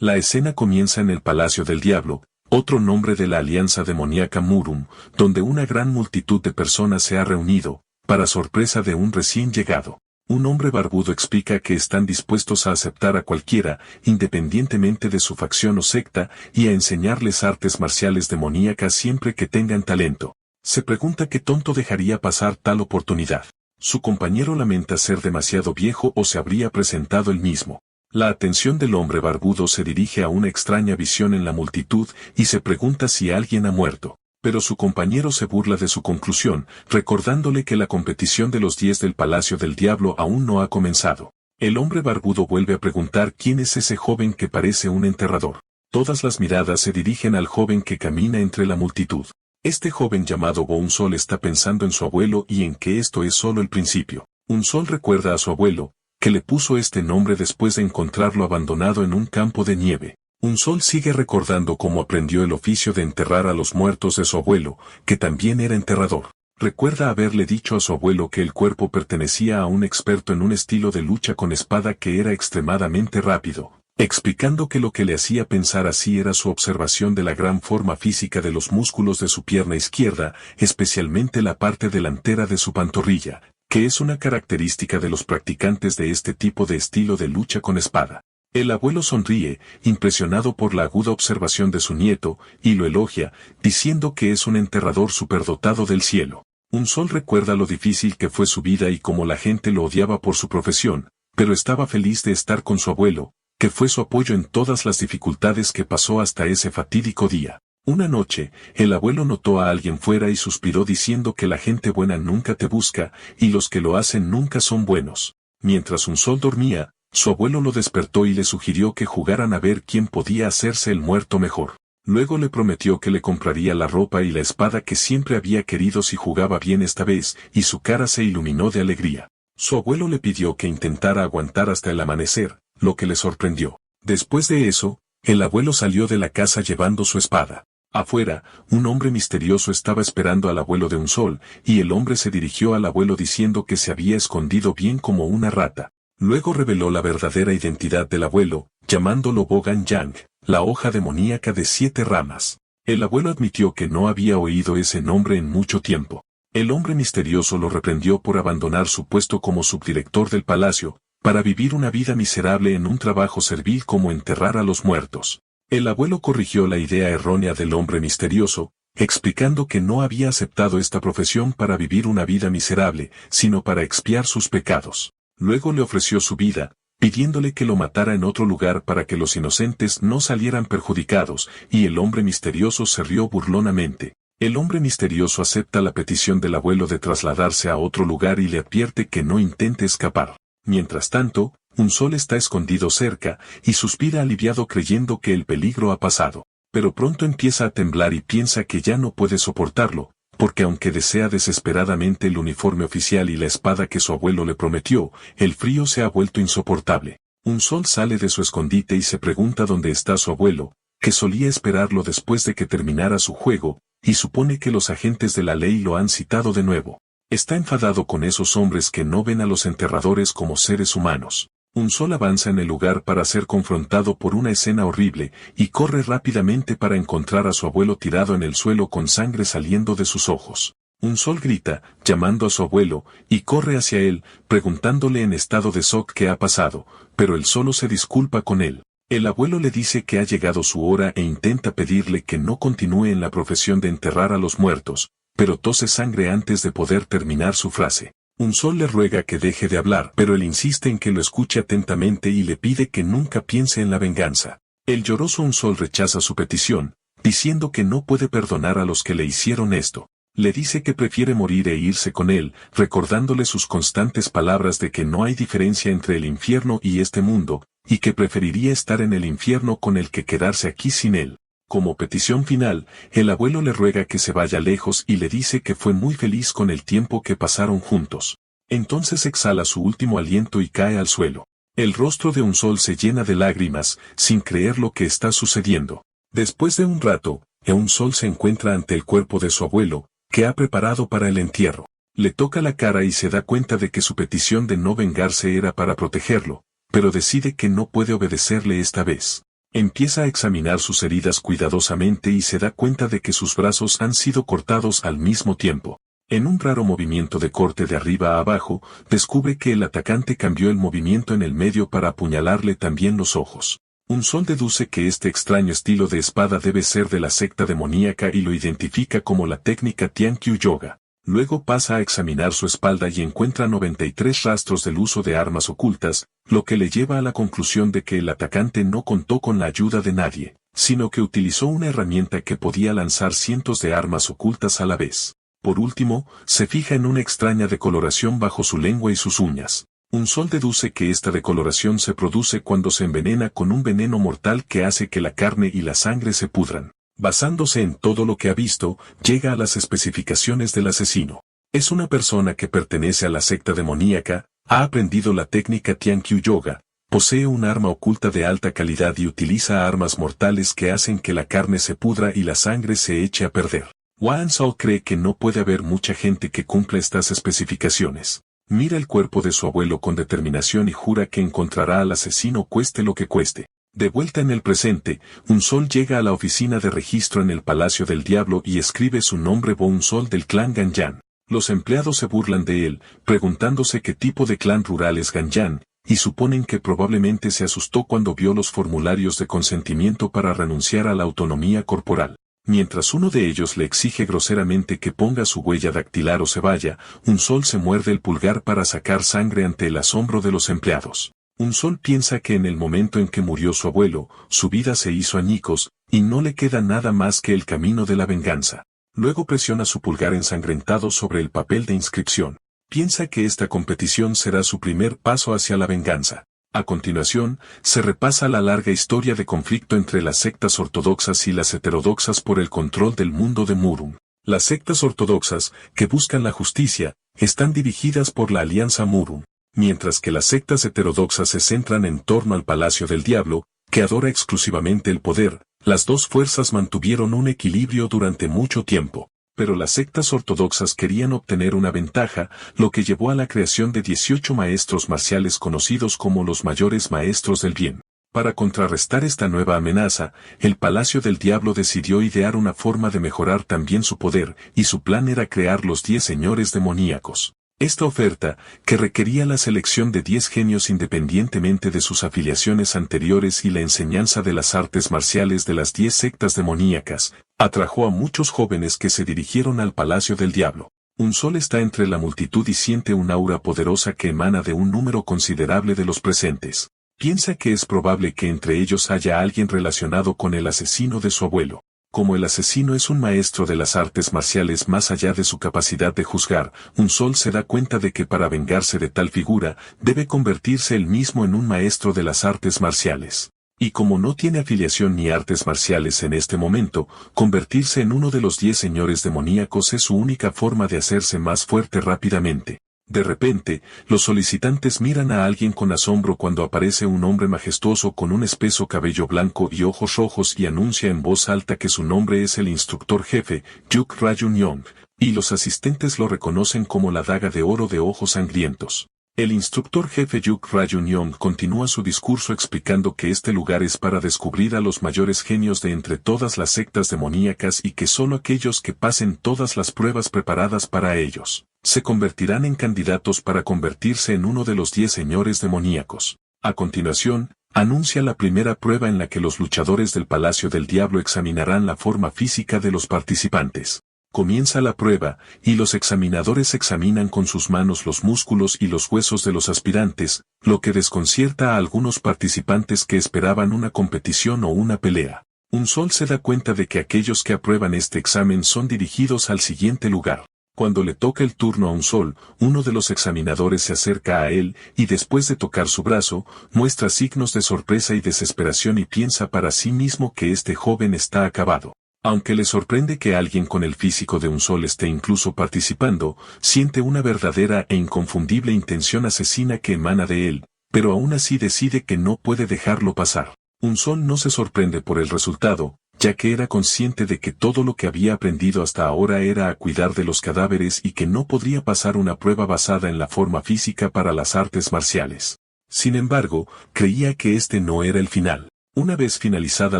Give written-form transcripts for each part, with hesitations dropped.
La escena comienza en el Palacio del Diablo, otro nombre de la alianza demoníaca Murum, donde una gran multitud de personas se ha reunido, para sorpresa de un recién llegado. Un hombre barbudo explica que están dispuestos a aceptar a cualquiera, independientemente de su facción o secta, y a enseñarles artes marciales demoníacas siempre que tengan talento. Se pregunta qué tonto dejaría pasar tal oportunidad. Su compañero lamenta ser demasiado viejo o se habría presentado él mismo. La atención del hombre barbudo se dirige a una extraña visión en la multitud y se pregunta si alguien ha muerto. Pero su compañero se burla de su conclusión, recordándole que la competición de los 10 del Palacio del Diablo aún no ha comenzado. El hombre barbudo vuelve a preguntar quién es ese joven que parece un enterrador. Todas las miradas se dirigen al joven que camina entre la multitud. Este joven llamado Bounzol está pensando en su abuelo y en que esto es solo el principio. Unzol recuerda a su abuelo, que le puso este nombre después de encontrarlo abandonado en un campo de nieve. Unzol sigue recordando cómo aprendió el oficio de enterrar a los muertos de su abuelo, que también era enterrador. Recuerda haberle dicho a su abuelo que el cuerpo pertenecía a un experto en un estilo de lucha con espada que era extremadamente rápido, explicando que lo que le hacía pensar así era su observación de la gran forma física de los músculos de su pierna izquierda, especialmente la parte delantera de su pantorrilla, que es una característica de los practicantes de este tipo de estilo de lucha con espada. El abuelo sonríe, impresionado por la aguda observación de su nieto, y lo elogia, diciendo que es un enterrador superdotado del cielo. Unzol recuerda lo difícil que fue su vida y cómo la gente lo odiaba por su profesión, pero estaba feliz de estar con su abuelo, que fue su apoyo en todas las dificultades que pasó hasta ese fatídico día. Una noche, el abuelo notó a alguien fuera y suspiró diciendo que la gente buena nunca te busca, y los que lo hacen nunca son buenos. Mientras Unzol dormía, su abuelo lo despertó y le sugirió que jugaran a ver quién podía hacerse el muerto mejor. Luego le prometió que le compraría la ropa y la espada que siempre había querido si jugaba bien esta vez, y su cara se iluminó de alegría. Su abuelo le pidió que intentara aguantar hasta el amanecer, lo que le sorprendió. Después de eso, el abuelo salió de la casa llevando su espada. Afuera, un hombre misterioso estaba esperando al abuelo de Unzol, y el hombre se dirigió al abuelo diciendo que se había escondido bien como una rata. Luego reveló la verdadera identidad del abuelo, llamándolo Bogan Yang, la hoja demoníaca de 7 ramas. El abuelo admitió que no había oído ese nombre en mucho tiempo. El hombre misterioso lo reprendió por abandonar su puesto como subdirector del palacio, para vivir una vida miserable en un trabajo servil como enterrar a los muertos. El abuelo corrigió la idea errónea del hombre misterioso, explicando que no había aceptado esta profesión para vivir una vida miserable, sino para expiar sus pecados. Luego le ofreció su vida, pidiéndole que lo matara en otro lugar para que los inocentes no salieran perjudicados, y el hombre misterioso se rió burlonamente. El hombre misterioso acepta la petición del abuelo de trasladarse a otro lugar y le advierte que no intente escapar. Mientras tanto, Unzol está escondido cerca, y suspira aliviado creyendo que el peligro ha pasado. Pero pronto empieza a temblar y piensa que ya no puede soportarlo, porque aunque desea desesperadamente el uniforme oficial y la espada que su abuelo le prometió, el frío se ha vuelto insoportable. Unzol sale de su escondite y se pregunta dónde está su abuelo, que solía esperarlo después de que terminara su juego, y supone que los agentes de la ley lo han citado de nuevo. Está enfadado con esos hombres que no ven a los enterradores como seres humanos. Unzol avanza en el lugar para ser confrontado por una escena horrible, y corre rápidamente para encontrar a su abuelo tirado en el suelo con sangre saliendo de sus ojos. Unzol grita, llamando a su abuelo, y corre hacia él, preguntándole en estado de shock qué ha pasado, pero él solo se disculpa con él. El abuelo le dice que ha llegado su hora e intenta pedirle que no continúe en la profesión de enterrar a los muertos, pero tose sangre antes de poder terminar su frase. Unzol le ruega que deje de hablar, pero él insiste en que lo escuche atentamente y le pide que nunca piense en la venganza. El lloroso Unzol rechaza su petición, diciendo que no puede perdonar a los que le hicieron esto. Le dice que prefiere morir e irse con él, recordándole sus constantes palabras de que no hay diferencia entre el infierno y este mundo, y que preferiría estar en el infierno con él que quedarse aquí sin él. Como petición final, el abuelo le ruega que se vaya lejos y le dice que fue muy feliz con el tiempo que pasaron juntos. Entonces exhala su último aliento y cae al suelo. El rostro de Unzol se llena de lágrimas, sin creer lo que está sucediendo. Después de un rato, Unzol se encuentra ante el cuerpo de su abuelo, que ha preparado para el entierro. Le toca la cara y se da cuenta de que su petición de no vengarse era para protegerlo, pero decide que no puede obedecerle esta vez. Empieza a examinar sus heridas cuidadosamente y se da cuenta de que sus brazos han sido cortados al mismo tiempo. En un raro movimiento de corte de arriba a abajo, descubre que el atacante cambió el movimiento en el medio para apuñalarle también los ojos. Unsol deduce que este extraño estilo de espada debe ser de la secta demoníaca y lo identifica como la técnica Tiankyu Yoga. Luego pasa a examinar su espalda y encuentra 93 rastros del uso de armas ocultas, lo que le lleva a la conclusión de que el atacante no contó con la ayuda de nadie, sino que utilizó una herramienta que podía lanzar cientos de armas ocultas a la vez. Por último, se fija en una extraña decoloración bajo su lengua y sus uñas. Unsol deduce que esta decoloración se produce cuando se envenena con un veneno mortal que hace que la carne y la sangre se pudran. Basándose en todo lo que ha visto, llega a las especificaciones del asesino. Es una persona que pertenece a la secta demoníaca, ha aprendido la técnica Tiankyu Yoga, posee un arma oculta de alta calidad y utiliza armas mortales que hacen que la carne se pudra y la sangre se eche a perder. Unsol cree que no puede haber mucha gente que cumpla estas especificaciones. Mira el cuerpo de su abuelo con determinación y jura que encontrará al asesino cueste lo que cueste. De vuelta en el presente, Unsol llega a la oficina de registro en el Palacio del Diablo y escribe su nombre Unsol del clan Ganyan. Los empleados se burlan de él, preguntándose qué tipo de clan rural es Ganyan, y suponen que probablemente se asustó cuando vio los formularios de consentimiento para renunciar a la autonomía corporal. Mientras uno de ellos le exige groseramente que ponga su huella dactilar o se vaya, Unsol se muerde el pulgar para sacar sangre ante el asombro de los empleados. Unsol piensa que en el momento en que murió su abuelo, su vida se hizo añicos, y no le queda nada más que el camino de la venganza. Luego presiona su pulgar ensangrentado sobre el papel de inscripción. Piensa que esta competición será su primer paso hacia la venganza. A continuación, se repasa la larga historia de conflicto entre las sectas ortodoxas y las heterodoxas por el control del mundo de Murum. Las sectas ortodoxas, que buscan la justicia, están dirigidas por la Alianza Murum, mientras que las sectas heterodoxas se centran en torno al Palacio del Diablo, que adora exclusivamente el poder. Las dos fuerzas mantuvieron un equilibrio durante mucho tiempo. Pero las sectas ortodoxas querían obtener una ventaja, lo que llevó a la creación de 18 maestros marciales conocidos como los mayores maestros del bien. Para contrarrestar esta nueva amenaza, el Palacio del Diablo decidió idear una forma de mejorar también su poder, y su plan era crear los 10 señores demoníacos. Esta oferta, que requería la selección de 10 genios independientemente de sus afiliaciones anteriores y la enseñanza de las artes marciales de las 10 sectas demoníacas, atrajo a muchos jóvenes que se dirigieron al Palacio del Diablo. Unsol está entre la multitud y siente un aura poderosa que emana de un número considerable de los presentes. Piensa que es probable que entre ellos haya alguien relacionado con el asesino de su abuelo. Como el asesino es un maestro de las artes marciales más allá de su capacidad de juzgar, Unsol se da cuenta de que para vengarse de tal figura, debe convertirse él mismo en un maestro de las artes marciales. Y como no tiene afiliación ni artes marciales en este momento, convertirse en uno de los 10 señores demoníacos es su única forma de hacerse más fuerte rápidamente. De repente, los solicitantes miran a alguien con asombro cuando aparece un hombre majestuoso con un espeso cabello blanco y ojos rojos y anuncia en voz alta que su nombre es el instructor jefe, Yuk Rayun Yong, y los asistentes lo reconocen como la daga de oro de ojos sangrientos. El instructor jefe Yuk Rayun Yong continúa su discurso explicando que este lugar es para descubrir a los mayores genios de entre todas las sectas demoníacas y que solo aquellos que pasen todas las pruebas preparadas para ellos se convertirán en candidatos para convertirse en uno de los 10 señores demoníacos. A continuación, anuncia la primera prueba en la que los luchadores del Palacio del Diablo examinarán la forma física de los participantes. Comienza la prueba, y los examinadores examinan con sus manos los músculos y los huesos de los aspirantes, lo que desconcierta a algunos participantes que esperaban una competición o una pelea. Unsol se da cuenta de que aquellos que aprueban este examen son dirigidos al siguiente lugar. Cuando le toca el turno a Unsol, uno de los examinadores se acerca a él, y después de tocar su brazo, muestra signos de sorpresa y desesperación y piensa para sí mismo que este joven está acabado. Aunque le sorprende que alguien con el físico de Unsol esté incluso participando, siente una verdadera e inconfundible intención asesina que emana de él, pero aún así decide que no puede dejarlo pasar. Unsol no se sorprende por el resultado, ya que era consciente de que todo lo que había aprendido hasta ahora era a cuidar de los cadáveres y que no podría pasar una prueba basada en la forma física para las artes marciales. Sin embargo, creía que este no era el final. Una vez finalizada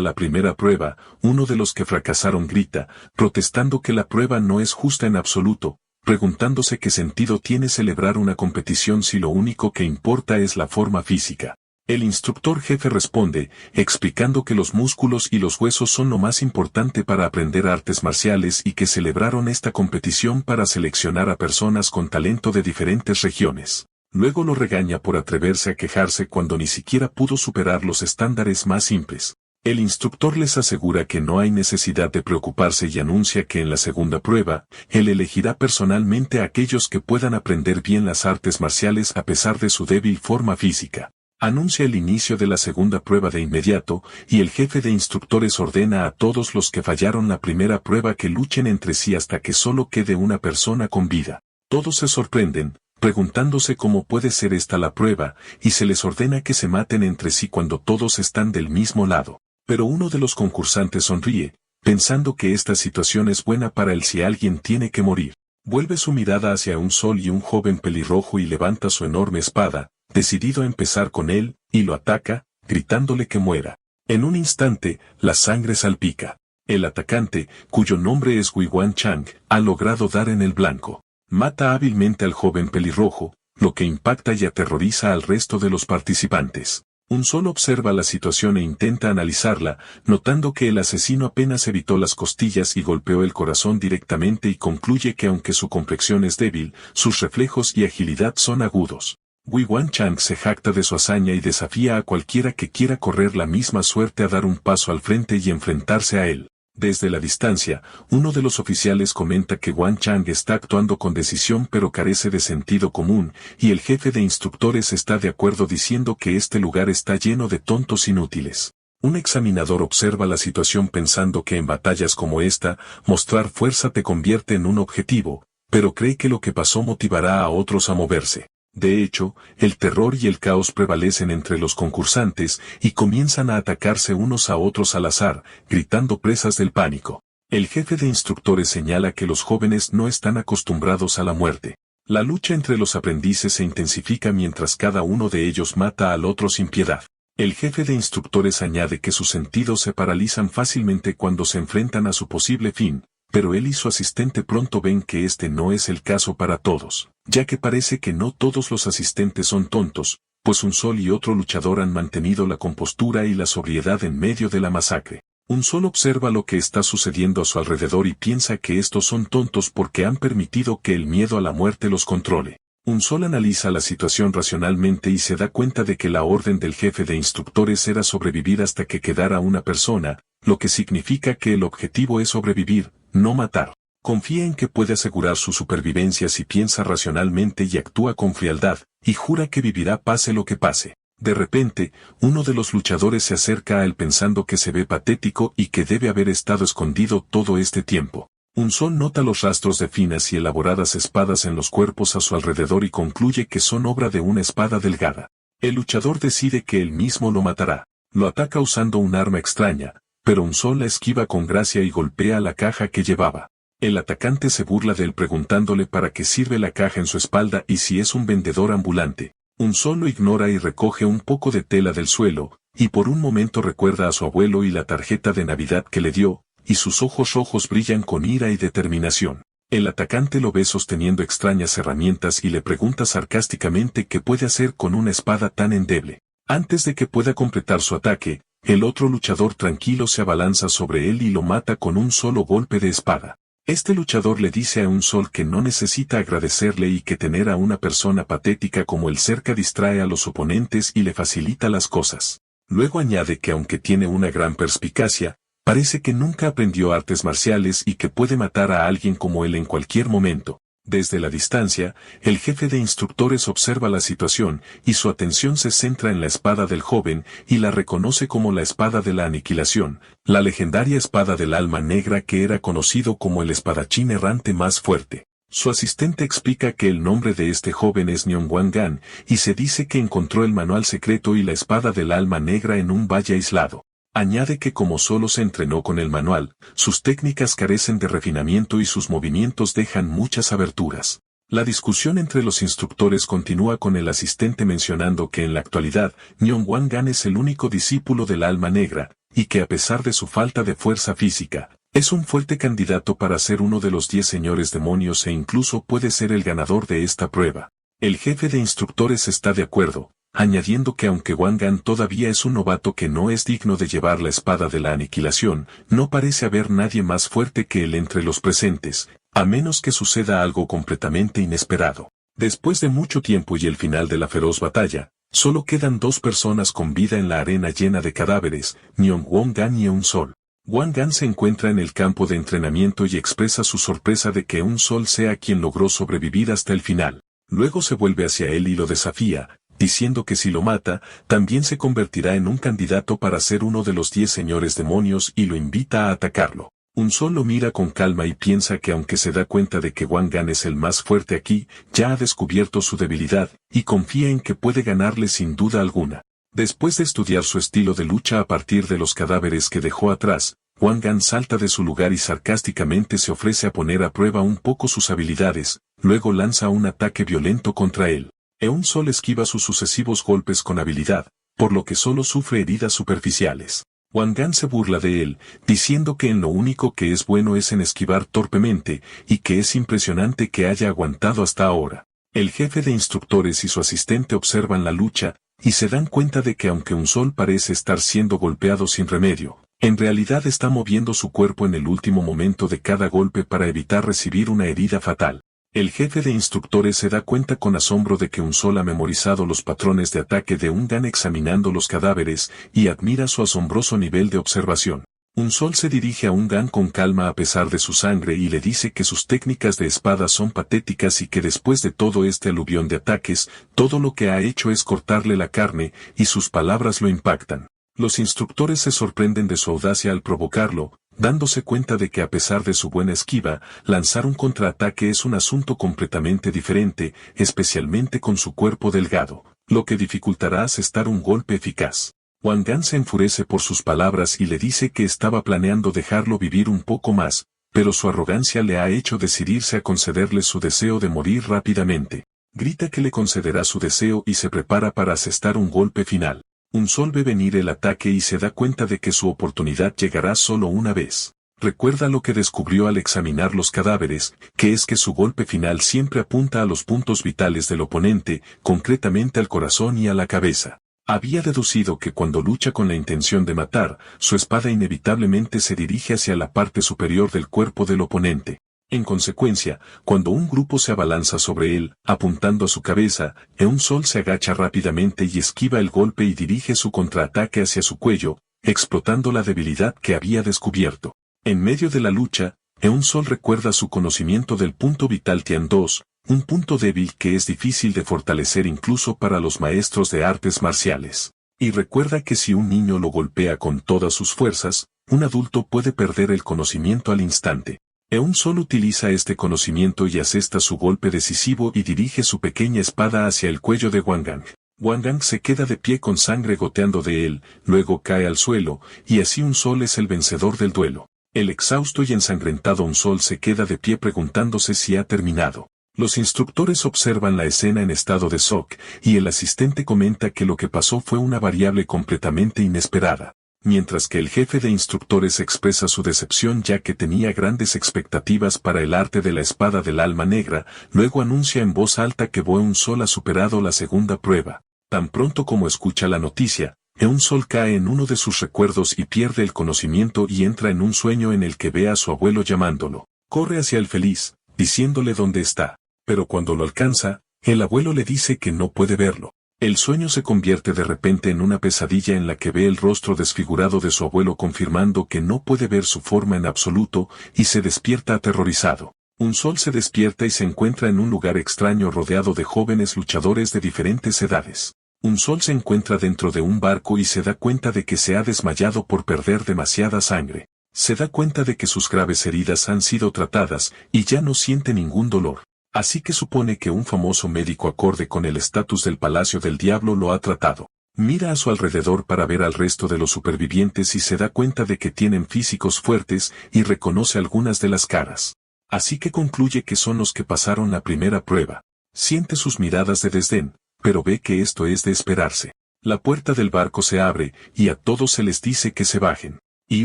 la primera prueba, uno de los que fracasaron grita, protestando que la prueba no es justa en absoluto, preguntándose qué sentido tiene celebrar una competición si lo único que importa es la forma física. El instructor jefe responde, explicando que los músculos y los huesos son lo más importante para aprender artes marciales y que celebraron esta competición para seleccionar a personas con talento de diferentes regiones. Luego lo regaña por atreverse a quejarse cuando ni siquiera pudo superar los estándares más simples. El instructor les asegura que no hay necesidad de preocuparse y anuncia que en la segunda prueba, él elegirá personalmente a aquellos que puedan aprender bien las artes marciales a pesar de su débil forma física. Anuncia el inicio de la segunda prueba de inmediato, y el jefe de instructores ordena a todos los que fallaron la primera prueba que luchen entre sí hasta que solo quede una persona con vida. Todos se sorprenden, preguntándose cómo puede ser esta la prueba, y se les ordena que se maten entre sí cuando todos están del mismo lado. Pero uno de los concursantes sonríe, pensando que esta situación es buena para él si alguien tiene que morir. Vuelve su mirada hacia un sol y un joven pelirrojo y levanta su enorme espada, decidido a empezar con él, y lo ataca, gritándole que muera. En un instante, la sangre salpica. El atacante, cuyo nombre es Guiwan Chang, ha logrado dar en el blanco. Mata hábilmente al joven pelirrojo, lo que impacta y aterroriza al resto de los participantes. Un Sol observa la situación e intenta analizarla, notando que el asesino apenas evitó las costillas y golpeó el corazón directamente y concluye que aunque su complexión es débil, sus reflejos y agilidad son agudos. Guiwan Chang se jacta de su hazaña y desafía a cualquiera que quiera correr la misma suerte a dar un paso al frente y enfrentarse a él. Desde la distancia, uno de los oficiales comenta que Guan Chang está actuando con decisión pero carece de sentido común, y el jefe de instructores está de acuerdo diciendo que este lugar está lleno de tontos inútiles. Un examinador observa la situación pensando que en batallas como esta, mostrar fuerza te convierte en un objetivo, pero cree que lo que pasó motivará a otros a moverse. De hecho, el terror y el caos prevalecen entre los concursantes y comienzan a atacarse unos a otros al azar, gritando presas del pánico. El jefe de instructores señala que los jóvenes no están acostumbrados a la muerte. La lucha entre los aprendices se intensifica mientras cada uno de ellos mata al otro sin piedad. El jefe de instructores añade que sus sentidos se paralizan fácilmente cuando se enfrentan a su posible fin, pero él y su asistente pronto ven que este no es el caso para todos, ya que parece que no todos los asistentes son tontos, pues un Sol y otro luchador han mantenido la compostura y la sobriedad en medio de la masacre. Un Sol observa lo que está sucediendo a su alrededor y piensa que estos son tontos porque han permitido que el miedo a la muerte los controle. Un Sol analiza la situación racionalmente y se da cuenta de que la orden del jefe de instructores era sobrevivir hasta que quedara una persona, lo que significa que el objetivo es sobrevivir, no matar. Confía en que puede asegurar su supervivencia si piensa racionalmente y actúa con frialdad, y jura que vivirá pase lo que pase. De repente, uno de los luchadores se acerca a él pensando que se ve patético y que debe haber estado escondido todo este tiempo. Un Sol nota los rastros de finas y elaboradas espadas en los cuerpos a su alrededor y concluye que son obra de una espada delgada. El luchador decide que él mismo lo matará. Lo ataca usando un arma extraña, pero un Sol la esquiva con gracia y golpea la caja que llevaba. El atacante se burla de él preguntándole para qué sirve la caja en su espalda y si es un vendedor ambulante. Un Sol lo ignora y recoge un poco de tela del suelo, y por un momento recuerda a su abuelo y la tarjeta de Navidad que le dio, y sus ojos rojos brillan con ira y determinación. El atacante lo ve sosteniendo extrañas herramientas y le pregunta sarcásticamente qué puede hacer con una espada tan endeble. Antes de que pueda completar su ataque, el otro luchador tranquilo se abalanza sobre él y lo mata con un solo golpe de espada. Este luchador le dice a un Sol que no necesita agradecerle y que tener a una persona patética como él cerca distrae a los oponentes y le facilita las cosas. Luego añade que aunque tiene una gran perspicacia, parece que nunca aprendió artes marciales y que puede matar a alguien como él en cualquier momento. Desde la distancia, el jefe de instructores observa la situación y su atención se centra en la espada del joven y la reconoce como la espada de la aniquilación, la legendaria espada del alma negra que era conocido como el espadachín errante más fuerte. Su asistente explica que el nombre de este joven es Neon Wan Gan y se dice que encontró el manual secreto y la espada del alma negra en un valle aislado. Añade que como solo se entrenó con el manual, sus técnicas carecen de refinamiento y sus movimientos dejan muchas aberturas. La discusión entre los instructores continúa con el asistente mencionando que en la actualidad, Nyon Wangan es el único discípulo del alma negra, y que a pesar de su falta de fuerza física, es un fuerte candidato para ser uno de los 10 señores demonios e incluso puede ser el ganador de esta prueba. El jefe de instructores está de acuerdo, añadiendo que aunque Wangan todavía es un novato que no es digno de llevar la espada de la aniquilación, no parece haber nadie más fuerte que él entre los presentes, a menos que suceda algo completamente inesperado. Después de mucho tiempo y el final de la feroz batalla, solo quedan 2 personas con vida en la arena llena de cadáveres, Nyon Wangan y Eun Sol. Wangan se encuentra en el campo de entrenamiento y expresa su sorpresa de que Eun Sol sea quien logró sobrevivir hasta el final. Luego se vuelve hacia él y lo desafía, diciendo que si lo mata, también se convertirá en un candidato para ser uno de los 10 señores demonios y lo invita a atacarlo. Eun Sol lo mira con calma y piensa que aunque se da cuenta de que Wangan es el más fuerte aquí, ya ha descubierto su debilidad, y confía en que puede ganarle sin duda alguna. Después de estudiar su estilo de lucha a partir de los cadáveres que dejó atrás, Wangan salta de su lugar y sarcásticamente se ofrece a poner a prueba un poco sus habilidades, luego lanza un ataque violento contra él. Eun Sol esquiva sus sucesivos golpes con habilidad, por lo que solo sufre heridas superficiales. Wangan se burla de él, diciendo que en lo único que es bueno es en esquivar torpemente, y que es impresionante que haya aguantado hasta ahora. El jefe de instructores y su asistente observan la lucha, y se dan cuenta de que aunque Eun Sol parece estar siendo golpeado sin remedio, en realidad está moviendo su cuerpo en el último momento de cada golpe para evitar recibir una herida fatal. El jefe de instructores se da cuenta con asombro de que Eun Sol ha memorizado los patrones de ataque de Wangan examinando los cadáveres, y admira su asombroso nivel de observación. Eun Sol se dirige a Wangan con calma a pesar de su sangre y le dice que sus técnicas de espada son patéticas y que después de todo este aluvión de ataques, todo lo que ha hecho es cortarle la carne, y sus palabras lo impactan. Los instructores se sorprenden de su audacia al provocarlo, dándose cuenta de que a pesar de su buena esquiva, lanzar un contraataque es un asunto completamente diferente, especialmente con su cuerpo delgado, lo que dificultará asestar un golpe eficaz. Wangan se enfurece por sus palabras y le dice que estaba planeando dejarlo vivir un poco más, pero su arrogancia le ha hecho decidirse a concederle su deseo de morir rápidamente. Grita que le concederá su deseo y se prepara para asestar un golpe final. Eun Sol ve venir el ataque y se da cuenta de que su oportunidad llegará solo una vez. Recuerda lo que descubrió al examinar los cadáveres, que es que su golpe final siempre apunta a los puntos vitales del oponente, concretamente al corazón y a la cabeza. Había deducido que cuando lucha con la intención de matar, su espada inevitablemente se dirige hacia la parte superior del cuerpo del oponente. En consecuencia, cuando un grupo se abalanza sobre él, apuntando a su cabeza, Eun Sol se agacha rápidamente y esquiva el golpe y dirige su contraataque hacia su cuello, explotando la debilidad que había descubierto. En medio de la lucha, Eun Sol recuerda su conocimiento del punto vital Tian 2, un punto débil que es difícil de fortalecer incluso para los maestros de artes marciales. Y recuerda que si un niño lo golpea con todas sus fuerzas, un adulto puede perder el conocimiento al instante. Eun Sol utiliza este conocimiento y asesta su golpe decisivo y dirige su pequeña espada hacia el cuello de Wangan. Wangan se queda de pie con sangre goteando de él, luego cae al suelo, y así Eun Sol es el vencedor del duelo. El exhausto y ensangrentado Eun Sol se queda de pie preguntándose si ha terminado. Los instructores observan la escena en estado de shock, y el asistente comenta que lo que pasó fue una variable completamente inesperada. Mientras que el jefe de instructores expresa su decepción ya que tenía grandes expectativas para el arte de la espada del alma negra, luego anuncia en voz alta que Eun Sol ha superado la segunda prueba. Tan pronto como escucha la noticia, Eun Sol cae en uno de sus recuerdos y pierde el conocimiento y entra en un sueño en el que ve a su abuelo llamándolo. Corre hacia el feliz, diciéndole dónde está, pero cuando lo alcanza, el abuelo le dice que no puede verlo. El sueño se convierte de repente en una pesadilla en la que ve el rostro desfigurado de su abuelo confirmando que no puede ver su forma en absoluto, y se despierta aterrorizado. Eun Sol se despierta y se encuentra en un lugar extraño rodeado de jóvenes luchadores de diferentes edades. Eun Sol se encuentra dentro de un barco y se da cuenta de que se ha desmayado por perder demasiada sangre. Se da cuenta de que sus graves heridas han sido tratadas, y ya no siente ningún dolor. Así que supone que un famoso médico acorde con el estatus del Palacio del Diablo lo ha tratado. Mira a su alrededor para ver al resto de los supervivientes y se da cuenta de que tienen físicos fuertes y reconoce algunas de las caras. Así que concluye que son los que pasaron la primera prueba. Siente sus miradas de desdén, pero ve que esto es de esperarse. La puerta del barco se abre, y a todos se les dice que se bajen. Y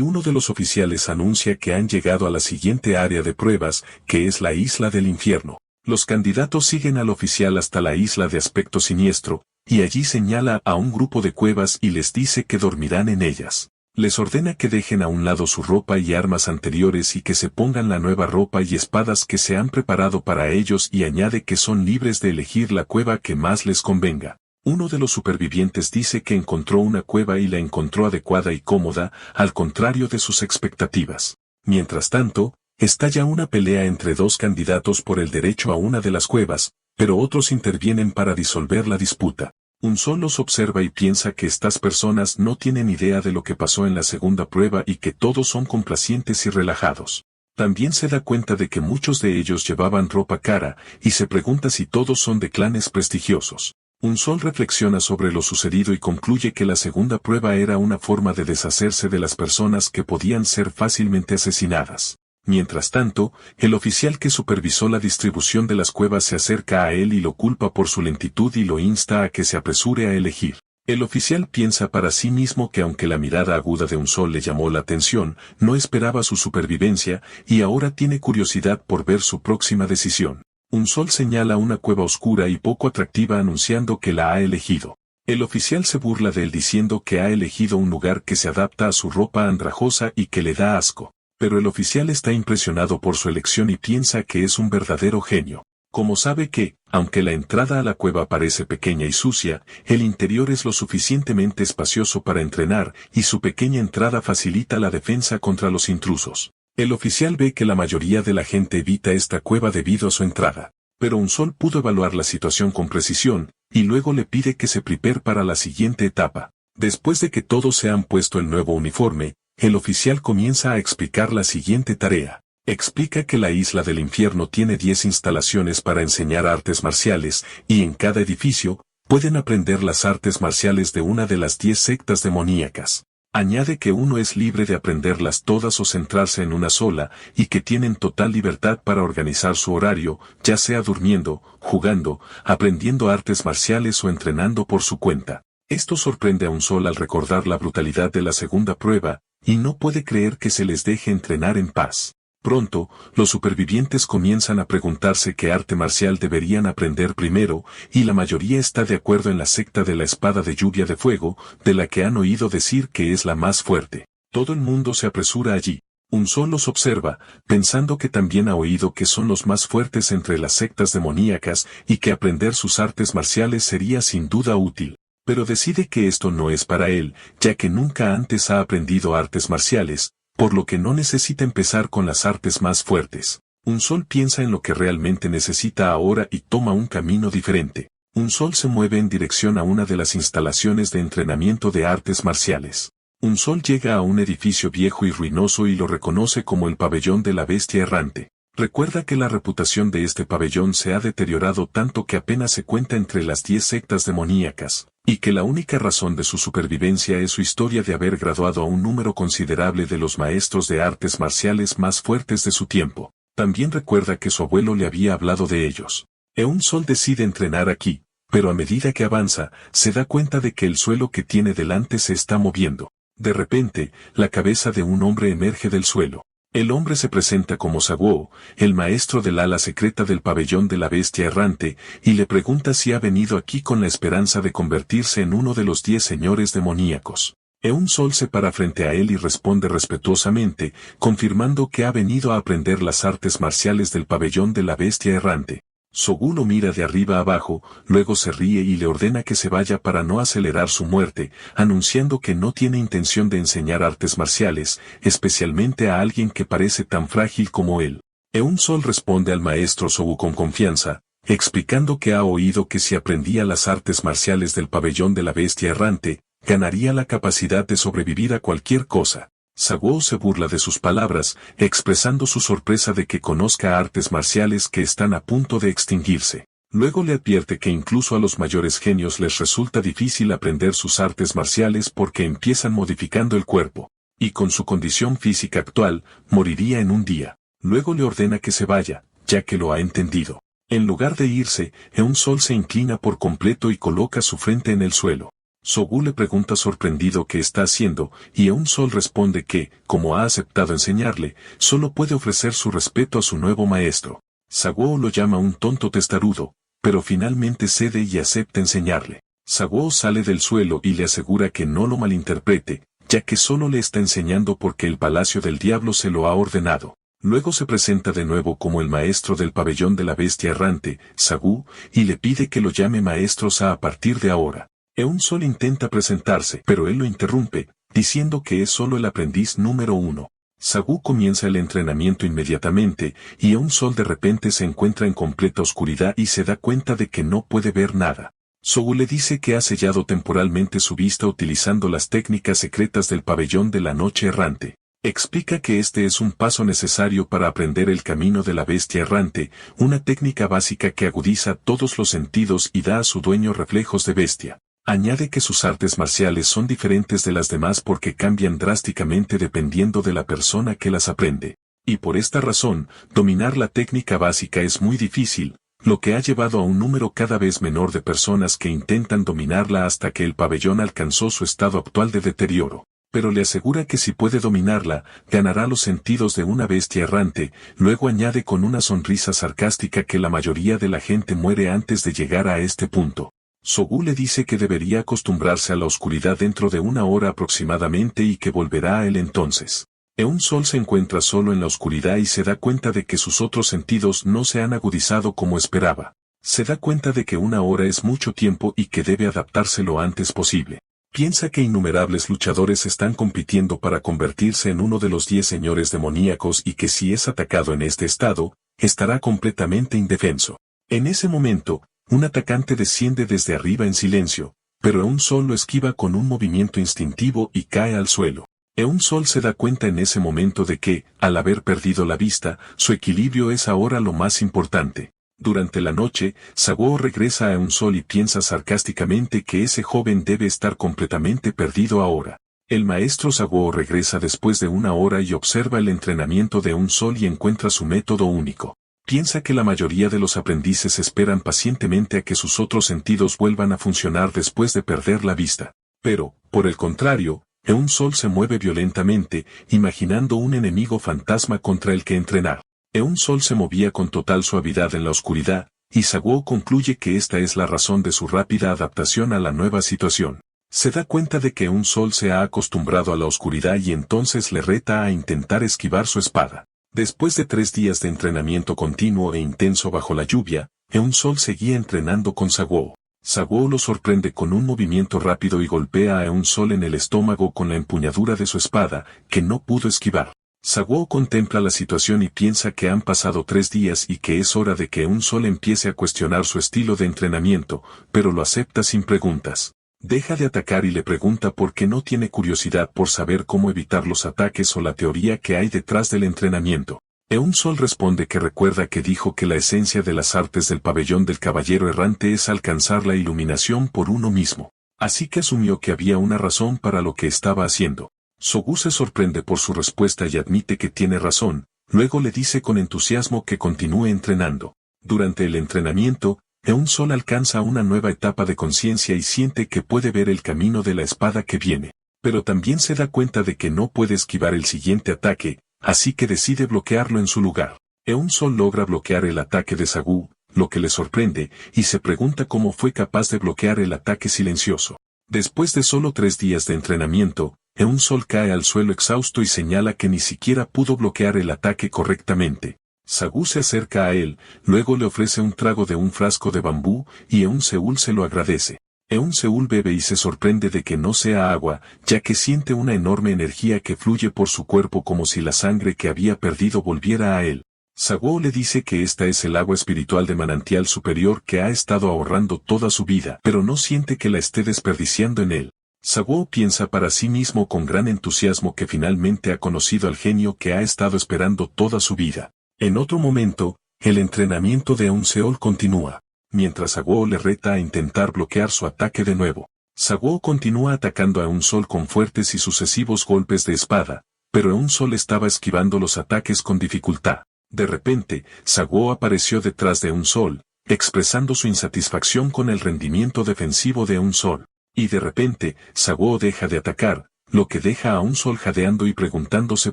uno de los oficiales anuncia que han llegado a la siguiente área de pruebas, que es la isla del infierno. Los candidatos siguen al oficial hasta la isla de aspecto siniestro, y allí señala a un grupo de cuevas y les dice que dormirán en ellas. Les ordena que dejen a un lado su ropa y armas anteriores y que se pongan la nueva ropa y espadas que se han preparado para ellos y añade que son libres de elegir la cueva que más les convenga. Uno de los supervivientes dice que encontró una cueva y la encontró adecuada y cómoda, al contrario de sus expectativas. Mientras tanto, estalla una pelea entre dos candidatos por el derecho a una de las cuevas, pero otros intervienen para disolver la disputa. Un sol los observa y piensa que estas personas no tienen idea de lo que pasó en la segunda prueba y que todos son complacientes y relajados. También se da cuenta de que muchos de ellos llevaban ropa cara, y se pregunta si todos son de clanes prestigiosos. Un sol reflexiona sobre lo sucedido y concluye que la segunda prueba era una forma de deshacerse de las personas que podían ser fácilmente asesinadas. Mientras tanto, el oficial que supervisó la distribución de las cuevas se acerca a él y lo culpa por su lentitud y lo insta a que se apresure a elegir. El oficial piensa para sí mismo que aunque la mirada aguda de un sol le llamó la atención, no esperaba su supervivencia, y ahora tiene curiosidad por ver su próxima decisión. Un sol señala una cueva oscura y poco atractiva anunciando que la ha elegido. El oficial se burla de él diciendo que ha elegido un lugar que se adapta a su ropa andrajosa y que le da asco. Pero el oficial está impresionado por su elección y piensa que es un verdadero genio. Como sabe que, aunque la entrada a la cueva parece pequeña y sucia, el interior es lo suficientemente espacioso para entrenar y su pequeña entrada facilita la defensa contra los intrusos. El oficial ve que la mayoría de la gente evita esta cueva debido a su entrada. Pero un sol pudo evaluar la situación con precisión, y luego le pide que se prepare para la siguiente etapa. Después de que todos se han puesto el nuevo uniforme, el oficial comienza a explicar la siguiente tarea. Explica que la isla del infierno tiene 10 instalaciones para enseñar artes marciales, y en cada edificio, pueden aprender las artes marciales de una de las 10 sectas demoníacas. Añade que uno es libre de aprenderlas todas o centrarse en una sola, y que tienen total libertad para organizar su horario, ya sea durmiendo, jugando, aprendiendo artes marciales o entrenando por su cuenta. Esto sorprende a un sol al recordar la brutalidad de la segunda prueba, y no puede creer que se les deje entrenar en paz. Pronto, los supervivientes comienzan a preguntarse qué arte marcial deberían aprender primero, y la mayoría está de acuerdo en la secta de la espada de lluvia de fuego, de la que han oído decir que es la más fuerte. Todo el mundo se apresura allí. Un sol los observa, pensando que también ha oído que son los más fuertes entre las sectas demoníacas y que aprender sus artes marciales sería sin duda útil. Pero decide que esto no es para él, ya que nunca antes ha aprendido artes marciales, por lo que no necesita empezar con las artes más fuertes. Un sol piensa en lo que realmente necesita ahora y toma un camino diferente. Un sol se mueve en dirección a una de las instalaciones de entrenamiento de artes marciales. Un sol llega a un edificio viejo y ruinoso y lo reconoce como el pabellón de la bestia errante. Recuerda que la reputación de este pabellón se ha deteriorado tanto que apenas se cuenta entre las 10 sectas demoníacas, y que la única razón de su supervivencia es su historia de haber graduado a un número considerable de los maestros de artes marciales más fuertes de su tiempo. También recuerda que su abuelo le había hablado de ellos. Un sol decide entrenar aquí, pero a medida que avanza, se da cuenta de que el suelo que tiene delante se está moviendo. De repente, la cabeza de un hombre emerge del suelo. El hombre se presenta como Saguo, el maestro del ala secreta del pabellón de la bestia errante, y le pregunta si ha venido aquí con la esperanza de convertirse en uno de los 10 señores demoníacos. Un sol se para frente a él y responde respetuosamente, confirmando que ha venido a aprender las artes marciales del pabellón de la bestia errante. Sogu lo mira de arriba abajo, luego se ríe y le ordena que se vaya para no acelerar su muerte, anunciando que no tiene intención de enseñar artes marciales, especialmente a alguien que parece tan frágil como él. Un sol responde al maestro Sogu con confianza, explicando que ha oído que si aprendía las artes marciales del pabellón de la bestia errante, ganaría la capacidad de sobrevivir a cualquier cosa. Saguo se burla de sus palabras, expresando su sorpresa de que conozca artes marciales que están a punto de extinguirse. Luego le advierte que incluso a los mayores genios les resulta difícil aprender sus artes marciales porque empiezan modificando el cuerpo, y con su condición física actual, moriría en un día. Luego le ordena que se vaya, ya que lo ha entendido. En lugar de irse, Eun-Sol se inclina por completo y coloca su frente en el suelo. Sogú le pregunta sorprendido qué está haciendo, y Eun-Sol responde que, como ha aceptado enseñarle, solo puede ofrecer su respeto a su nuevo maestro. Saguo lo llama un tonto testarudo, pero finalmente cede y acepta enseñarle. Saguo sale del suelo y le asegura que no lo malinterprete, ya que solo le está enseñando porque el Palacio del Diablo se lo ha ordenado. Luego se presenta de nuevo como el maestro del pabellón de la bestia errante, Sagu, y le pide que lo llame maestro Sa a partir de ahora. Eun-Sol intenta presentarse, pero él lo interrumpe, diciendo que es solo el aprendiz número 1. Sagu comienza el entrenamiento inmediatamente, y Eun-Sol de repente se encuentra en completa oscuridad y se da cuenta de que no puede ver nada. Sogu le dice que ha sellado temporalmente su vista utilizando las técnicas secretas del pabellón de la noche errante. Explica que este es un paso necesario para aprender el camino de la bestia errante, una técnica básica que agudiza todos los sentidos y da a su dueño reflejos de bestia. Añade que sus artes marciales son diferentes de las demás porque cambian drásticamente dependiendo de la persona que las aprende. Y por esta razón, dominar la técnica básica es muy difícil, lo que ha llevado a un número cada vez menor de personas que intentan dominarla hasta que el pabellón alcanzó su estado actual de deterioro. Pero le asegura que si puede dominarla, ganará los sentidos de una bestia errante. Luego añade con una sonrisa sarcástica que la mayoría de la gente muere antes de llegar a este punto. Sogu le dice que debería acostumbrarse a la oscuridad dentro de una hora aproximadamente y que volverá a él entonces. Eun-Sol se encuentra solo en la oscuridad y se da cuenta de que sus otros sentidos no se han agudizado como esperaba. Se da cuenta de que una hora es mucho tiempo y que debe adaptarse lo antes posible. Piensa que innumerables luchadores están compitiendo para convertirse en uno de los 10 señores demoníacos y que si es atacado en este estado, estará completamente indefenso. En ese momento, un atacante desciende desde arriba en silencio, pero Eun-Sol lo esquiva con un movimiento instintivo y cae al suelo. Eun-Sol se da cuenta en ese momento de que, al haber perdido la vista, su equilibrio es ahora lo más importante. Durante la noche, Saguo regresa a Eun-Sol y piensa sarcásticamente que ese joven debe estar completamente perdido ahora. El maestro Saguo regresa después de una hora y observa el entrenamiento de Eun-Sol y encuentra su método único. Piensa que la mayoría de los aprendices esperan pacientemente a que sus otros sentidos vuelvan a funcionar después de perder la vista. Pero, por el contrario, Eun-Sol se mueve violentamente, imaginando un enemigo fantasma contra el que entrenar. Eun-Sol se movía con total suavidad en la oscuridad, y Saguo concluye que esta es la razón de su rápida adaptación a la nueva situación. Se da cuenta de que Eun-Sol se ha acostumbrado a la oscuridad y entonces le reta a intentar esquivar su espada. Después de 3 días de entrenamiento continuo e intenso bajo la lluvia, Eun-Sol seguía entrenando con Saguo. Saguo lo sorprende con un movimiento rápido y golpea a Eun-Sol en el estómago con la empuñadura de su espada, que no pudo esquivar. Saguo contempla la situación y piensa que han pasado 3 días y que es hora de que Eun-Sol empiece a cuestionar su estilo de entrenamiento, pero lo acepta sin preguntas. Deja de atacar y le pregunta por qué no tiene curiosidad por saber cómo evitar los ataques o la teoría que hay detrás del entrenamiento. Eun-Sol responde que recuerda que dijo que la esencia de las artes del pabellón del caballero errante es alcanzar la iluminación por uno mismo. Así que asumió que había una razón para lo que estaba haciendo. Sogu se sorprende por su respuesta y admite que tiene razón, luego le dice con entusiasmo que continúe entrenando. Durante el entrenamiento, Eun-Sol alcanza una nueva etapa de conciencia y siente que puede ver el camino de la espada que viene. Pero también se da cuenta de que no puede esquivar el siguiente ataque, así que decide bloquearlo en su lugar. Eun-Sol logra bloquear el ataque de Sagu, lo que le sorprende, y se pregunta cómo fue capaz de bloquear el ataque silencioso. Después de solo 3 días de entrenamiento, Eun-Sol cae al suelo exhausto y señala que ni siquiera pudo bloquear el ataque correctamente. Sagu se acerca a él, luego le ofrece un trago de un frasco de bambú, y Eun-Seul se lo agradece. Eun-Seul bebe y se sorprende de que no sea agua, ya que siente una enorme energía que fluye por su cuerpo como si la sangre que había perdido volviera a él. Saguo le dice que esta es el agua espiritual de manantial superior que ha estado ahorrando toda su vida, pero no siente que la esté desperdiciando en él. Saguo piensa para sí mismo con gran entusiasmo que finalmente ha conocido al genio que ha estado esperando toda su vida. En otro momento, el entrenamiento de Eun-Seul continúa. Mientras Saguo le reta a intentar bloquear su ataque de nuevo. Saguo continúa atacando a Eun-Sol con fuertes y sucesivos golpes de espada, pero Eun-Sol estaba esquivando los ataques con dificultad. De repente, Saguo apareció detrás de Unsol, expresando su insatisfacción con el rendimiento defensivo de Unsol. Y de repente, Saguo deja de atacar, lo que deja a Unsol jadeando y preguntándose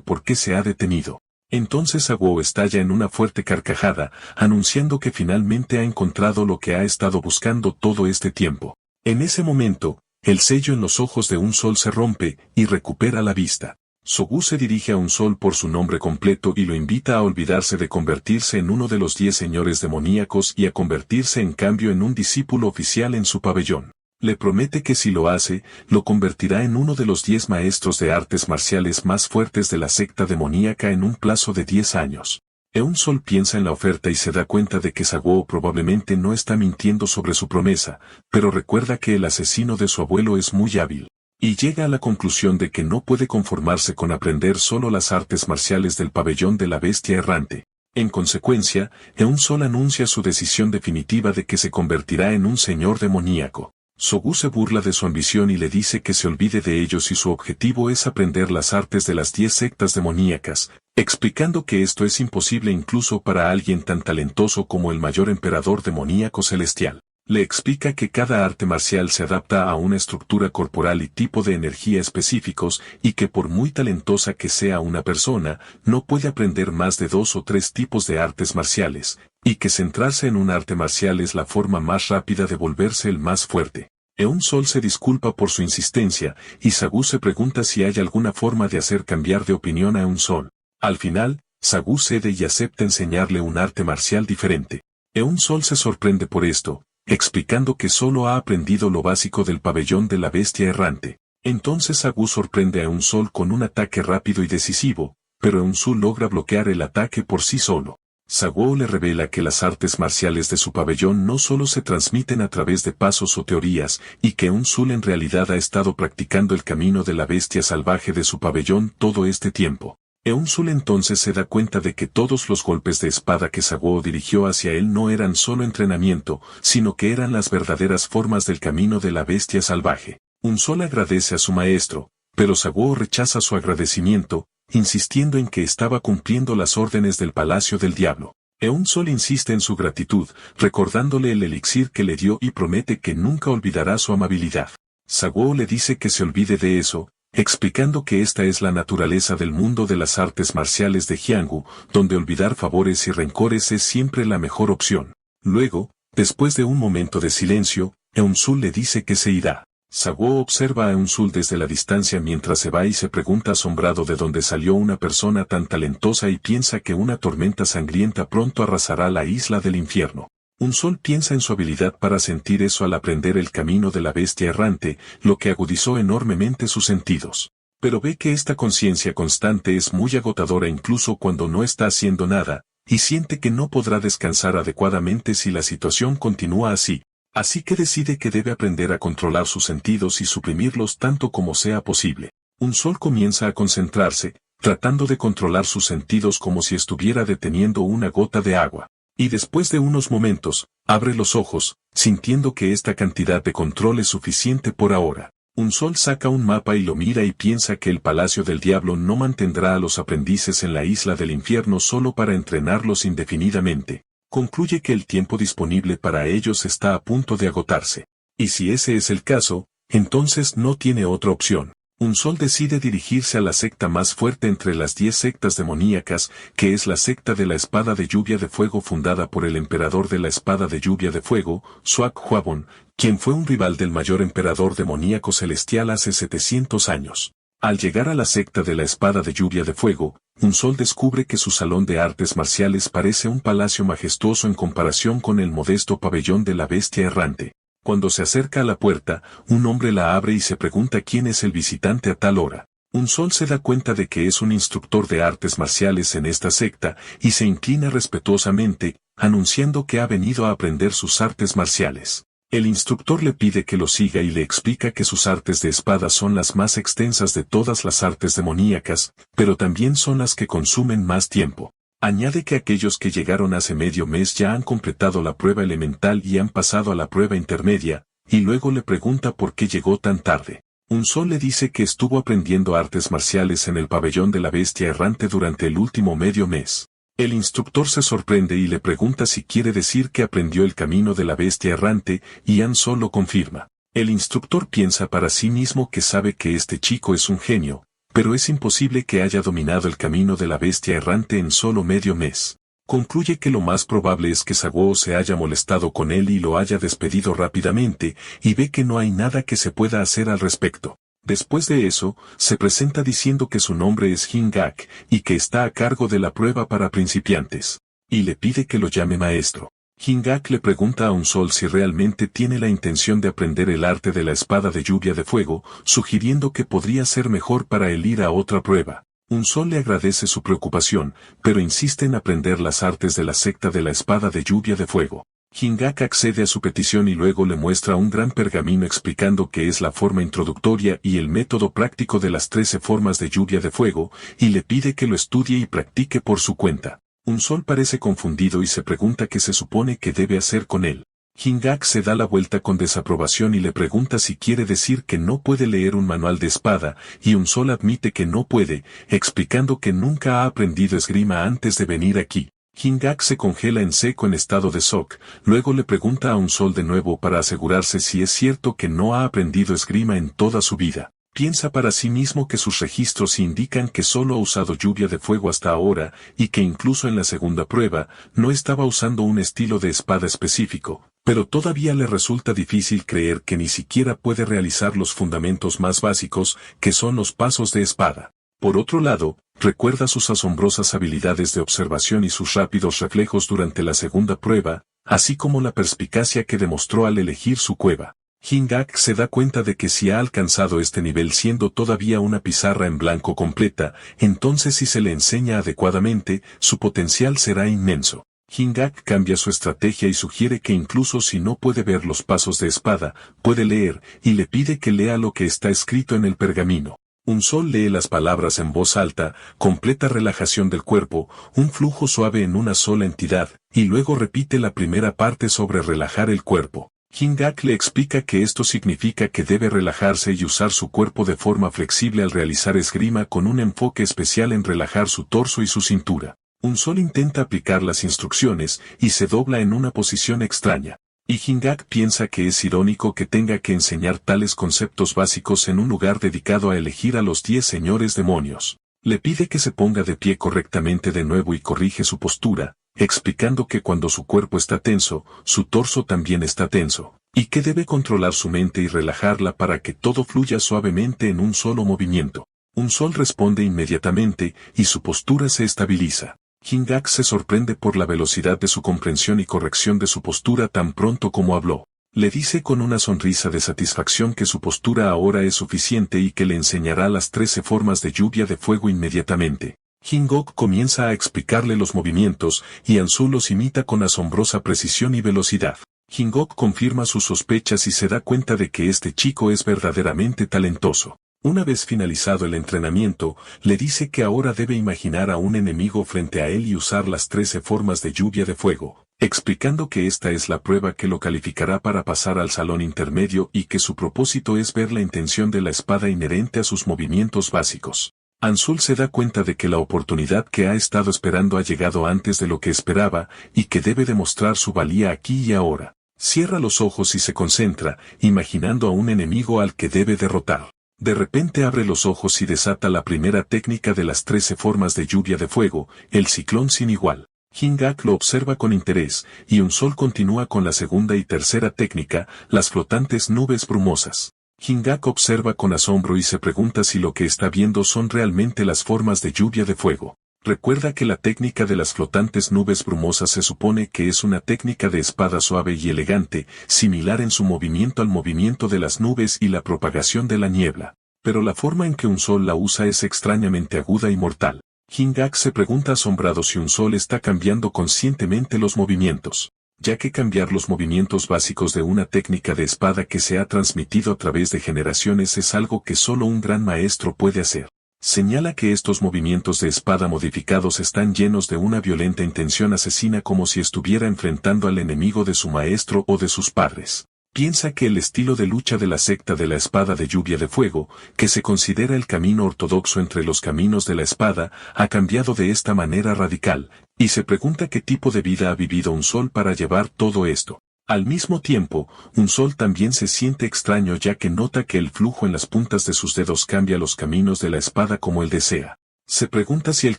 por qué se ha detenido. Entonces Saguo estalla en una fuerte carcajada, anunciando que finalmente ha encontrado lo que ha estado buscando todo este tiempo. En ese momento, el sello en los ojos de Unsol se rompe y recupera la vista. Sogu se dirige a Unsol por su nombre completo y lo invita a olvidarse de convertirse en uno de los 10 señores demoníacos y a convertirse en cambio en un discípulo oficial en su pabellón. Le promete que si lo hace, lo convertirá en uno de los 10 maestros de artes marciales más fuertes de la secta demoníaca en un plazo de 10 años. Unsol piensa en la oferta y se da cuenta de que Saguo probablemente no está mintiendo sobre su promesa, pero recuerda que el asesino de su abuelo es muy hábil. Y llega a la conclusión de que no puede conformarse con aprender solo las artes marciales del pabellón de la bestia errante. En consecuencia, Unsol anuncia su decisión definitiva de que se convertirá en un señor demoníaco. Sogu se burla de su ambición y le dice que se olvide de ellos y su objetivo es aprender las artes de las 10 sectas demoníacas, explicando que esto es imposible incluso para alguien tan talentoso como el mayor emperador demoníaco celestial. Le explica que cada arte marcial se adapta a una estructura corporal y tipo de energía específicos y que por muy talentosa que sea una persona, no puede aprender más de 2 o 3 tipos de artes marciales, y que centrarse en un arte marcial es la forma más rápida de volverse el más fuerte. Unsol se disculpa por su insistencia, y Sagu se pregunta si hay alguna forma de hacer cambiar de opinión a Unsol. Al final, Sagu cede y acepta enseñarle un arte marcial diferente. Unsol se sorprende por esto, explicando que solo ha aprendido lo básico del pabellón de la bestia errante. Entonces Sagu sorprende a Unsol con un ataque rápido y decisivo, pero Unsol logra bloquear el ataque por sí solo. Saguo le revela que las artes marciales de su pabellón no solo se transmiten a través de pasos o teorías, y que Unsol en realidad ha estado practicando el camino de la bestia salvaje de su pabellón todo este tiempo. Unsol entonces se da cuenta de que todos los golpes de espada que Saguo dirigió hacia él no eran solo entrenamiento, sino que eran las verdaderas formas del camino de la bestia salvaje. Unsol agradece a su maestro, pero Saguo rechaza su agradecimiento, insistiendo en que estaba cumpliendo las órdenes del Palacio del Diablo. Unsol insiste en su gratitud, recordándole el elixir que le dio y promete que nunca olvidará su amabilidad. Saguo le dice que se olvide de eso, explicando que esta es la naturaleza del mundo de las artes marciales de Jianghu, donde olvidar favores y rencores es siempre la mejor opción. Luego, después de un momento de silencio, Unsol le dice que se irá. Saguo observa a Unsol desde la distancia mientras se va y se pregunta asombrado de dónde salió una persona tan talentosa y piensa que una tormenta sangrienta pronto arrasará la isla del infierno. Unsol piensa en su habilidad para sentir eso al aprender el camino de la bestia errante, lo que agudizó enormemente sus sentidos. Pero ve que esta conciencia constante es muy agotadora incluso cuando no está haciendo nada, y siente que no podrá descansar adecuadamente si la situación continúa así. Así que decide que debe aprender a controlar sus sentidos y suprimirlos tanto como sea posible. Unsol comienza a concentrarse, tratando de controlar sus sentidos como si estuviera deteniendo una gota de agua. Y después de unos momentos, abre los ojos, sintiendo que esta cantidad de control es suficiente por ahora. Unsol saca un mapa y lo mira y piensa que el Palacio del Diablo no mantendrá a los aprendices en la isla del infierno solo para entrenarlos indefinidamente. Concluye que el tiempo disponible para ellos está a punto de agotarse. Y si ese es el caso, entonces no tiene otra opción. Unsol decide dirigirse a la secta más fuerte entre las 10 sectas demoníacas, que es la secta de la Espada de Lluvia de Fuego fundada por el emperador de la Espada de Lluvia de Fuego, Suak Huabon, quien fue un rival del mayor emperador demoníaco celestial hace 700 años. Al llegar a la secta de la Espada de Lluvia de Fuego, Unsol descubre que su salón de artes marciales parece un palacio majestuoso en comparación con el modesto pabellón de la bestia errante. Cuando se acerca a la puerta, un hombre la abre y se pregunta quién es el visitante a tal hora. Unsol se da cuenta de que es un instructor de artes marciales en esta secta, y se inclina respetuosamente, anunciando que ha venido a aprender sus artes marciales. El instructor le pide que lo siga y le explica que sus artes de espada son las más extensas de todas las artes demoníacas, pero también son las que consumen más tiempo. Añade que aquellos que llegaron hace medio mes ya han completado la prueba elemental y han pasado a la prueba intermedia, y luego le pregunta por qué llegó tan tarde. Unsol le dice que estuvo aprendiendo artes marciales en el pabellón de la bestia errante durante el último medio mes. El instructor se sorprende y le pregunta si quiere decir que aprendió el camino de la bestia errante, y Han Sol lo confirma. El instructor piensa para sí mismo que sabe que este chico es un genio, pero es imposible que haya dominado el camino de la bestia errante en solo medio mes. Concluye que lo más probable es que Saguo se haya molestado con él y lo haya despedido rápidamente, y ve que no hay nada que se pueda hacer al respecto. Después de eso, se presenta diciendo que su nombre es Hingak, y que está a cargo de la prueba para principiantes. Y le pide que lo llame maestro. Hingak le pregunta a Un Sol si realmente tiene la intención de aprender el arte de la espada de lluvia de fuego, sugiriendo que podría ser mejor para él ir a otra prueba. Un Sol le agradece su preocupación, pero insiste en aprender las artes de la secta de la espada de lluvia de fuego. Hingak accede a su petición y luego le muestra un gran pergamino explicando qué es la forma introductoria y el método práctico de las 13 formas de lluvia de fuego, y le pide que lo estudie y practique por su cuenta. Un Sol parece confundido y se pregunta qué se supone que debe hacer con él. Hingak se da la vuelta con desaprobación y le pregunta si quiere decir que no puede leer un manual de espada, y Un Sol admite que no puede, explicando que nunca ha aprendido esgrima antes de venir aquí. Hingak se congela en seco en estado de shock, luego le pregunta a Un Sol de nuevo para asegurarse si es cierto que no ha aprendido esgrima en toda su vida. Piensa para sí mismo que sus registros indican que solo ha usado lluvia de fuego hasta ahora, y que incluso en la segunda prueba, no estaba usando un estilo de espada específico, pero todavía le resulta difícil creer que ni siquiera puede realizar los fundamentos más básicos, que son los pasos de espada. Por otro lado, recuerda sus asombrosas habilidades de observación y sus rápidos reflejos durante la segunda prueba, así como la perspicacia que demostró al elegir su cueva. Hingak se da cuenta de que si ha alcanzado este nivel siendo todavía una pizarra en blanco completa, entonces si se le enseña adecuadamente, su potencial será inmenso. Hingak cambia su estrategia y sugiere que incluso si no puede ver los pasos de espada, puede leer, y le pide que lea lo que está escrito en el pergamino. Un Sol lee las palabras en voz alta, completa relajación del cuerpo, un flujo suave en una sola entidad, y luego repite la primera parte sobre relajar el cuerpo. Hingak le explica que esto significa que debe relajarse y usar su cuerpo de forma flexible al realizar esgrima con un enfoque especial en relajar su torso y su cintura. Un Sol intenta aplicar las instrucciones y se dobla en una posición extraña. Y Hingak piensa que es irónico que tenga que enseñar tales conceptos básicos en un lugar dedicado a elegir a los 10 señores demonios. Le pide que se ponga de pie correctamente de nuevo y corrige su postura, explicando que cuando su cuerpo está tenso, su torso también está tenso, y que debe controlar su mente y relajarla para que todo fluya suavemente en un solo movimiento. Un Sol responde inmediatamente, y su postura se estabiliza. Hingak se sorprende por la velocidad de su comprensión y corrección de su postura tan pronto como habló. Le dice con una sonrisa de satisfacción que su postura ahora es suficiente y que le enseñará las 13 formas de lluvia de fuego inmediatamente. Hingok comienza a explicarle los movimientos, y Ansu los imita con asombrosa precisión y velocidad. Hingok confirma sus sospechas y se da cuenta de que este chico es verdaderamente talentoso. Una vez finalizado el entrenamiento, le dice que ahora debe imaginar a un enemigo frente a él y usar las 13 formas de lluvia de fuego, explicando que esta es la prueba que lo calificará para pasar al salón intermedio y que su propósito es ver la intención de la espada inherente a sus movimientos básicos. Ansul se da cuenta de que la oportunidad que ha estado esperando ha llegado antes de lo que esperaba, y que debe demostrar su valía aquí y ahora. Cierra los ojos y se concentra, imaginando a un enemigo al que debe derrotar. De repente abre los ojos y desata la primera técnica de las 13 formas de lluvia de fuego, el ciclón sin igual. Hingak lo observa con interés, y Un Sol continúa con la segunda y tercera técnica, las flotantes nubes brumosas. Hingak observa con asombro y se pregunta si lo que está viendo son realmente las formas de lluvia de fuego. Recuerda que la técnica de las flotantes nubes brumosas se supone que es una técnica de espada suave y elegante, similar en su movimiento al movimiento de las nubes y la propagación de la niebla. Pero la forma en que Un Sol la usa es extrañamente aguda y mortal. Hingak se pregunta asombrado si Un Sol está cambiando conscientemente los movimientos, ya que cambiar los movimientos básicos de una técnica de espada que se ha transmitido a través de generaciones es algo que solo un gran maestro puede hacer. Señala que estos movimientos de espada modificados están llenos de una violenta intención asesina como si estuviera enfrentando al enemigo de su maestro o de sus padres. Piensa que el estilo de lucha de la secta de la espada de lluvia de fuego, que se considera el camino ortodoxo entre los caminos de la espada, ha cambiado de esta manera radical, y se pregunta qué tipo de vida ha vivido un sol para llevar todo esto. Al mismo tiempo, un sol también se siente extraño ya que nota que el flujo en las puntas de sus dedos cambia los caminos de la espada como él desea. Se pregunta si el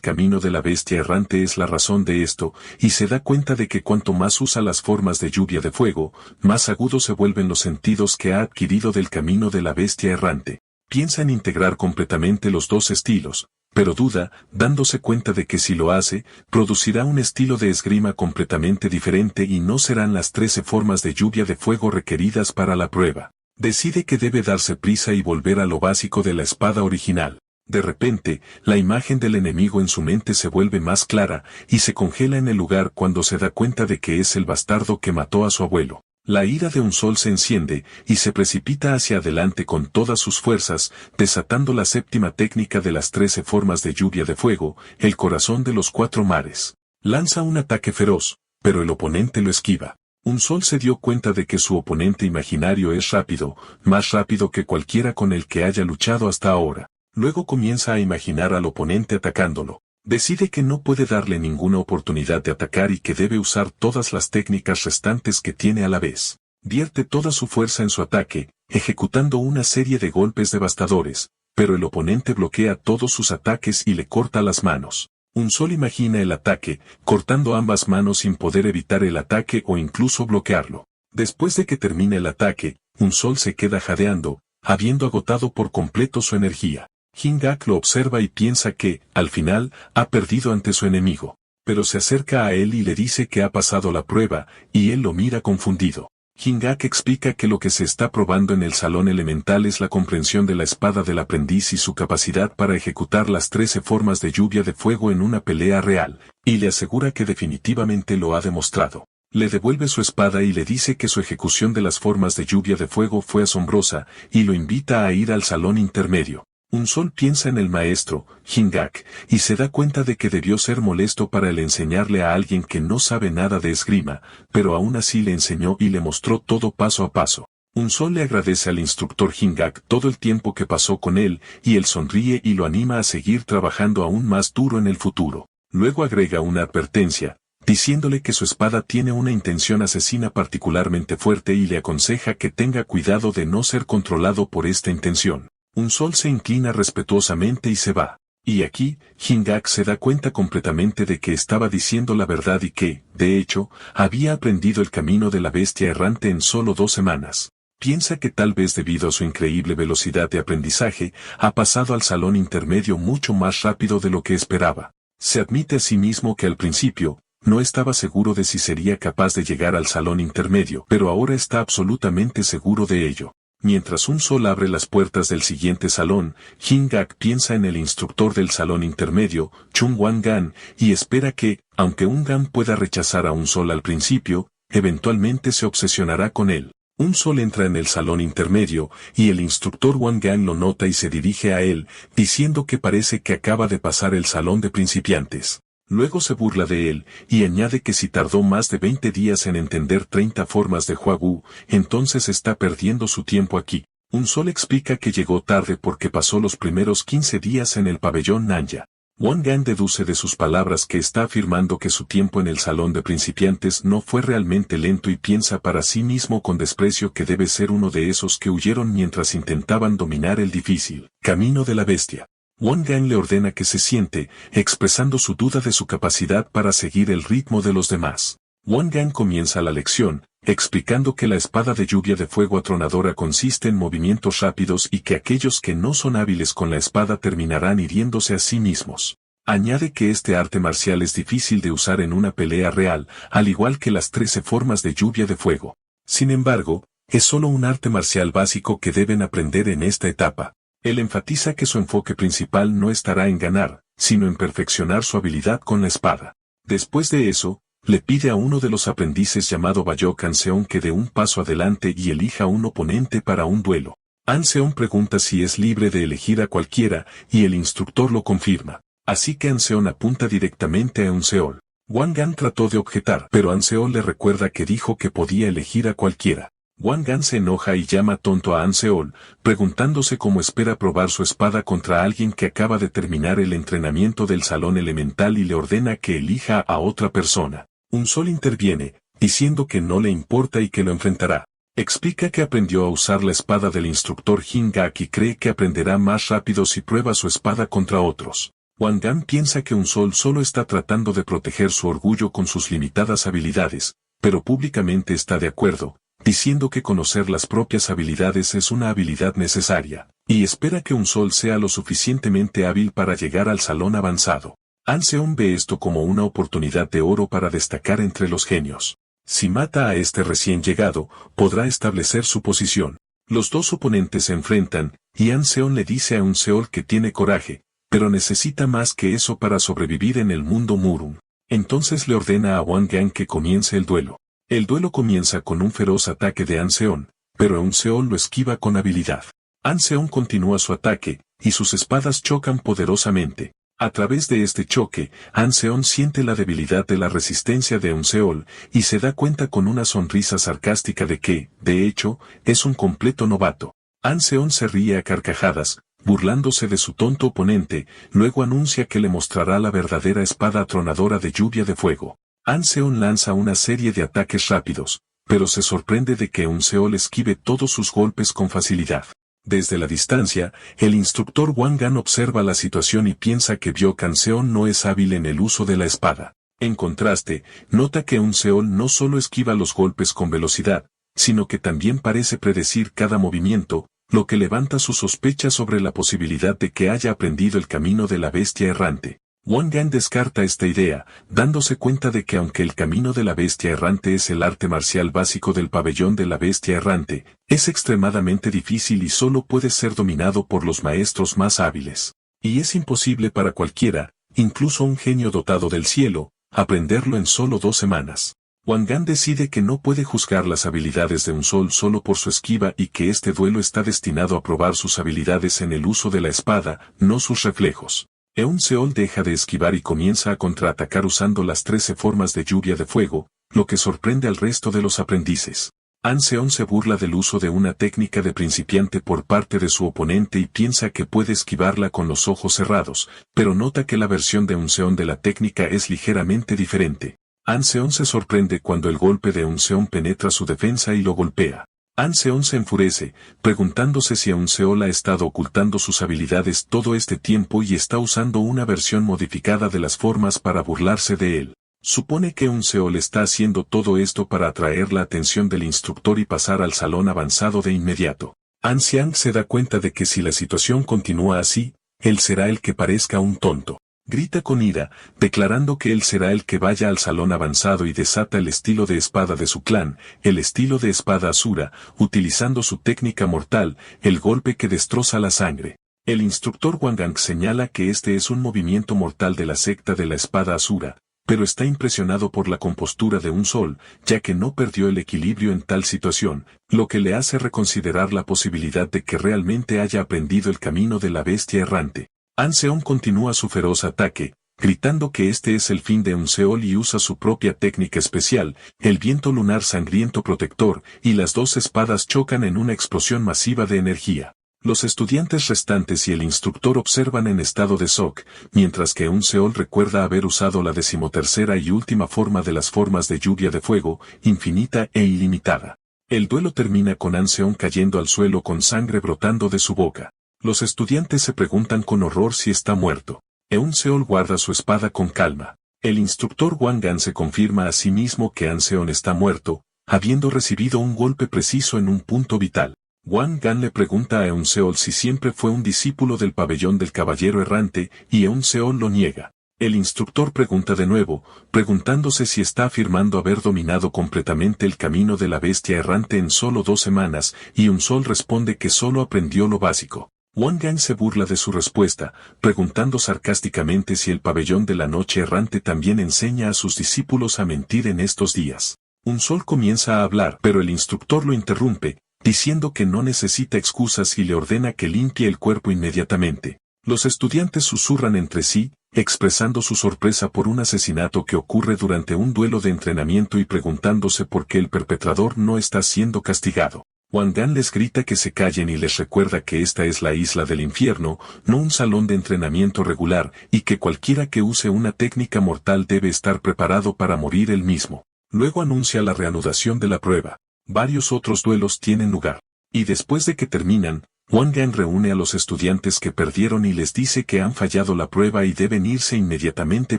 camino de la bestia errante es la razón de esto, y se da cuenta de que cuanto más usa las formas de lluvia de fuego, más agudos se vuelven los sentidos que ha adquirido del camino de la bestia errante. Piensa en integrar completamente los dos estilos, pero duda, dándose cuenta de que si lo hace, producirá un estilo de esgrima completamente diferente y no serán las 13 formas de lluvia de fuego requeridas para la prueba. Decide que debe darse prisa y volver a lo básico de la espada original. De repente, la imagen del enemigo en su mente se vuelve más clara y se congela en el lugar cuando se da cuenta de que es el bastardo que mató a su abuelo. La ira de un sol se enciende y se precipita hacia adelante con todas sus fuerzas, desatando la séptima técnica de las 13 formas de lluvia de fuego, el corazón de los 4 mares. Lanza un ataque feroz, pero el oponente lo esquiva. Un sol se dio cuenta de que su oponente imaginario es rápido, más rápido que cualquiera con el que haya luchado hasta ahora. Luego comienza a imaginar al oponente atacándolo. Decide que no puede darle ninguna oportunidad de atacar y que debe usar todas las técnicas restantes que tiene a la vez. Vierte toda su fuerza en su ataque, ejecutando una serie de golpes devastadores, pero el oponente bloquea todos sus ataques y le corta las manos. Un sol imagina el ataque, cortando ambas manos sin poder evitar el ataque o incluso bloquearlo. Después de que termine el ataque, un sol se queda jadeando, habiendo agotado por completo su energía. Hingak lo observa y piensa que, al final, ha perdido ante su enemigo. Pero se acerca a él y le dice que ha pasado la prueba, y él lo mira confundido. Hingak explica que lo que se está probando en el salón elemental es la comprensión de la espada del aprendiz y su capacidad para ejecutar las 13 formas de lluvia de fuego en una pelea real, y le asegura que definitivamente lo ha demostrado. Le devuelve su espada y le dice que su ejecución de las formas de lluvia de fuego fue asombrosa, y lo invita a ir al salón intermedio. Un sol piensa en el maestro, Hingak, y se da cuenta de que debió ser molesto para él enseñarle a alguien que no sabe nada de esgrima, pero aún así le enseñó y le mostró todo paso a paso. Un sol le agradece al instructor Hingak todo el tiempo que pasó con él, y él sonríe y lo anima a seguir trabajando aún más duro en el futuro. Luego agrega una advertencia, diciéndole que su espada tiene una intención asesina particularmente fuerte y le aconseja que tenga cuidado de no ser controlado por esta intención. Un sol se inclina respetuosamente y se va. Y aquí, Hingak se da cuenta completamente de que estaba diciendo la verdad y que, de hecho, había aprendido el camino de la bestia errante en solo 2 semanas. Piensa que tal vez debido a su increíble velocidad de aprendizaje, ha pasado al salón intermedio mucho más rápido de lo que esperaba. Se admite a sí mismo que al principio, no estaba seguro de si sería capaz de llegar al salón intermedio, pero ahora está absolutamente seguro de ello. Mientras un sol abre las puertas del siguiente salón, Hingak piensa en el instructor del salón intermedio, Chung Wan-gan, y espera que, aunque un gan pueda rechazar a un sol al principio, eventualmente se obsesionará con él. Un sol entra en el salón intermedio, y el instructor Wan-gan lo nota y se dirige a él, diciendo que parece que acaba de pasar el salón de principiantes. Luego se burla de él, y añade que si tardó más de 20 días en entender 30 formas de Huagu, entonces está perdiendo su tiempo aquí. Un sol explica que llegó tarde porque pasó los primeros 15 días en el pabellón Nanya. Wan-gan deduce de sus palabras que está afirmando que su tiempo en el salón de principiantes no fue realmente lento y piensa para sí mismo con desprecio que debe ser uno de esos que huyeron mientras intentaban dominar el difícil camino de la bestia. Wan-gan le ordena que se siente, expresando su duda de su capacidad para seguir el ritmo de los demás. Wan-gan comienza la lección, explicando que la espada de lluvia de fuego atronadora consiste en movimientos rápidos y que aquellos que no son hábiles con la espada terminarán hiriéndose a sí mismos. Añade que este arte marcial es difícil de usar en una pelea real, al igual que las 13 formas de lluvia de fuego. Sin embargo, es solo un arte marcial básico que deben aprender en esta etapa. Él enfatiza que su enfoque principal no estará en ganar, sino en perfeccionar su habilidad con la espada. Después de eso, le pide a uno de los aprendices llamado Bayok Anseon que dé un paso adelante y elija un oponente para un duelo. Anseon pregunta si es libre de elegir a cualquiera, y el instructor lo confirma. Así que Anseon apunta directamente a Unseol. Wan-gan trató de objetar, pero Anseol le recuerda que dijo que podía elegir a cualquiera. Wang Gan se enoja y llama tonto a An Seol, preguntándose cómo espera probar su espada contra alguien que acaba de terminar el entrenamiento del salón elemental y le ordena que elija a otra persona. Un Sol interviene, diciendo que no le importa y que lo enfrentará. Explica que aprendió a usar la espada del instructor Hingak y cree que aprenderá más rápido si prueba su espada contra otros. Wang Gan piensa que Un Sol solo está tratando de proteger su orgullo con sus limitadas habilidades, pero públicamente está de acuerdo, diciendo que conocer las propias habilidades es una habilidad necesaria, y espera que Un Sol sea lo suficientemente hábil para llegar al salón avanzado. An Seon ve esto como una oportunidad de oro para destacar entre los genios. Si mata a este recién llegado, podrá establecer su posición. Los dos oponentes se enfrentan, y An Seon le dice a Un Seol que tiene coraje, pero necesita más que eso para sobrevivir en el mundo Murung. Entonces le ordena a Wang Gan que comience el duelo. El duelo comienza con un feroz ataque de An Seon, pero Un Seol lo esquiva con habilidad. An Seon continúa su ataque, y sus espadas chocan poderosamente. A través de este choque, An Seon siente la debilidad de la resistencia de Un Seol, y se da cuenta con una sonrisa sarcástica de que, de hecho, es un completo novato. An Seon se ríe a carcajadas, burlándose de su tonto oponente, luego anuncia que le mostrará la verdadera espada atronadora de lluvia de fuego. An Seon lanza una serie de ataques rápidos, pero se sorprende de que Un Seol esquive todos sus golpes con facilidad. Desde la distancia, el instructor Wang Gan observa la situación y piensa que An Seon no es hábil en el uso de la espada. En contraste, nota que Un Seol no solo esquiva los golpes con velocidad, sino que también parece predecir cada movimiento, lo que levanta su sospecha sobre la posibilidad de que haya aprendido el camino de la bestia errante. Wang Gan descarta esta idea, dándose cuenta de que aunque el camino de la bestia errante es el arte marcial básico del pabellón de la bestia errante, es extremadamente difícil y solo puede ser dominado por los maestros más hábiles. Y es imposible para cualquiera, incluso un genio dotado del cielo, aprenderlo en solo 2 semanas. Wang Gan decide que no puede juzgar las habilidades de Un Sol solo por su esquiva y que este duelo está destinado a probar sus habilidades en el uso de la espada, no sus reflejos. Un Seol deja de esquivar y comienza a contraatacar usando las 13 formas de lluvia de fuego, lo que sorprende al resto de los aprendices. An Seon se burla del uso de una técnica de principiante por parte de su oponente y piensa que puede esquivarla con los ojos cerrados, pero nota que la versión de Un Seon de la técnica es ligeramente diferente. An Seon se sorprende cuando el golpe de Un Seon penetra su defensa y lo golpea. An Seon se enfurece, preguntándose si Un Seol ha estado ocultando sus habilidades todo este tiempo y está usando una versión modificada de las formas para burlarse de él. Supone que Un Seol está haciendo todo esto para atraer la atención del instructor y pasar al salón avanzado de inmediato. An Xiang se da cuenta de que si la situación continúa así, él será el que parezca un tonto. Grita con ira, declarando que él será el que vaya al salón avanzado y desata el estilo de espada de su clan, el estilo de espada Asura, utilizando su técnica mortal, el golpe que destroza la sangre. El instructor Wang Gan señala que este es un movimiento mortal de la secta de la espada Asura, pero está impresionado por la compostura de Un Sol, ya que no perdió el equilibrio en tal situación, lo que le hace reconsiderar la posibilidad de que realmente haya aprendido el camino de la bestia errante. An Seon continúa su feroz ataque, gritando que este es el fin de Un Seol y usa su propia técnica especial, el viento lunar sangriento protector, y las 2 espadas chocan en una explosión masiva de energía. Los estudiantes restantes y el instructor observan en estado de shock, mientras que Un Seol recuerda haber usado la 13ª y última forma de las formas de lluvia de fuego, infinita e ilimitada. El duelo termina con An Seon cayendo al suelo con sangre brotando de su boca. Los estudiantes se preguntan con horror si está muerto. Un Seol guarda su espada con calma. El instructor Wang Gan se confirma a sí mismo que An Seon está muerto, habiendo recibido un golpe preciso en un punto vital. Wang Gan le pregunta a Un Seol si siempre fue un discípulo del pabellón del caballero errante, y Un Seol lo niega. El instructor pregunta de nuevo, preguntándose si está afirmando haber dominado completamente el camino de la bestia errante en solo 2 semanas, y Un Seol responde que solo aprendió lo básico. Wang Gan se burla de su respuesta, preguntando sarcásticamente si el pabellón de la noche errante también enseña a sus discípulos a mentir en estos días. Un Sol comienza a hablar, pero el instructor lo interrumpe, diciendo que no necesita excusas y le ordena que limpie el cuerpo inmediatamente. Los estudiantes susurran entre sí, expresando su sorpresa por un asesinato que ocurre durante un duelo de entrenamiento y preguntándose por qué el perpetrador no está siendo castigado. Wang Gan les grita que se callen y les recuerda que esta es la isla del infierno, no un salón de entrenamiento regular, y que cualquiera que use una técnica mortal debe estar preparado para morir él mismo. Luego anuncia la reanudación de la prueba. Varios otros duelos tienen lugar. Y después de que terminan, Wang Gan reúne a los estudiantes que perdieron y les dice que han fallado la prueba y deben irse inmediatamente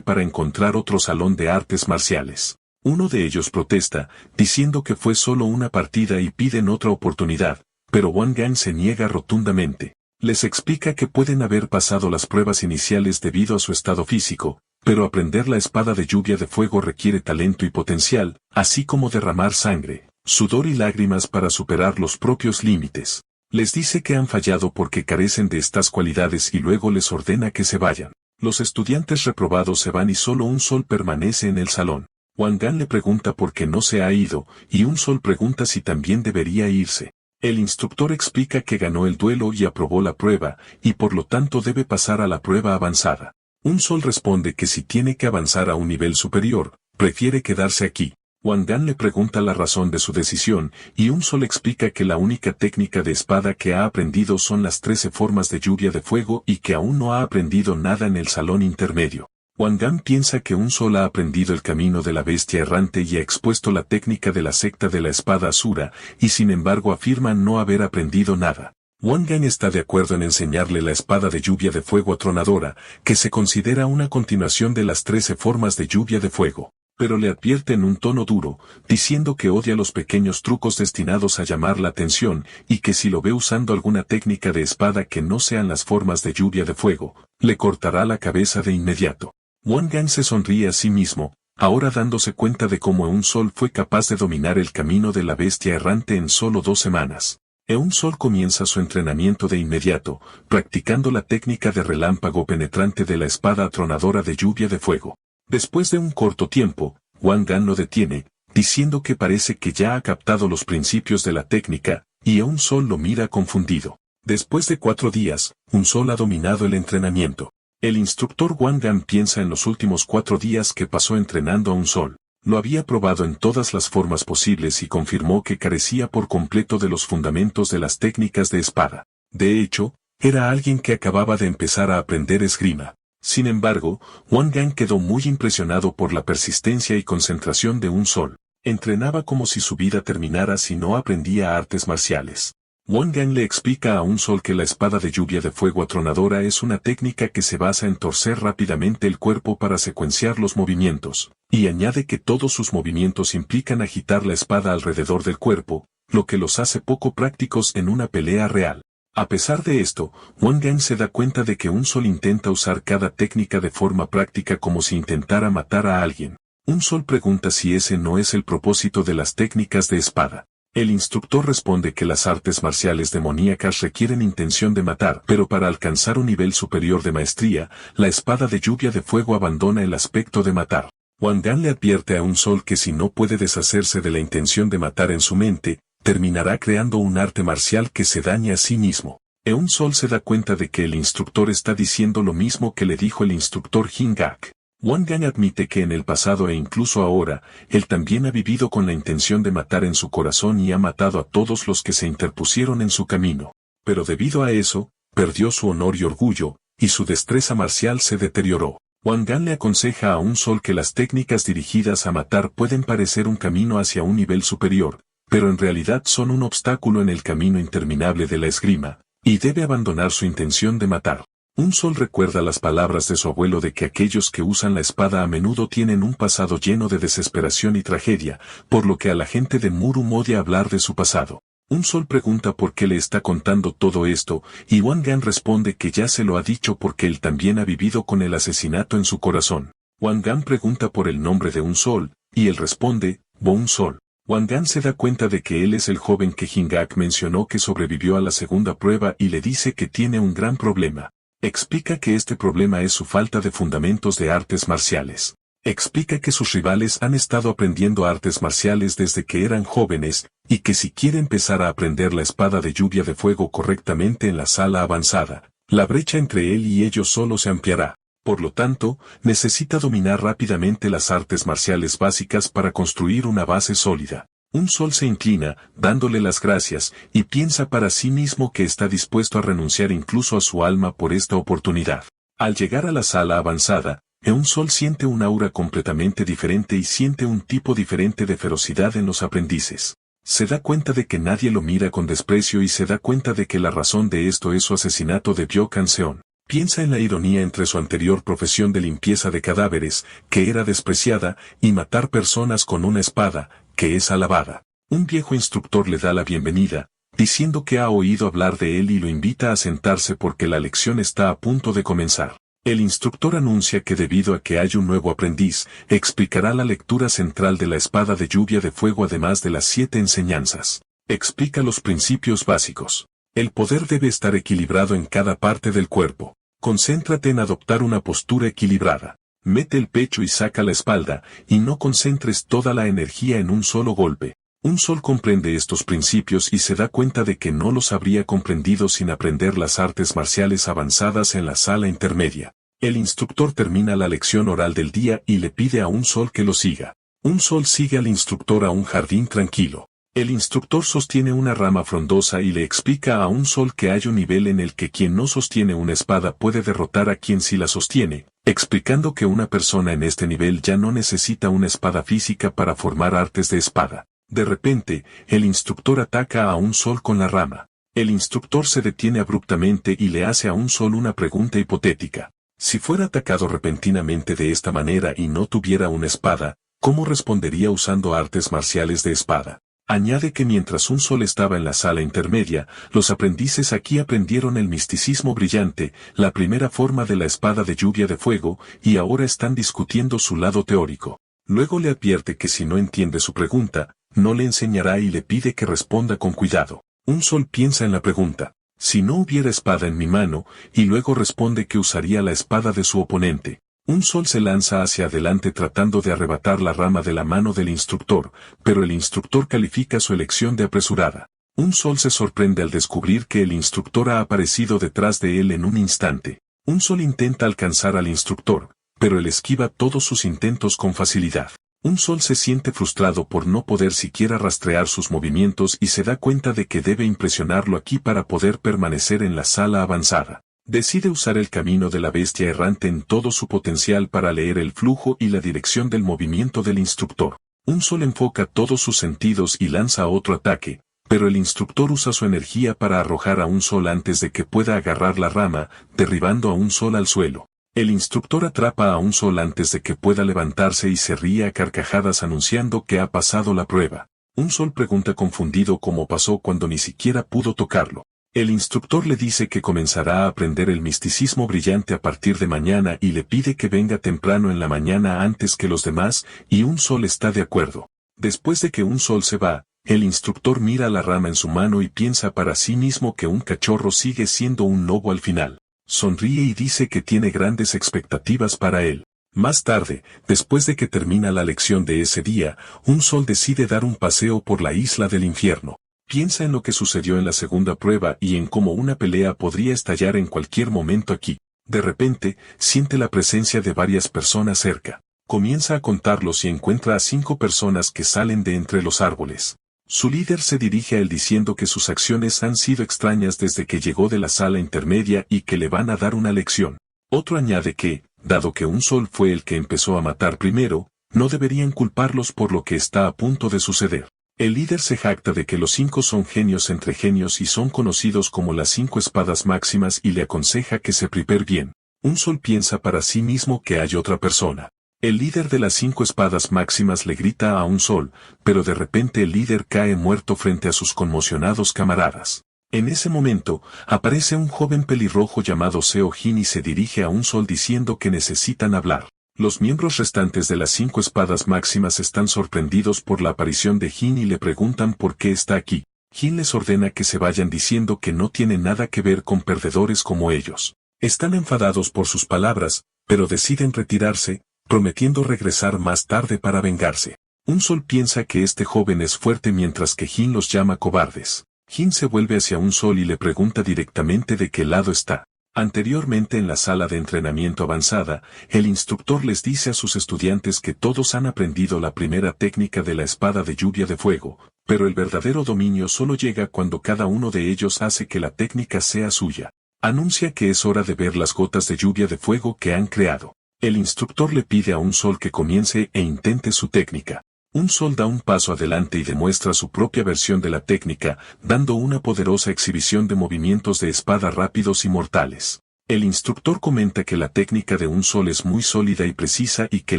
para encontrar otro salón de artes marciales. Uno de ellos protesta, diciendo que fue solo una partida y piden otra oportunidad, pero Wang Gan se niega rotundamente. Les explica que pueden haber pasado las pruebas iniciales debido a su estado físico, pero aprender la espada de lluvia de fuego requiere talento y potencial, así como derramar sangre, sudor y lágrimas para superar los propios límites. Les dice que han fallado porque carecen de estas cualidades y luego les ordena que se vayan. Los estudiantes reprobados se van y solo un sol permanece en el salón. Wang Gan le pregunta por qué no se ha ido, y un sol pregunta si también debería irse. El instructor explica que ganó el duelo y aprobó la prueba, y por lo tanto debe pasar a la prueba avanzada. Un sol responde que si tiene que avanzar a un nivel superior, prefiere quedarse aquí. Wang Gan le pregunta la razón de su decisión, y un sol explica que la única técnica de espada que ha aprendido son las 13 formas de lluvia de fuego y que aún no ha aprendido nada en el salón intermedio. Wang Gan piensa que un sol ha aprendido el camino de la bestia errante y ha expuesto la técnica de la secta de la espada Asura, y sin embargo afirma no haber aprendido nada. Wang Gan está de acuerdo en enseñarle la espada de lluvia de fuego atronadora, que se considera una continuación de las 13 formas de lluvia de fuego, pero le advierte en un tono duro, diciendo que odia los pequeños trucos destinados a llamar la atención, y que si lo ve usando alguna técnica de espada que no sean las formas de lluvia de fuego, le cortará la cabeza de inmediato. Wang Gan se sonríe a sí mismo, ahora dándose cuenta de cómo Eun Sol fue capaz de dominar el camino de la bestia errante en solo 2 semanas. Eun Sol comienza su entrenamiento de inmediato, practicando la técnica de relámpago penetrante de la espada atronadora de lluvia de fuego. Después de un corto tiempo, Wang Gan lo detiene, diciendo que parece que ya ha captado los principios de la técnica, y Eun Sol lo mira confundido. Después de 4 días, Eun Sol ha dominado el entrenamiento. El instructor Wang Gan piensa en los últimos 4 días que pasó entrenando a un sol. Lo había probado en todas las formas posibles y confirmó que carecía por completo de los fundamentos de las técnicas de espada. De hecho, era alguien que acababa de empezar a aprender esgrima. Sin embargo, Wang Gan quedó muy impresionado por la persistencia y concentración de un sol. Entrenaba como si su vida terminara si no aprendía artes marciales. Wang Gan le explica a un sol que la espada de lluvia de fuego atronadora es una técnica que se basa en torcer rápidamente el cuerpo para secuenciar los movimientos, y añade que todos sus movimientos implican agitar la espada alrededor del cuerpo, lo que los hace poco prácticos en una pelea real. A pesar de esto, Wang Gan se da cuenta de que un sol intenta usar cada técnica de forma práctica como si intentara matar a alguien. Un sol pregunta si ese no es el propósito de las técnicas de espada. El instructor responde que las artes marciales demoníacas requieren intención de matar, pero para alcanzar un nivel superior de maestría, la espada de lluvia de fuego abandona el aspecto de matar. Wang Gan le advierte a un sol que si no puede deshacerse de la intención de matar en su mente, terminará creando un arte marcial que se daña a sí mismo. Eun Sol se da cuenta de que el instructor está diciendo lo mismo que le dijo el instructor Hingak. Wang Gan admite que en el pasado e incluso ahora, él también ha vivido con la intención de matar en su corazón y ha matado a todos los que se interpusieron en su camino. Pero debido a eso, perdió su honor y orgullo, y su destreza marcial se deterioró. Wang Gan le aconseja a un sol que las técnicas dirigidas a matar pueden parecer un camino hacia un nivel superior, pero en realidad son un obstáculo en el camino interminable de la esgrima, y debe abandonar su intención de matar. Un sol recuerda las palabras de su abuelo de que aquellos que usan la espada a menudo tienen un pasado lleno de desesperación y tragedia, por lo que a la gente de Murum odia hablar de su pasado. Un sol pregunta por qué le está contando todo esto, y Wang Gan responde que ya se lo ha dicho porque él también ha vivido con el asesinato en su corazón. Wang Gan pregunta por el nombre de un sol, y él responde, Bon Sol. Wang Gan se da cuenta de que él es el joven que Hingak mencionó que sobrevivió a la segunda prueba y le dice que tiene un gran problema. Explica que este problema es su falta de fundamentos de artes marciales. Explica que sus rivales han estado aprendiendo artes marciales desde que eran jóvenes, y que si quiere empezar a aprender la espada de lluvia de fuego correctamente en la sala avanzada, la brecha entre él y ellos solo se ampliará. Por lo tanto, necesita dominar rápidamente las artes marciales básicas para construir una base sólida. Un Sol se inclina, dándole las gracias, y piensa para sí mismo que está dispuesto a renunciar incluso a su alma por esta oportunidad. Al llegar a la sala avanzada, un Sol siente un aura completamente diferente y siente un tipo diferente de ferocidad en los aprendices. Se da cuenta de que nadie lo mira con desprecio y se da cuenta de que la razón de esto es su asesinato de Byokan Seon. Piensa en la ironía entre su anterior profesión de limpieza de cadáveres, que era despreciada, y matar personas con una espada, que es alabada. Un viejo instructor le da la bienvenida, diciendo que ha oído hablar de él y lo invita a sentarse porque la lección está a punto de comenzar. El instructor anuncia que debido a que hay un nuevo aprendiz, explicará la lectura central de la espada de lluvia de fuego además de las 7 enseñanzas. Explica los principios básicos. El poder debe estar equilibrado en cada parte del cuerpo. Concéntrate en adoptar una postura equilibrada. Mete el pecho y saca la espalda, y no concentres toda la energía en un solo golpe. Un Sol comprende estos principios y se da cuenta de que no los habría comprendido sin aprender las artes marciales avanzadas en la sala intermedia. El instructor termina la lección oral del día y le pide a un Sol que lo siga. Un Sol sigue al instructor a un jardín tranquilo. El instructor sostiene una rama frondosa y le explica a un Sol que hay un nivel en el que quien no sostiene una espada puede derrotar a quien sí la sostiene, explicando que una persona en este nivel ya no necesita una espada física para formar artes de espada. De repente, el instructor ataca a un Sol con la rama. El instructor se detiene abruptamente y le hace a un Sol una pregunta hipotética. Si fuera atacado repentinamente de esta manera y no tuviera una espada, ¿cómo respondería usando artes marciales de espada? Añade que mientras un Sol estaba en la sala intermedia, los aprendices aquí aprendieron el misticismo brillante, la primera forma de la espada de lluvia de fuego, y ahora están discutiendo su lado teórico. Luego le advierte que si no entiende su pregunta, no le enseñará y le pide que responda con cuidado. Un Sol piensa en la pregunta, si no hubiera espada en mi mano, y luego responde que usaría la espada de su oponente. Un Sol se lanza hacia adelante tratando de arrebatar la rama de la mano del instructor, pero el instructor califica su elección de apresurada. Un Sol se sorprende al descubrir que el instructor ha aparecido detrás de él en un instante. Un Sol intenta alcanzar al instructor, pero él esquiva todos sus intentos con facilidad. Un Sol se siente frustrado por no poder siquiera rastrear sus movimientos y se da cuenta de que debe impresionarlo aquí para poder permanecer en la sala avanzada. Decide usar el camino de la bestia errante en todo su potencial para leer el flujo y la dirección del movimiento del instructor. Un Sol enfoca todos sus sentidos y lanza otro ataque, pero el instructor usa su energía para arrojar a un Sol antes de que pueda agarrar la rama, derribando a un Sol al suelo. El instructor atrapa a un Sol antes de que pueda levantarse y se ríe a carcajadas anunciando que ha pasado la prueba. Un Sol pregunta confundido cómo pasó cuando ni siquiera pudo tocarlo. El instructor le dice que comenzará a aprender el misticismo brillante a partir de mañana y le pide que venga temprano en la mañana antes que los demás, y un Sol está de acuerdo. Después de que un Sol se va, el instructor mira la rama en su mano y piensa para sí mismo que un cachorro sigue siendo un lobo al final. Sonríe y dice que tiene grandes expectativas para él. Más tarde, después de que termina la lección de ese día, un Sol decide dar un paseo por la isla del infierno. Piensa en lo que sucedió en la segunda prueba y en cómo una pelea podría estallar en cualquier momento aquí. De repente, siente la presencia de varias personas cerca. Comienza a contarlos y encuentra a 5 personas que salen de entre los árboles. Su líder se dirige a él diciendo que sus acciones han sido extrañas desde que llegó de la sala intermedia y que le van a dar una lección. Otro añade que, dado que un Sol fue el que empezó a matar primero, no deberían culparlos por lo que está a punto de suceder. El líder se jacta de que los 5 son genios entre genios y son conocidos como las 5 espadas máximas y le aconseja que se prepare bien. Un Sol piensa para sí mismo que hay otra persona. El líder de las 5 espadas máximas le grita a un Sol, pero de repente el líder cae muerto frente a sus conmocionados camaradas. En ese momento, aparece un joven pelirrojo llamado Seo Jin y se dirige a un Sol diciendo que necesitan hablar. Los miembros restantes de las 5 espadas máximas están sorprendidos por la aparición de Jin y le preguntan por qué está aquí. Jin les ordena que se vayan diciendo que no tiene nada que ver con perdedores como ellos. Están enfadados por sus palabras, pero deciden retirarse, prometiendo regresar más tarde para vengarse. Un Sol piensa que este joven es fuerte mientras que Jin los llama cobardes. Jin se vuelve hacia un Sol y le pregunta directamente de qué lado está. Anteriormente en la sala de entrenamiento avanzada, el instructor les dice a sus estudiantes que todos han aprendido la primera técnica de la espada de lluvia de fuego, pero el verdadero dominio solo llega cuando cada uno de ellos hace que la técnica sea suya. Anuncia que es hora de ver las gotas de lluvia de fuego que han creado. El instructor le pide a un sol que comience e intente su técnica. Un sol da un paso adelante y demuestra su propia versión de la técnica, dando una poderosa exhibición de movimientos de espada rápidos y mortales. El instructor comenta que la técnica de un sol es muy sólida y precisa y que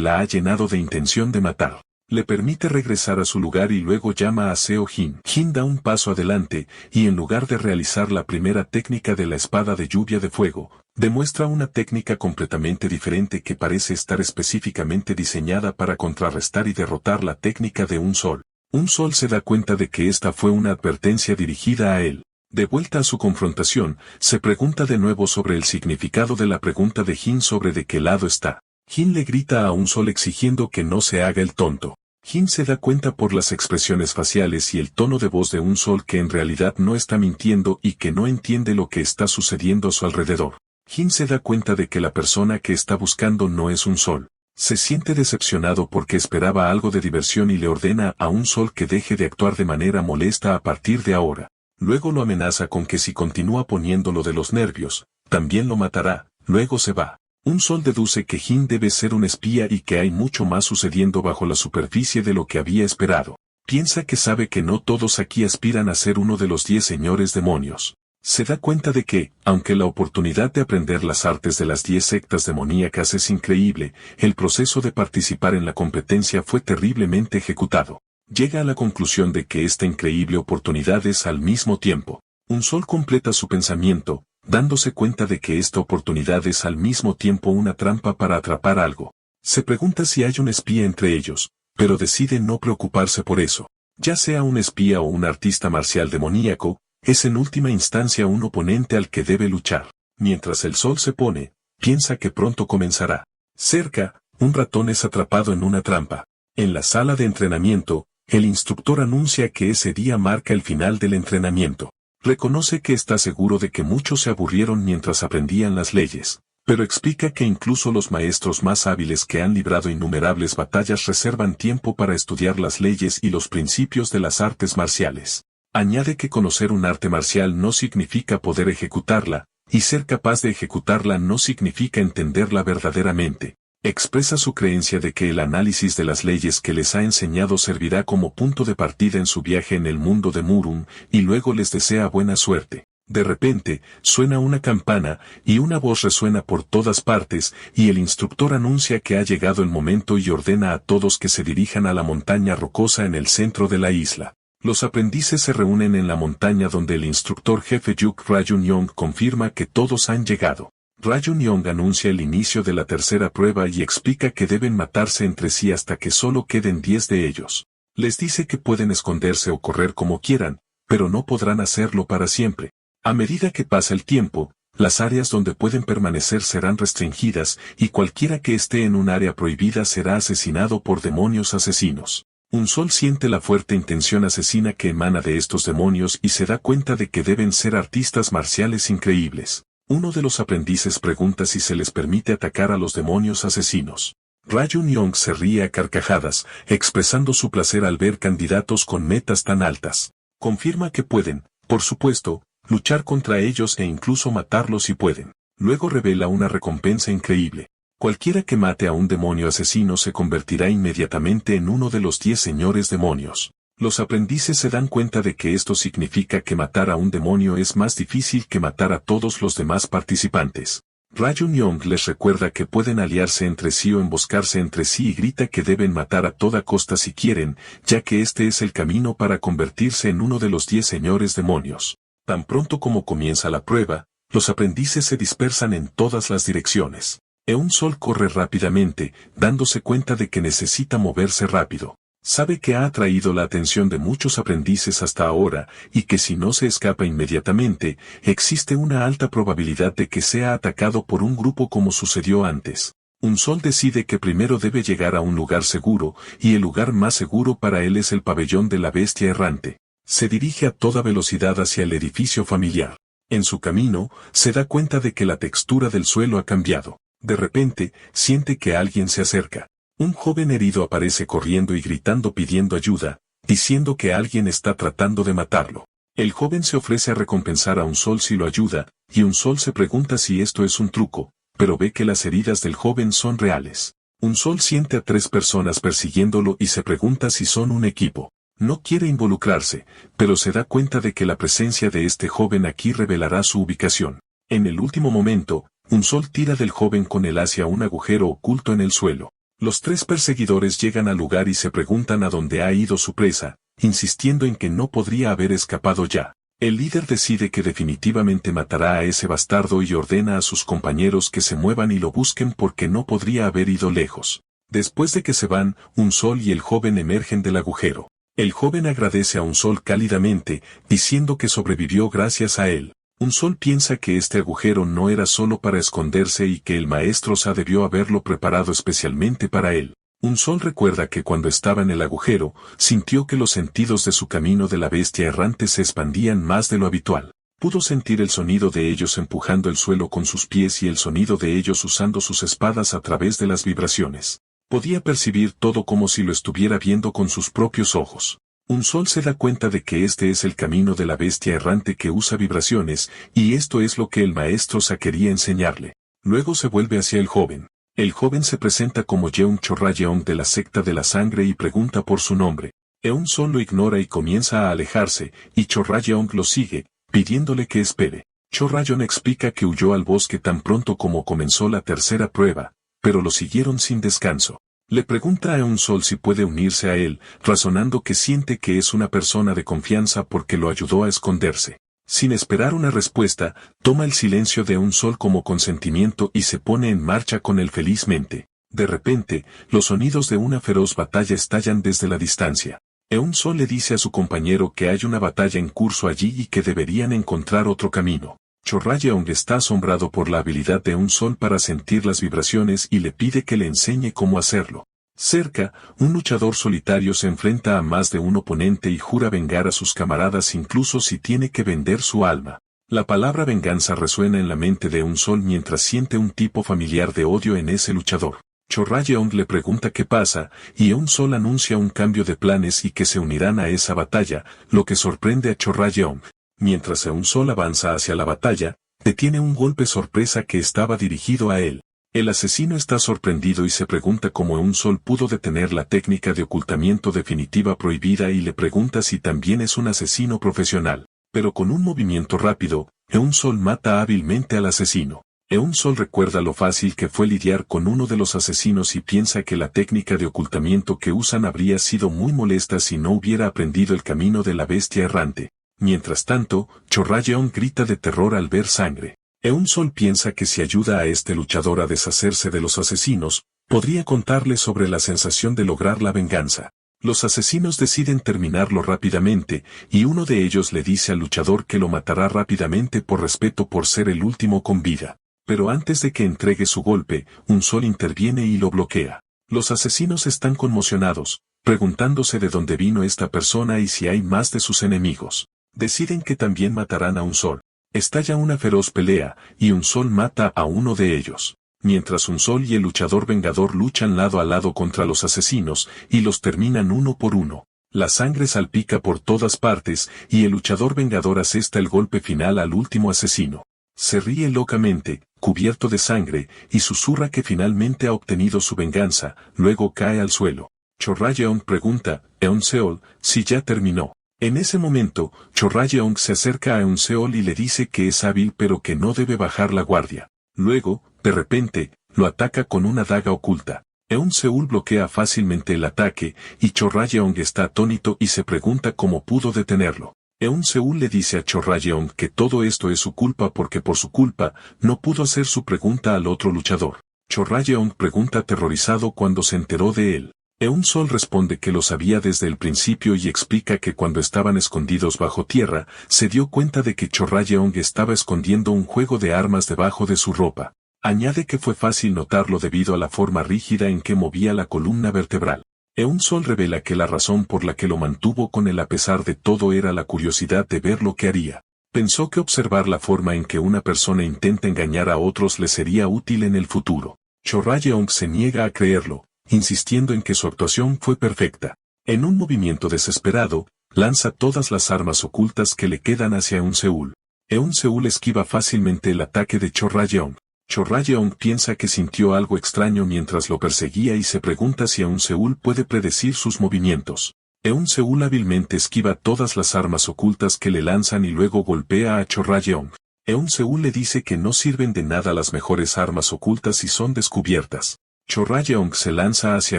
la ha llenado de intención de matar. Le permite regresar a su lugar y luego llama a Seo Jin. Jin da un paso adelante, y en lugar de realizar la primera técnica de la espada de lluvia de fuego, demuestra una técnica completamente diferente que parece estar específicamente diseñada para contrarrestar y derrotar la técnica de un sol. Un sol se da cuenta de que esta fue una advertencia dirigida a él. De vuelta a su confrontación, se pregunta de nuevo sobre el significado de la pregunta de Jin sobre de qué lado está. Jin le grita a un sol exigiendo que no se haga el tonto. Jin se da cuenta por las expresiones faciales y el tono de voz de un sol que en realidad no está mintiendo y que no entiende lo que está sucediendo a su alrededor. Jin se da cuenta de que la persona que está buscando no es un sol. Se siente decepcionado porque esperaba algo de diversión y le ordena a un sol que deje de actuar de manera molesta a partir de ahora. Luego lo amenaza con que si continúa poniéndolo de los nervios, también lo matará, luego se va. Un sol deduce que Jin debe ser un espía y que hay mucho más sucediendo bajo la superficie de lo que había esperado. Piensa que sabe que no todos aquí aspiran a ser uno de los 10 señores demonios. Se da cuenta de que, aunque la oportunidad de aprender las artes de las 10 sectas demoníacas es increíble, el proceso de participar en la competencia fue terriblemente ejecutado. Llega a la conclusión de que esta increíble oportunidad es al mismo tiempo. Un sol completa su pensamiento, dándose cuenta de que esta oportunidad es al mismo tiempo una trampa para atrapar algo. Se pregunta si hay un espía entre ellos, pero decide no preocuparse por eso. Ya sea un espía o un artista marcial demoníaco, es en última instancia un oponente al que debe luchar. Mientras el sol se pone, piensa que pronto comenzará. Cerca, un ratón es atrapado en una trampa. En la sala de entrenamiento, el instructor anuncia que ese día marca el final del entrenamiento. Reconoce que está seguro de que muchos se aburrieron mientras aprendían las leyes, pero explica que incluso los maestros más hábiles que han librado innumerables batallas reservan tiempo para estudiar las leyes y los principios de las artes marciales. Añade que conocer un arte marcial no significa poder ejecutarla, y ser capaz de ejecutarla no significa entenderla verdaderamente. Expresa su creencia de que el análisis de las leyes que les ha enseñado servirá como punto de partida en su viaje en el mundo de Murum, y luego les desea buena suerte. De repente, suena una campana, y una voz resuena por todas partes, y el instructor anuncia que ha llegado el momento y ordena a todos que se dirijan a la montaña rocosa en el centro de la isla. Los aprendices se reúnen en la montaña donde el instructor jefe Yuk Rayun-yong confirma que todos han llegado. Rayun-yong anuncia el inicio de la tercera prueba y explica que deben matarse entre sí hasta que solo queden 10 de ellos. Les dice que pueden esconderse o correr como quieran, pero no podrán hacerlo para siempre. A medida que pasa el tiempo, las áreas donde pueden permanecer serán restringidas y cualquiera que esté en un área prohibida será asesinado por demonios asesinos. Un sol siente la fuerte intención asesina que emana de estos demonios y se da cuenta de que deben ser artistas marciales increíbles. Uno de los aprendices pregunta si se les permite atacar a los demonios asesinos. Rayun-yong se ríe a carcajadas, expresando su placer al ver candidatos con metas tan altas. Confirma que pueden, por supuesto, luchar contra ellos e incluso matarlos si pueden. Luego revela una recompensa increíble. Cualquiera que mate a un demonio asesino se convertirá inmediatamente en uno de los 10 señores demonios. Los aprendices se dan cuenta de que esto significa que matar a un demonio es más difícil que matar a todos los demás participantes. Rayun-yong les recuerda que pueden aliarse entre sí o emboscarse entre sí y grita que deben matar a toda costa si quieren, ya que este es el camino para convertirse en uno de los 10 señores demonios. Tan pronto como comienza la prueba, los aprendices se dispersan en todas las direcciones. Eun Sol corre rápidamente, dándose cuenta de que necesita moverse rápido. Sabe que ha atraído la atención de muchos aprendices hasta ahora, y que si no se escapa inmediatamente, existe una alta probabilidad de que sea atacado por un grupo como sucedió antes. Un Sol decide que primero debe llegar a un lugar seguro, y el lugar más seguro para él es el pabellón de la bestia errante. Se dirige a toda velocidad hacia el edificio familiar. En su camino, se da cuenta de que la textura del suelo ha cambiado. De repente, siente que alguien se acerca. Un joven herido aparece corriendo y gritando pidiendo ayuda, diciendo que alguien está tratando de matarlo. El joven se ofrece a recompensar a un sol si lo ayuda, y un sol se pregunta si esto es un truco, pero ve que las heridas del joven son reales. Un sol siente a 3 personas persiguiéndolo y se pregunta si son un equipo. No quiere involucrarse, pero se da cuenta de que la presencia de este joven aquí revelará su ubicación. En el último momento, un sol tira del joven con él hacia un agujero oculto en el suelo. Los 3 perseguidores llegan al lugar y se preguntan a dónde ha ido su presa, insistiendo en que no podría haber escapado ya. El líder decide que definitivamente matará a ese bastardo y ordena a sus compañeros que se muevan y lo busquen porque no podría haber ido lejos. Después de que se van, un sol y el joven emergen del agujero. El joven agradece a un sol cálidamente, diciendo que sobrevivió gracias a él. Un sol piensa que este agujero no era solo para esconderse y que el maestro Sa debió haberlo preparado especialmente para él. Un sol recuerda que cuando estaba en el agujero, sintió que los sentidos de su camino de la bestia errante se expandían más de lo habitual. Pudo sentir el sonido de ellos empujando el suelo con sus pies y el sonido de ellos usando sus espadas a través de las vibraciones. Podía percibir todo como si lo estuviera viendo con sus propios ojos. Un sol se da cuenta de que este es el camino de la bestia errante que usa vibraciones, y esto es lo que el maestro Sa quería enseñarle. Luego se vuelve hacia el joven. El joven se presenta como Yeon Chorrayeon de la secta de la sangre y pregunta por su nombre. Eun Sol lo ignora y comienza a alejarse, y Chorrayeon lo sigue, pidiéndole que espere. Chorrayeon explica que huyó al bosque tan pronto como comenzó la tercera prueba, pero lo siguieron sin descanso. Le pregunta a Eun Sol si puede unirse a él, razonando que siente que es una persona de confianza porque lo ayudó a esconderse. Sin esperar una respuesta, toma el silencio de un sol como consentimiento y se pone en marcha con él felizmente. De repente, los sonidos de una feroz batalla estallan desde la distancia. Eun Sol le dice a su compañero que hay una batalla en curso allí y que deberían encontrar otro camino. Chorrayeon está asombrado por la habilidad de un sol para sentir las vibraciones y le pide que le enseñe cómo hacerlo. Cerca, un luchador solitario se enfrenta a más de un oponente y jura vengar a sus camaradas incluso si tiene que vender su alma. La palabra venganza resuena en la mente de un sol mientras siente un tipo familiar de odio en ese luchador. Chorrayeon le pregunta qué pasa, y un sol anuncia un cambio de planes y que se unirán a esa batalla, lo que sorprende a Chorrayeon. Mientras un sol avanza hacia la batalla, detiene un golpe sorpresa que estaba dirigido a él. El asesino está sorprendido y se pregunta cómo un sol pudo detener la técnica de ocultamiento definitiva prohibida y le pregunta si también es un asesino profesional. Pero con un movimiento rápido, un sol mata hábilmente al asesino. Un sol recuerda lo fácil que fue lidiar con uno de los asesinos y piensa que la técnica de ocultamiento que usan habría sido muy molesta si no hubiera aprendido el camino de la bestia errante. Mientras tanto, Chorrayeon grita de terror al ver sangre. Eun Sol piensa que si ayuda a este luchador a deshacerse de los asesinos, podría contarle sobre la sensación de lograr la venganza. Los asesinos deciden terminarlo rápidamente, y uno de ellos le dice al luchador que lo matará rápidamente por respeto por ser el último con vida. Pero antes de que entregue su golpe, un sol interviene y lo bloquea. Los asesinos están conmocionados, preguntándose de dónde vino esta persona y si hay más de sus enemigos. Deciden que también matarán a un sol. Estalla una feroz pelea, y un sol mata a uno de ellos. Mientras un sol y el luchador vengador luchan lado a lado contra los asesinos, y los terminan uno por uno. La sangre salpica por todas partes, y el luchador vengador asesta el golpe final al último asesino. Se ríe locamente, cubierto de sangre, y susurra que finalmente ha obtenido su venganza, luego cae al suelo. Chorrayeon pregunta, Eun Seol, si ya terminó. En ese momento, Chorrayeon se acerca a Eun Seol y le dice que es hábil pero que no debe bajar la guardia. Luego, de repente, lo ataca con una daga oculta. Eun Seol bloquea fácilmente el ataque, y Chorrayeon está atónito y se pregunta cómo pudo detenerlo. Eun Seol le dice a Chorrayeon que todo esto es su culpa porque por su culpa, no pudo hacer su pregunta al otro luchador. Chorrayeon pregunta aterrorizado cuando se enteró de él. Eun Sol responde que lo sabía desde el principio y explica que cuando estaban escondidos bajo tierra, se dio cuenta de que Chorrayeon estaba escondiendo un juego de armas debajo de su ropa. Añade que fue fácil notarlo debido a la forma rígida en que movía la columna vertebral. Eun Sol revela que la razón por la que lo mantuvo con él a pesar de todo era la curiosidad de ver lo que haría. Pensó que observar la forma en que una persona intenta engañar a otros le sería útil en el futuro. Cho Rae-ong se niega a creerlo, insistiendo en que su actuación fue perfecta. En un movimiento desesperado, lanza todas las armas ocultas que le quedan hacia Eun-seul. Eun-seul esquiva fácilmente el ataque de Cho Rae-ong. Cho Rae-ong piensa que sintió algo extraño mientras lo perseguía y se pregunta si Eun-seul puede predecir sus movimientos. Eun-seul hábilmente esquiva todas las armas ocultas que le lanzan y luego golpea a Cho Rae-ong. Eun-seul le dice que no sirven de nada las mejores armas ocultas si son descubiertas. Cho Rae-ong se lanza hacia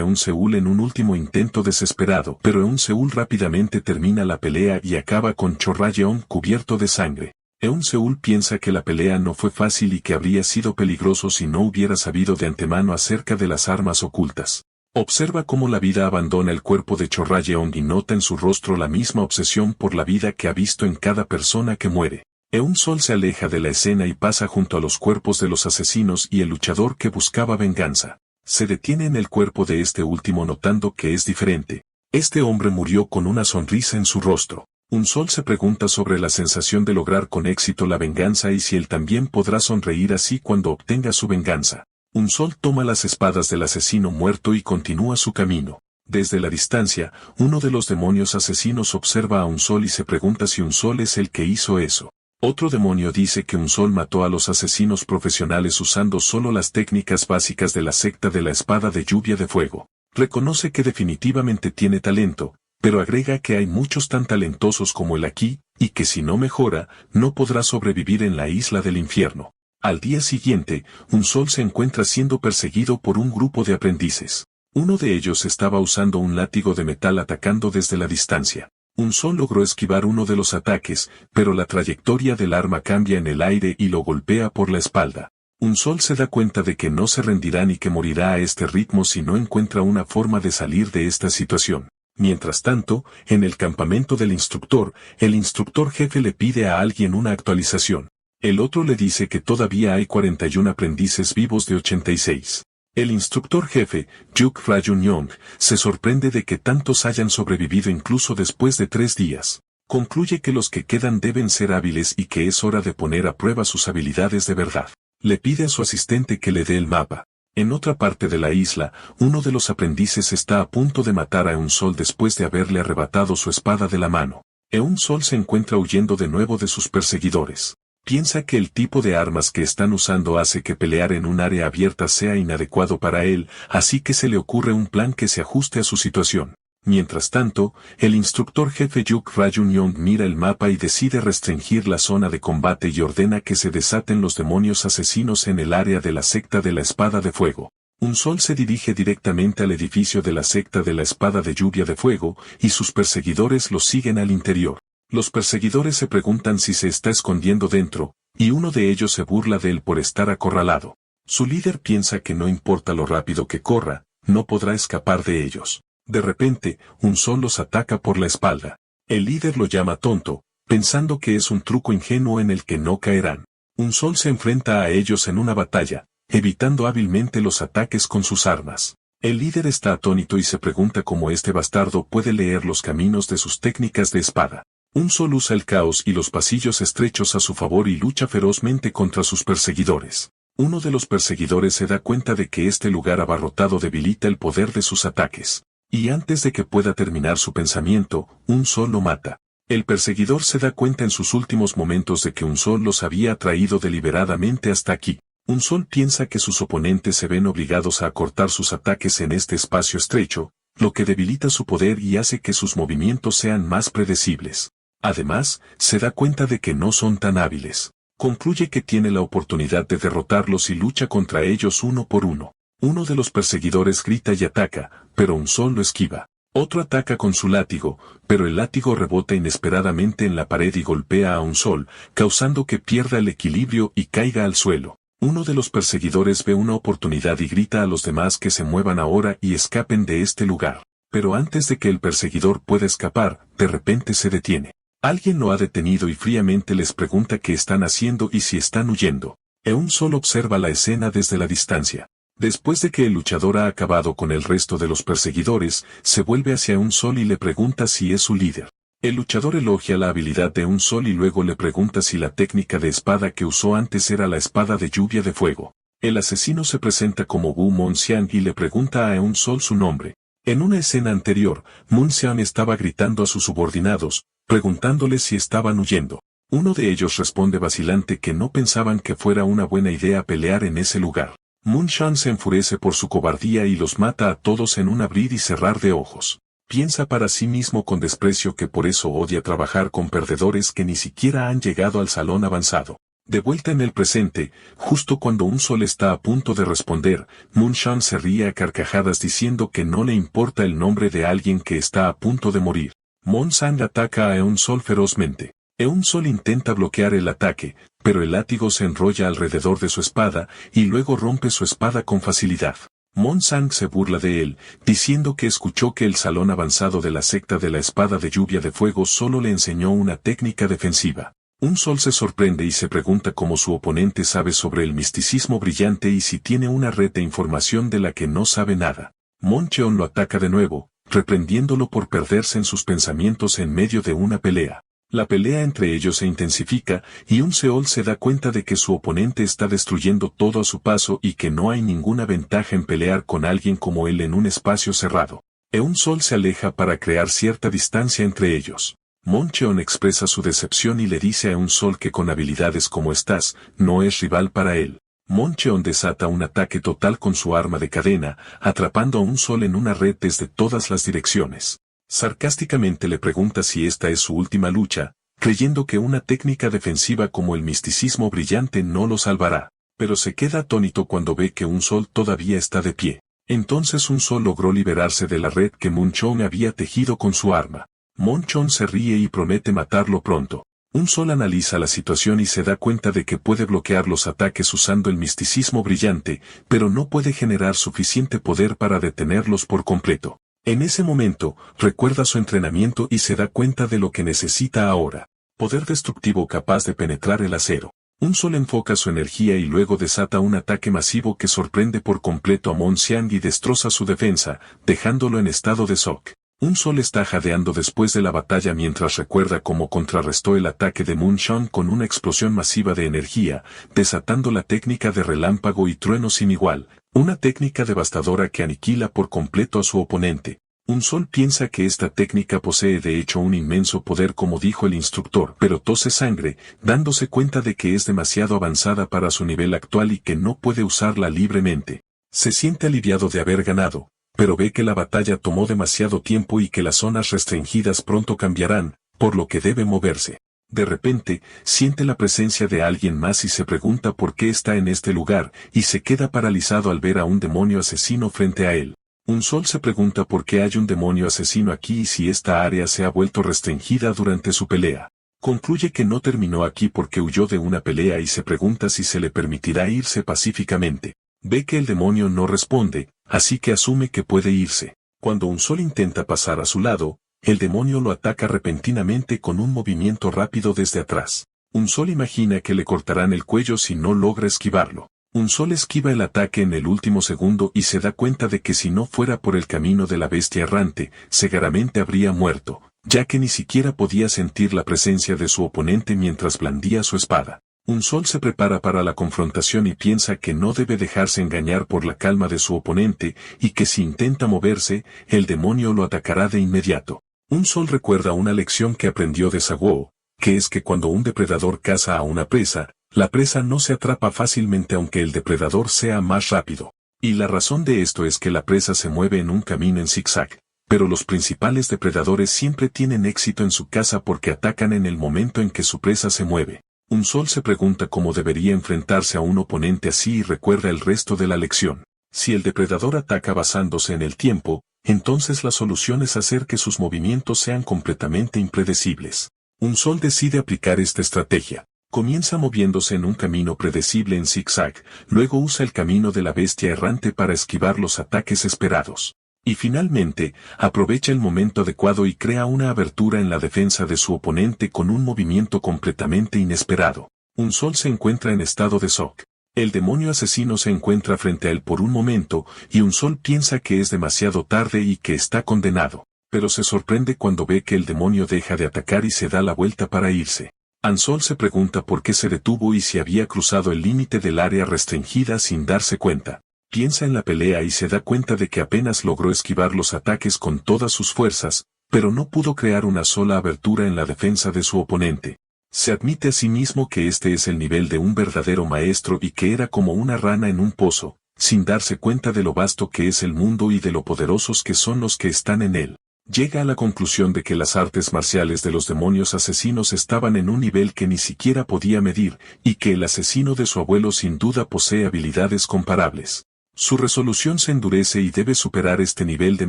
Eun-seul en un último intento desesperado, pero Eun-seul rápidamente termina la pelea y acaba con Cho Rae-ong cubierto de sangre. Eun-seul piensa que la pelea no fue fácil y que habría sido peligroso si no hubiera sabido de antemano acerca de las armas ocultas. Observa cómo la vida abandona el cuerpo de Cho Rae-ong y nota en su rostro la misma obsesión por la vida que ha visto en cada persona que muere. Eun-seul se aleja de la escena y pasa junto a los cuerpos de los asesinos y el luchador que buscaba venganza. Se detiene en el cuerpo de este último notando que es diferente. Este hombre murió con una sonrisa en su rostro. Eun-seul se pregunta sobre la sensación de lograr con éxito la venganza y si él también podrá sonreír así cuando obtenga su venganza. Eun-seul toma las espadas del asesino muerto y continúa su camino. Desde la distancia, uno de los demonios asesinos observa a Eun-seul y se pregunta si Eun-seul es el que hizo eso. Otro demonio dice que Eun-seul mató a los asesinos profesionales usando solo las técnicas básicas de la secta de la espada de lluvia de fuego. Reconoce que definitivamente tiene talento, pero agrega que hay muchos tan talentosos como él aquí, y que si no mejora, no podrá sobrevivir en la isla del infierno. Al día siguiente, Eun-seul se encuentra siendo perseguido por un grupo de aprendices. Uno de ellos estaba usando un látigo de metal atacando desde la distancia. Eun-seul logró esquivar uno de los ataques, pero la trayectoria del arma cambia en el aire y lo golpea por la espalda. Eun-seul se da cuenta de que no se rendirá ni que morirá a este ritmo si no encuentra una forma de salir de esta situación. Mientras tanto, en el campamento del instructor, el instructor jefe le pide a alguien una actualización. El otro le dice que todavía hay 41 aprendices vivos de 86. El instructor jefe, Juk Ra-jun-yong, se sorprende de que tantos hayan sobrevivido incluso después de 3 días. Concluye que los que quedan deben ser hábiles y que es hora de poner a prueba sus habilidades de verdad. Le pide a su asistente que le dé el mapa. En otra parte de la isla, uno de los aprendices está a punto de matar a Eun-seul después de haberle arrebatado su espada de la mano. Eun-seul se encuentra huyendo de nuevo de sus perseguidores. Piensa que el tipo de armas que están usando hace que pelear en un área abierta sea inadecuado para él, así que se le ocurre un plan que se ajuste a su situación. Mientras tanto, el instructor jefe Juk Ra-jun-yong mira el mapa y decide restringir la zona de combate y ordena que se desaten los demonios asesinos en el área de la secta de la espada de fuego. Eun-seul se dirige directamente al edificio de la secta de la espada de lluvia de fuego, y sus perseguidores lo siguen al interior. Los perseguidores se preguntan si se está escondiendo dentro, y uno de ellos se burla de él por estar acorralado. Su líder piensa que no importa lo rápido que corra, no podrá escapar de ellos. De repente, Eun-seul los ataca por la espalda. El líder lo llama tonto, pensando que es un truco ingenuo en el que no caerán. Eun-seul se enfrenta a ellos en una batalla, evitando hábilmente los ataques con sus armas. El líder está atónito y se pregunta cómo este bastardo puede leer los caminos de sus técnicas de espada. Eun-seul usa el caos y los pasillos estrechos a su favor y lucha ferozmente contra sus perseguidores. Uno de los perseguidores se da cuenta de que este lugar abarrotado debilita el poder de sus ataques. Y antes de que pueda terminar su pensamiento, Eun-seul lo mata. El perseguidor se da cuenta en sus últimos momentos de que Eun-seul los había traído deliberadamente hasta aquí. Eun-seul piensa que sus oponentes se ven obligados a acortar sus ataques en este espacio estrecho, lo que debilita su poder y hace que sus movimientos sean más predecibles. Además, se da cuenta de que no son tan hábiles. Concluye que tiene la oportunidad de derrotarlos y lucha contra ellos uno por uno. Uno de los perseguidores grita y ataca, pero Eun-seul lo esquiva. Otro ataca con su látigo, pero el látigo rebota inesperadamente en la pared y golpea a Eun-seul, causando que pierda el equilibrio y caiga al suelo. Uno de los perseguidores ve una oportunidad y grita a los demás que se muevan ahora y escapen de este lugar. Pero antes de que el perseguidor pueda escapar, de repente se detiene. Alguien lo ha detenido y fríamente les pregunta qué están haciendo y si están huyendo. Eun-seul observa la escena desde la distancia. Después de que el luchador ha acabado con el resto de los perseguidores, se vuelve hacia Eun-seul y le pregunta si es su líder. El luchador elogia la habilidad de un sol y luego le pregunta si la técnica de espada que usó antes era la espada de lluvia de fuego. El asesino se presenta como Wu Monxiang y le pregunta a Eun Sol su nombre. En una escena anterior, Monxiang estaba gritando a sus subordinados, preguntándoles si estaban huyendo. Uno de ellos responde vacilante que no pensaban que fuera una buena idea pelear en ese lugar. Monxiang se enfurece por su cobardía y los mata a todos en un abrir y cerrar de ojos. Piensa para sí mismo con desprecio que por eso odia trabajar con perdedores que ni siquiera han llegado al salón avanzado. De vuelta en el presente, justo cuando un sol está a punto de responder, Monxiang se ríe a carcajadas diciendo que no le importa el nombre de alguien que está a punto de morir. Monxiang ataca a Eun Sol ferozmente. Eun Sol intenta bloquear el ataque, pero el látigo se enrolla alrededor de su espada y luego rompe su espada con facilidad. Monxiang se burla de él, diciendo que escuchó que el salón avanzado de la secta de la espada de lluvia de fuego solo le enseñó una técnica defensiva. Un sol se sorprende y se pregunta cómo su oponente sabe sobre el misticismo brillante y si tiene una red de información de la que no sabe nada. Moncheon lo ataca de nuevo, reprendiéndolo por perderse en sus pensamientos en medio de una pelea. La pelea entre ellos se intensifica, y un Seol se da cuenta de que su oponente está destruyendo todo a su paso y que no hay ninguna ventaja en pelear con alguien como él en un espacio cerrado. Eun Sol se aleja para crear cierta distancia entre ellos. Moncheon expresa su decepción y le dice a Eun Sol que con habilidades como estas, no es rival para él. Moncheon desata un ataque total con su arma de cadena, atrapando a Eun Sol en una red desde todas las direcciones. Sarcásticamente le pregunta si esta es su última lucha, creyendo que una técnica defensiva como el misticismo brillante no lo salvará, pero se queda atónito cuando ve que un sol todavía está de pie. Entonces un sol logró liberarse de la red que Moncheon había tejido con su arma. Moncheon se ríe y promete matarlo pronto. Un sol analiza la situación y se da cuenta de que puede bloquear los ataques usando el misticismo brillante, pero no puede generar suficiente poder para detenerlos por completo. En ese momento, recuerda su entrenamiento y se da cuenta de lo que necesita ahora. Poder destructivo capaz de penetrar el acero. Un sol enfoca su energía y luego desata un ataque masivo que sorprende por completo a Monxiang y destroza su defensa, dejándolo en estado de shock. Un sol está jadeando después de la batalla mientras recuerda cómo contrarrestó el ataque de Monxiang con una explosión masiva de energía, desatando la técnica de relámpago y trueno sin igual. Una técnica devastadora que aniquila por completo a su oponente. Un sol piensa que esta técnica posee de hecho un inmenso poder como dijo el instructor, pero tose sangre, dándose cuenta de que es demasiado avanzada para su nivel actual y que no puede usarla libremente. Se siente aliviado de haber ganado, pero ve que la batalla tomó demasiado tiempo y que las zonas restringidas pronto cambiarán, por lo que debe moverse. De repente, siente la presencia de alguien más y se pregunta por qué está en este lugar, y se queda paralizado al ver a un demonio asesino frente a él. Un sol se pregunta por qué hay un demonio asesino aquí y si esta área se ha vuelto restringida durante su pelea. Concluye que no terminó aquí porque huyó de una pelea y se pregunta si se le permitirá irse pacíficamente. Ve que el demonio no responde, así que asume que puede irse. Cuando un sol intenta pasar a su lado, el demonio lo ataca repentinamente con un movimiento rápido desde atrás. Un sol imagina que le cortarán el cuello si no logra esquivarlo. Un sol esquiva el ataque en el último segundo y se da cuenta de que si no fuera por el camino de la bestia errante, seguramente habría muerto, ya que ni siquiera podía sentir la presencia de su oponente mientras blandía su espada. Un sol se prepara para la confrontación y piensa que no debe dejarse engañar por la calma de su oponente y que si intenta moverse, el demonio lo atacará de inmediato. Un sol recuerda una lección que aprendió de Saguo, que es que cuando un depredador caza a una presa, la presa no se atrapa fácilmente aunque el depredador sea más rápido. Y la razón de esto es que la presa se mueve en un camino en zigzag, pero los principales depredadores siempre tienen éxito en su caza porque atacan en el momento en que su presa se mueve. Un sol se pregunta cómo debería enfrentarse a un oponente así y recuerda el resto de la lección. Si el depredador ataca basándose en el tiempo, entonces la solución es hacer que sus movimientos sean completamente impredecibles. Un sol decide aplicar esta estrategia. Comienza moviéndose en un camino predecible en zigzag, luego usa el camino de la bestia errante para esquivar los ataques esperados. Y finalmente, aprovecha el momento adecuado y crea una abertura en la defensa de su oponente con un movimiento completamente inesperado. Un sol se encuentra en estado de shock. El demonio asesino se encuentra frente a él por un momento, y un sol piensa que es demasiado tarde y que está condenado. pero se sorprende cuando ve que el demonio deja de atacar y se da la vuelta para irse. Ansol se pregunta por qué se detuvo y si había cruzado el límite del área restringida sin darse cuenta. Piensa en la pelea y se da cuenta de que apenas logró esquivar los ataques con todas sus fuerzas, pero no pudo crear una sola abertura en la defensa de su oponente. Se admite a sí mismo que este es el nivel de un verdadero maestro y que era como una rana en un pozo, sin darse cuenta de lo vasto que es el mundo y de lo poderosos que son los que están en él. Llega a la conclusión de que las artes marciales de los demonios asesinos estaban en un nivel que ni siquiera podía medir, y que el asesino de su abuelo sin duda posee habilidades comparables. Su resolución se endurece y debe superar este nivel de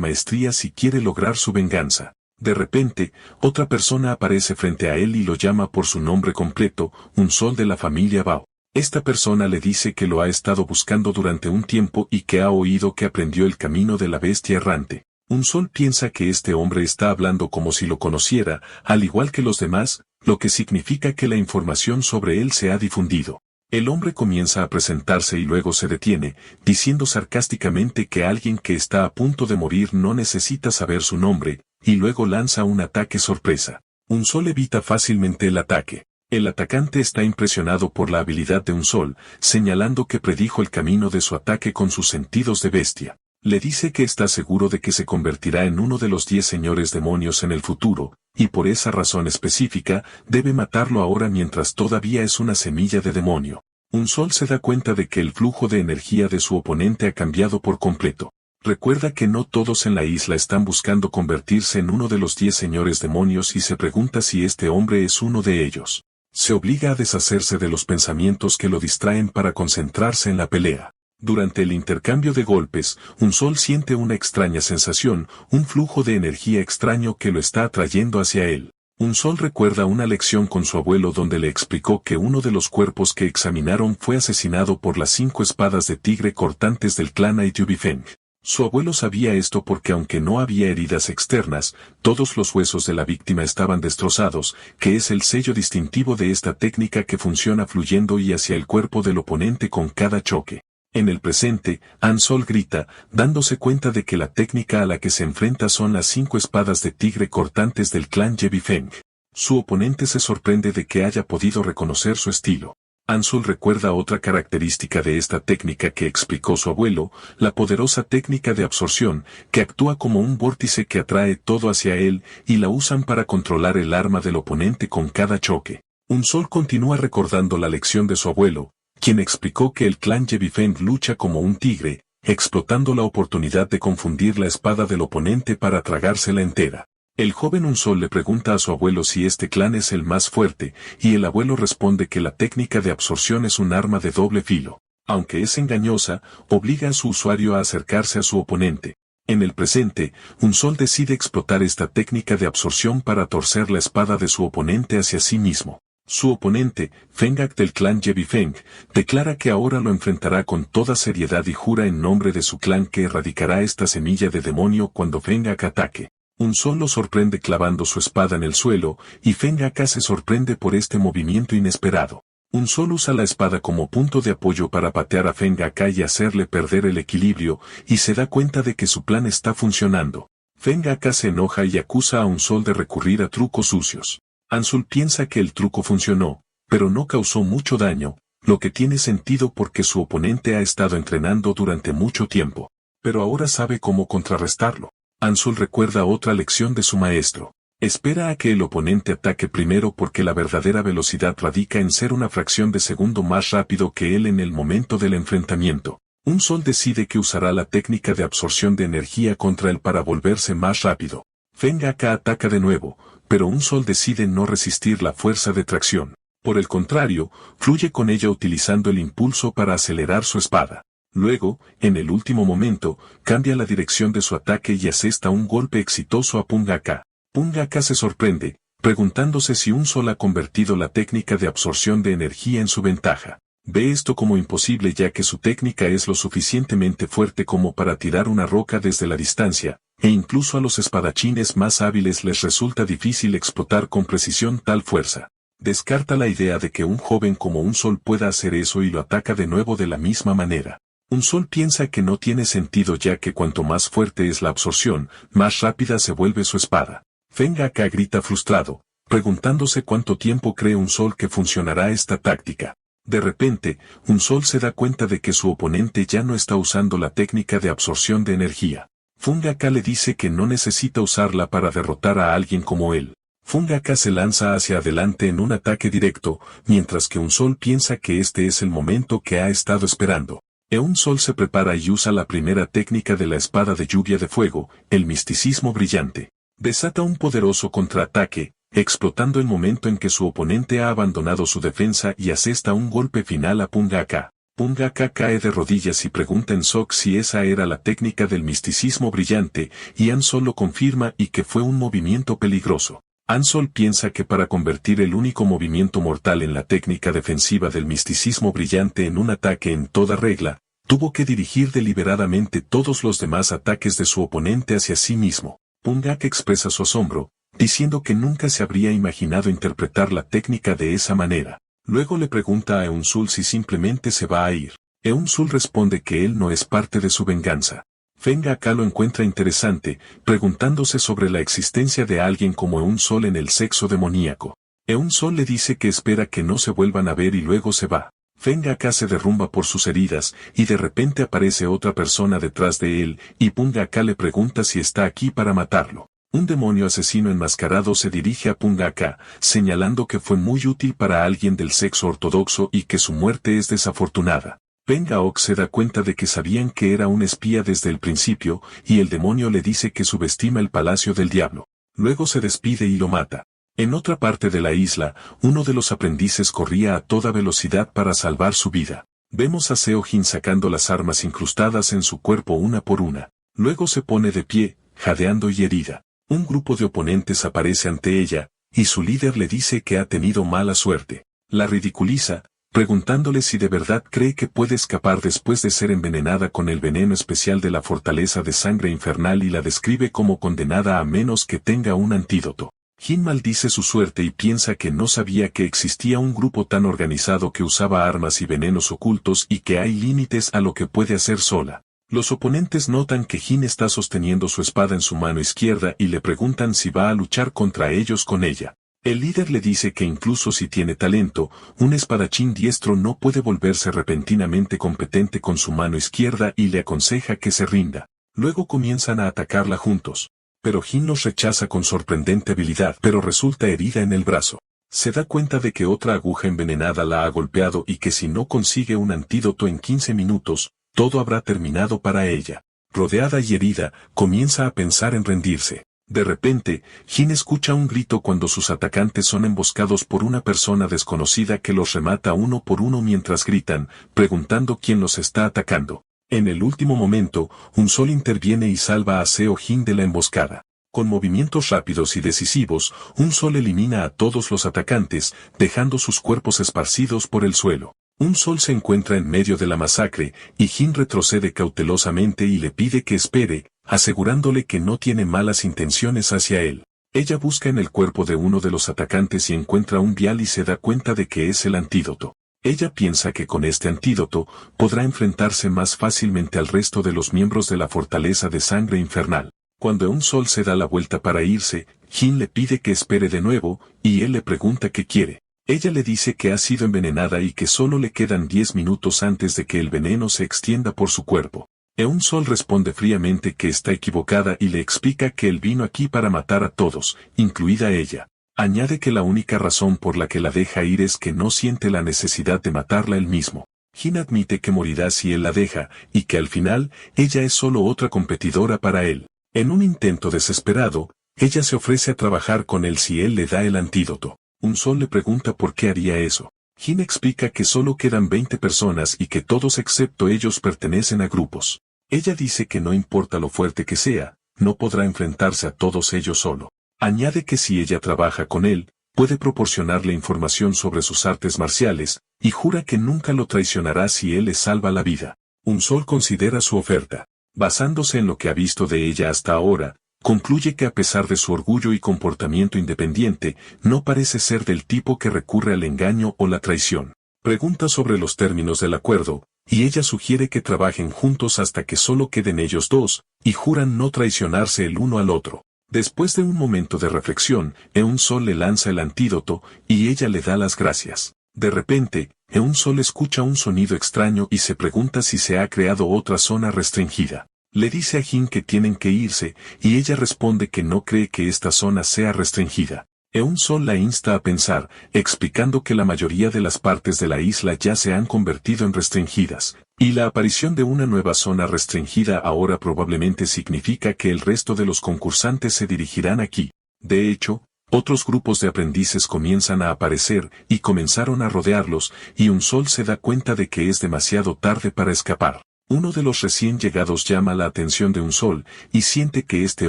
maestría si quiere lograr su venganza. De repente, otra persona aparece frente a él y lo llama por su nombre completo, un sol de la familia Bao. Esta persona le dice que lo ha estado buscando durante un tiempo y que ha oído que aprendió el camino de la bestia errante. Un sol piensa que este hombre está hablando como si lo conociera, al igual que los demás, lo que significa que la información sobre él se ha difundido. El hombre comienza a presentarse y luego se detiene, diciendo sarcásticamente que alguien que está a punto de morir no necesita saber su nombre, y luego lanza un ataque sorpresa. Un sol evita fácilmente el ataque. El atacante está impresionado por la habilidad de un sol, señalando que predijo el camino de su ataque con sus sentidos de bestia. Le dice que está seguro de que se convertirá en uno de los 10 señores demonios en el futuro, y por esa razón específica, debe matarlo ahora mientras todavía es una semilla de demonio. Un sol se da cuenta de que el flujo de energía de su oponente ha cambiado por completo. Recuerda que no todos en la isla están buscando convertirse en uno de los 10 señores demonios y se pregunta si este hombre es uno de ellos. Se obliga a deshacerse de los pensamientos que lo distraen para concentrarse en la pelea. Durante el intercambio de golpes, un sol siente una extraña sensación, un flujo de energía extraño que lo está atrayendo hacia él. Un sol recuerda una lección con su abuelo donde le explicó que uno de los cuerpos que examinaron fue asesinado por las 5 espadas de tigre cortantes del clan Aitubifeng. Su abuelo sabía esto porque aunque no había heridas externas, todos los huesos de la víctima estaban destrozados, que es el sello distintivo de esta técnica que funciona fluyendo y hacia el cuerpo del oponente con cada choque. En el presente, Ansol grita, dándose cuenta de que la técnica a la que se enfrenta son las 5 espadas de tigre cortantes del clan Yebifeng. Su oponente se sorprende de que haya podido reconocer su estilo. Ansol recuerda otra característica de esta técnica que explicó su abuelo, la poderosa técnica de absorción, que actúa como un vórtice que atrae todo hacia él, y la usan para controlar el arma del oponente con cada choque. Un sol continúa recordando la lección de su abuelo, quien explicó que el clan Yebifeng lucha como un tigre, explotando la oportunidad de confundir la espada del oponente para tragársela entera. El joven Unsol le pregunta a su abuelo si este clan es el más fuerte, y el abuelo responde que la técnica de absorción es un arma de doble filo. Aunque es engañosa, obliga a su usuario a acercarse a su oponente. En el presente, Unsol decide explotar esta técnica de absorción para torcer la espada de su oponente hacia sí mismo. Su oponente, Fengak del clan Yebifeng, declara que ahora lo enfrentará con toda seriedad y jura en nombre de su clan que erradicará esta semilla de demonio cuando Fengak ataque. Un sol lo sorprende clavando su espada en el suelo, y Fengak se sorprende por este movimiento inesperado. Un sol usa la espada como punto de apoyo para patear a Fengak y hacerle perder el equilibrio, y se da cuenta de que su plan está funcionando. Fengak se enoja y acusa a un sol de recurrir a trucos sucios. Ansol piensa que el truco funcionó, pero no causó mucho daño, lo que tiene sentido porque su oponente ha estado entrenando durante mucho tiempo. Pero ahora sabe cómo contrarrestarlo. Ansol recuerda otra lección de su maestro. Espera a que el oponente ataque primero porque la verdadera velocidad radica en ser una fracción de segundo más rápido que él en el momento del enfrentamiento. Un sol decide que usará la técnica de absorción de energía contra él para volverse más rápido. Fengak ataca de nuevo, pero un sol decide no resistir la fuerza de tracción. Por el contrario, fluye con ella utilizando el impulso para acelerar su espada. Luego, en el último momento, cambia la dirección de su ataque y asesta un golpe exitoso a Pungaka. Pungaka se sorprende, preguntándose si un sol ha convertido la técnica de absorción de energía en su ventaja. Ve esto como imposible ya que su técnica es lo suficientemente fuerte como para tirar una roca desde la distancia, e incluso a los espadachines más hábiles les resulta difícil explotar con precisión tal fuerza. Descarta la idea de que un joven como un sol pueda hacer eso y lo ataca de nuevo de la misma manera. Un Sol piensa que no tiene sentido ya que cuanto más fuerte es la absorción, más rápida se vuelve su espada. Feng Aka grita frustrado, preguntándose cuánto tiempo cree Un Sol que funcionará esta táctica. De repente, Un Sol se da cuenta de que su oponente ya no está usando la técnica de absorción de energía. Feng Aka le dice que no necesita usarla para derrotar a alguien como él. Feng Aka se lanza hacia adelante en un ataque directo, mientras que Un Sol piensa que este es el momento que ha estado esperando. Un Sol se prepara y usa la primera técnica de la espada de lluvia de fuego, el misticismo brillante. Desata un poderoso contraataque, explotando el momento en que su oponente ha abandonado su defensa y asesta un golpe final a Feng Aka. Feng Aka cae de rodillas y pregunta en shock si esa era la técnica del misticismo brillante, y Han Sol lo confirma y que fue un movimiento peligroso. Han Sol piensa que para convertir el único movimiento mortal en la técnica defensiva del misticismo brillante en un ataque en toda regla, tuvo que dirigir deliberadamente todos los demás ataques de su oponente hacia sí mismo. Feng Aka expresa su asombro, diciendo que nunca se habría imaginado interpretar la técnica de esa manera. Luego le pregunta a Eun Sul si simplemente se va a ir. Eun Sul responde que él no es parte de su venganza. Feng Aka lo encuentra interesante, preguntándose sobre la existencia de alguien como Eun Sol en el sexo demoníaco. Eun Sol le dice que espera que no se vuelvan a ver y luego se va. Feng Aka se derrumba por sus heridas, y de repente aparece otra persona detrás de él, y Feng Aka le pregunta si está aquí para matarlo. Un demonio asesino enmascarado se dirige a Feng Aka, señalando que fue muy útil para alguien del sexo ortodoxo y que su muerte es desafortunada. Feng Aka se da cuenta de que sabían que era un espía desde el principio, y el demonio le dice que subestima el palacio del diablo. Luego se despide y lo mata. En otra parte de la isla, uno de los aprendices corría a toda velocidad para salvar su vida. Vemos a Seo Jin sacando las armas incrustadas en su cuerpo una por una. Luego se pone de pie, jadeando y herida. Un grupo de oponentes aparece ante ella, y su líder le dice que ha tenido mala suerte. La ridiculiza, preguntándole si de verdad cree que puede escapar después de ser envenenada con el veneno especial de la fortaleza de sangre infernal y la describe como condenada a menos que tenga un antídoto. Jin maldice su suerte y piensa que no sabía que existía un grupo tan organizado que usaba armas y venenos ocultos y que hay límites a lo que puede hacer sola. Los oponentes notan que Jin está sosteniendo su espada en su mano izquierda y le preguntan si va a luchar contra ellos con ella. El líder le dice que incluso si tiene talento, un espadachín diestro no puede volverse repentinamente competente con su mano izquierda y le aconseja que se rinda. Luego comienzan a atacarla juntos. Pero Jin los rechaza con sorprendente habilidad, pero resulta herida en el brazo. Se da cuenta de que otra aguja envenenada la ha golpeado y que si no consigue un antídoto en 15 minutos, todo habrá terminado para ella. Rodeada y herida, comienza a pensar en rendirse. De repente, Jin escucha un grito cuando sus atacantes son emboscados por una persona desconocida que los remata uno por uno mientras gritan, preguntando quién los está atacando. En el último momento, Un Sol interviene y salva a Seo Jin de la emboscada. Con movimientos rápidos y decisivos, Un Sol elimina a todos los atacantes, dejando sus cuerpos esparcidos por el suelo. Un Sol se encuentra en medio de la masacre, y Jin retrocede cautelosamente y le pide que espere, asegurándole que no tiene malas intenciones hacia él. Ella busca en el cuerpo de uno de los atacantes y encuentra un vial y se da cuenta de que es el antídoto. Ella piensa que con este antídoto podrá enfrentarse más fácilmente al resto de los miembros de la fortaleza de sangre infernal. Cuando Un Sol se da la vuelta para irse, Jin le pide que espere de nuevo, y él le pregunta qué quiere. Ella le dice que ha sido envenenada y que solo le quedan 10 minutos antes de que el veneno se extienda por su cuerpo. Un Sol responde fríamente que está equivocada y le explica que él vino aquí para matar a todos, incluida ella. Añade que la única razón por la que la deja ir es que no siente la necesidad de matarla él mismo. Jin admite que morirá si él la deja, y que al final, ella es solo otra competidora para él. En un intento desesperado, ella se ofrece a trabajar con él si él le da el antídoto. Un Sol le pregunta por qué haría eso. Jin explica que solo quedan 20 personas y que todos excepto ellos pertenecen a grupos. Ella dice que no importa lo fuerte que sea, no podrá enfrentarse a todos ellos solo. Añade que si ella trabaja con él, puede proporcionarle información sobre sus artes marciales, y jura que nunca lo traicionará si él le salva la vida. Un Sol considera su oferta. Basándose en lo que ha visto de ella hasta ahora, concluye que a pesar de su orgullo y comportamiento independiente, no parece ser del tipo que recurre al engaño o la traición. Pregunta sobre los términos del acuerdo, y ella sugiere que trabajen juntos hasta que solo queden ellos dos, y juran no traicionarse el uno al otro. Después de un momento de reflexión, Eun-Sol le lanza el antídoto, y ella le da las gracias. De repente, Eun-Sol escucha un sonido extraño y se pregunta si se ha creado otra zona restringida. Le dice a Jin que tienen que irse, y ella responde que no cree que esta zona sea restringida. Eun-Sol la insta a pensar, explicando que la mayoría de las partes de la isla ya se han convertido en restringidas, y la aparición de una nueva zona restringida ahora probablemente significa que el resto de los concursantes se dirigirán aquí. De hecho, otros grupos de aprendices comienzan a aparecer y comenzaron a rodearlos, y Eun-Sol se da cuenta de que es demasiado tarde para escapar. Uno de los recién llegados llama la atención de Eun-Sol, y siente que este